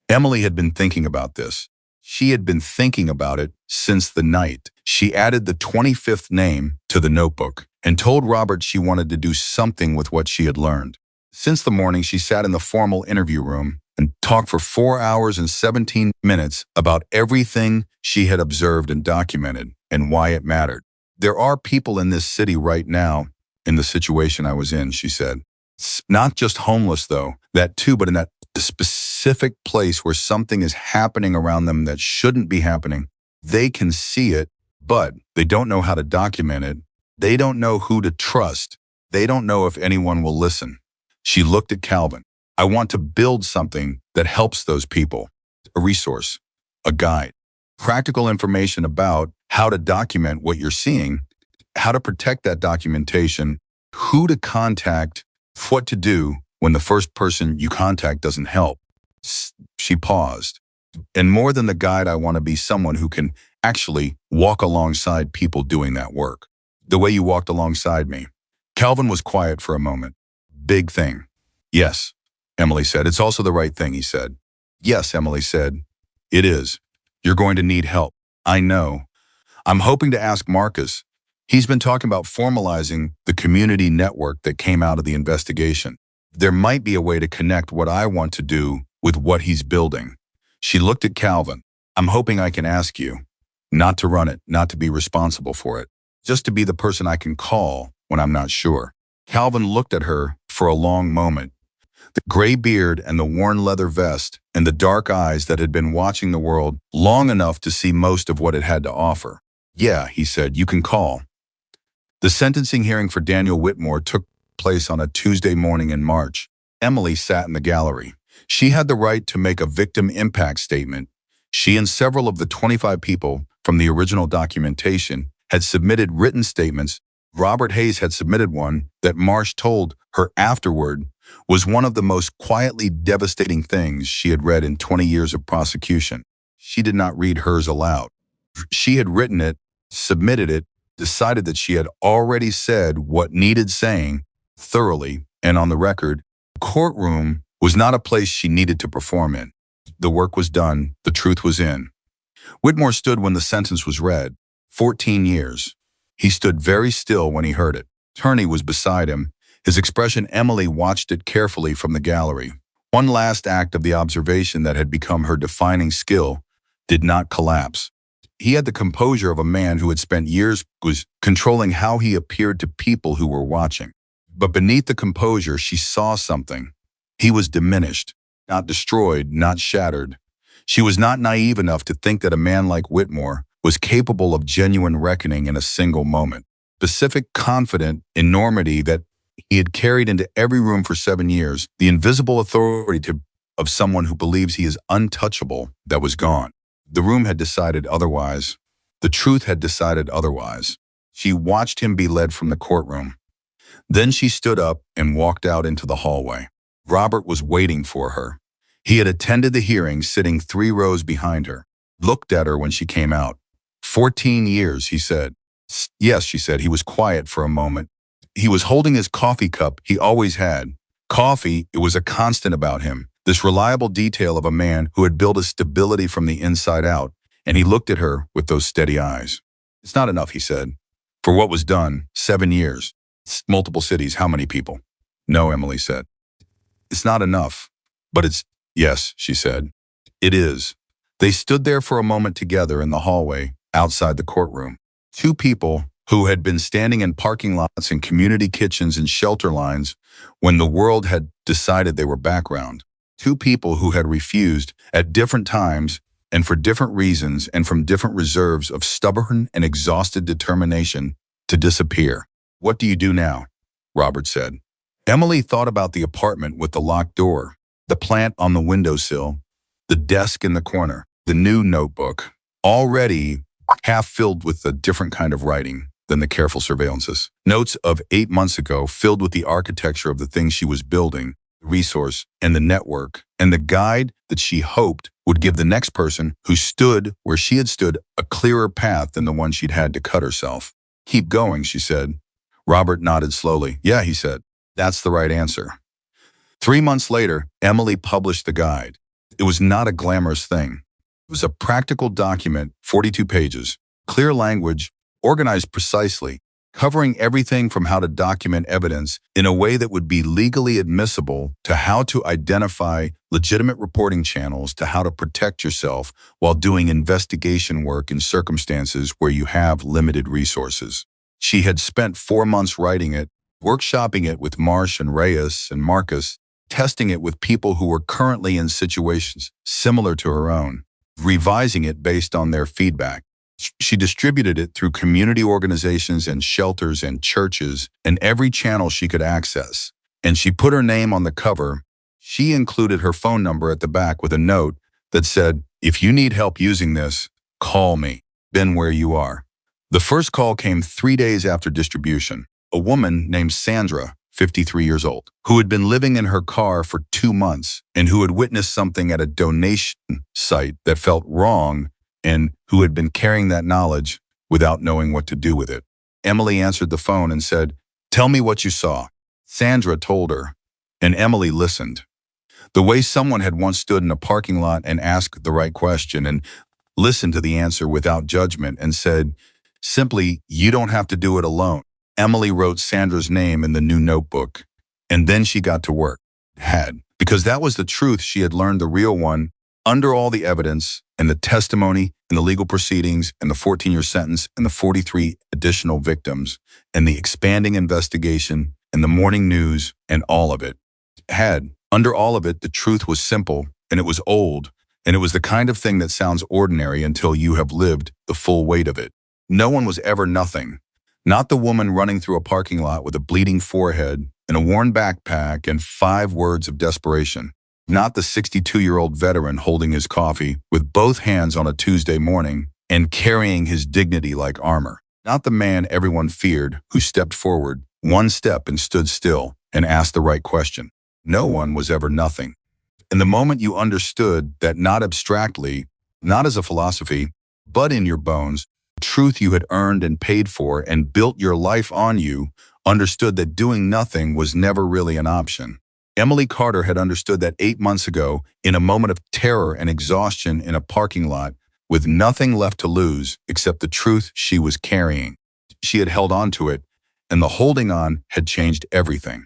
Emily had been thinking about this. She had been thinking about it since the night. She added the 25th name to the notebook and told Robert she wanted to do something with what she had learned. Since the morning, she sat in the formal interview room and talked for 4 hours and 17 minutes about everything she had observed and documented and why it mattered. There are people in this city right now in the situation I was in, she said. Not just homeless, though, that too, but in that specific place where something is happening around them that shouldn't be happening. They can see it, but they don't know how to document it. They don't know who to trust. They don't know if anyone will listen. She looked at Calvin. I want to build something that helps those people. A resource, a guide, practical information about how to document what you're seeing, how to protect that documentation, who to contact, what to do when the first person you contact doesn't help. She paused. And more than the guide, I want to be someone who can actually walk alongside people doing that work. The way you walked alongside me. Calvin was quiet for a moment. Big thing. Yes, Emily said. It's also the right thing, he said. Yes, Emily said. It is. You're going to need help. I know. I'm hoping to ask Marcus. He's been talking about formalizing the community network that came out of the investigation. There might be a way to connect what I want to do with what he's building. She looked at Calvin. I'm hoping I can ask you, not to run it, not to be responsible for it, just to be the person I can call when I'm not sure. Calvin looked at her for a long moment. The gray beard and the worn leather vest and the dark eyes that had been watching the world long enough to see most of what it had to offer. Yeah, he said, you can call. The sentencing hearing for Daniel Whitmore took place on a Tuesday morning in March. Emily sat in the gallery. She had the right to make a victim impact statement. She and several of the 25 people from the original documentation had submitted written statements. Robert Hayes had submitted one that Marsh told her afterward was one of the most quietly devastating things she had read in 20 years of prosecution. She did not read hers aloud. She had written it, submitted it, decided that she had already said what needed saying thoroughly and on the record. The courtroom was not a place she needed to perform in. The work was done. The truth was in. Whitmore stood when the sentence was read. 14 years. He stood very still when he heard it. Attorney was beside him. His expression, Emily watched it carefully from the gallery. One last act of the observation that had become her defining skill did not collapse. He had the composure of a man who had spent years controlling how he appeared to people who were watching. But beneath the composure, she saw something. He was diminished, not destroyed, not shattered. She was not naive enough to think that a man like Whitmore was capable of genuine reckoning in a single moment. Specific, confident enormity that he had carried into every room for 7 years, the invisible authority of someone who believes he is untouchable, that was gone. The room had decided otherwise. The truth had decided otherwise. She watched him be led from the courtroom. Then she stood up and walked out into the hallway. Robert was waiting for her. He had attended the hearing, sitting 3 rows behind her. Looked at her when she came out. 14 years, he said. Yes, she said. He was quiet for a moment. He was holding his coffee cup he always had. Coffee, it was a constant about him. This reliable detail of a man who had built a stability from the inside out, and he looked at her with those steady eyes. It's not enough, he said. For what was done, 7 years. Multiple cities, how many people? No, Emily said. It's not enough, but it's, yes, she said. It is. They stood there for a moment together in the hallway outside the courtroom. 2 people who had been standing in parking lots and community kitchens and shelter lines when the world had decided they were background. 2 people who had refused at different times and for different reasons and from different reserves of stubborn and exhausted determination to disappear. What do you do now? Robert said. Emily thought about the apartment with the locked door, the plant on the windowsill, the desk in the corner, the new notebook, already half filled with a different kind of writing than the careful surveillances. Notes of 8 months ago filled with the architecture of the things she was building, the resource and the network, and the guide that she hoped would give the next person who stood where she had stood a clearer path than the one she'd had to cut herself. Keep going, she said. Robert nodded slowly. Yeah, he said. That's the right answer. 3 months later, Emily published the guide. It was not a glamorous thing. It was a practical document, 42 pages, clear language, organized precisely, covering everything from how to document evidence in a way that would be legally admissible to how to identify legitimate reporting channels to how to protect yourself while doing investigation work in circumstances where you have limited resources. She had spent 4 months writing it, workshopping it with Marsh and Reyes and Marcus, testing it with people who were currently in situations similar to her own, revising it based on their feedback. She distributed it through community organizations and shelters and churches and every channel she could access. And she put her name on the cover. She included her phone number at the back with a note that said, "If you need help using this, call me. Been where you are." The first call came 3 days after distribution. A woman named Sandra, 53 years old, who had been living in her car for 2 months and who had witnessed something at a donation site that felt wrong and who had been carrying that knowledge without knowing what to do with it. Emily answered the phone and said, "Tell me what you saw." Sandra told her, and Emily listened. The way someone had once stood in a parking lot and asked the right question and listened to the answer without judgment and said, simply, "You don't have to do it alone." Emily wrote Sandra's name in the new notebook, and then she got to work. Because that was the truth she had learned, the real one, under all the evidence and the testimony and the legal proceedings and the 14-year sentence and the 43 additional victims and the expanding investigation and the morning news and all of it. Under all of it, the truth was simple and it was old, and it was the kind of thing that sounds ordinary until you have lived the full weight of it. No one was ever nothing. Not the woman running through a parking lot with a bleeding forehead and a worn backpack and 5 words of desperation. Not the 62-year-old veteran holding his coffee with both hands on a Tuesday morning and carrying his dignity like armor. Not the man everyone feared who stepped forward one step and stood still and asked the right question. No one was ever nothing. And the moment you understood that, not abstractly, not as a philosophy, but in your bones, truth you had earned and paid for and built your life on, you understood that doing nothing was never really an option. Emily Carter had understood that 8 months ago, in a moment of terror and exhaustion in a parking lot, with nothing left to lose except the truth she was carrying. She had held on to it, and the holding on had changed everything.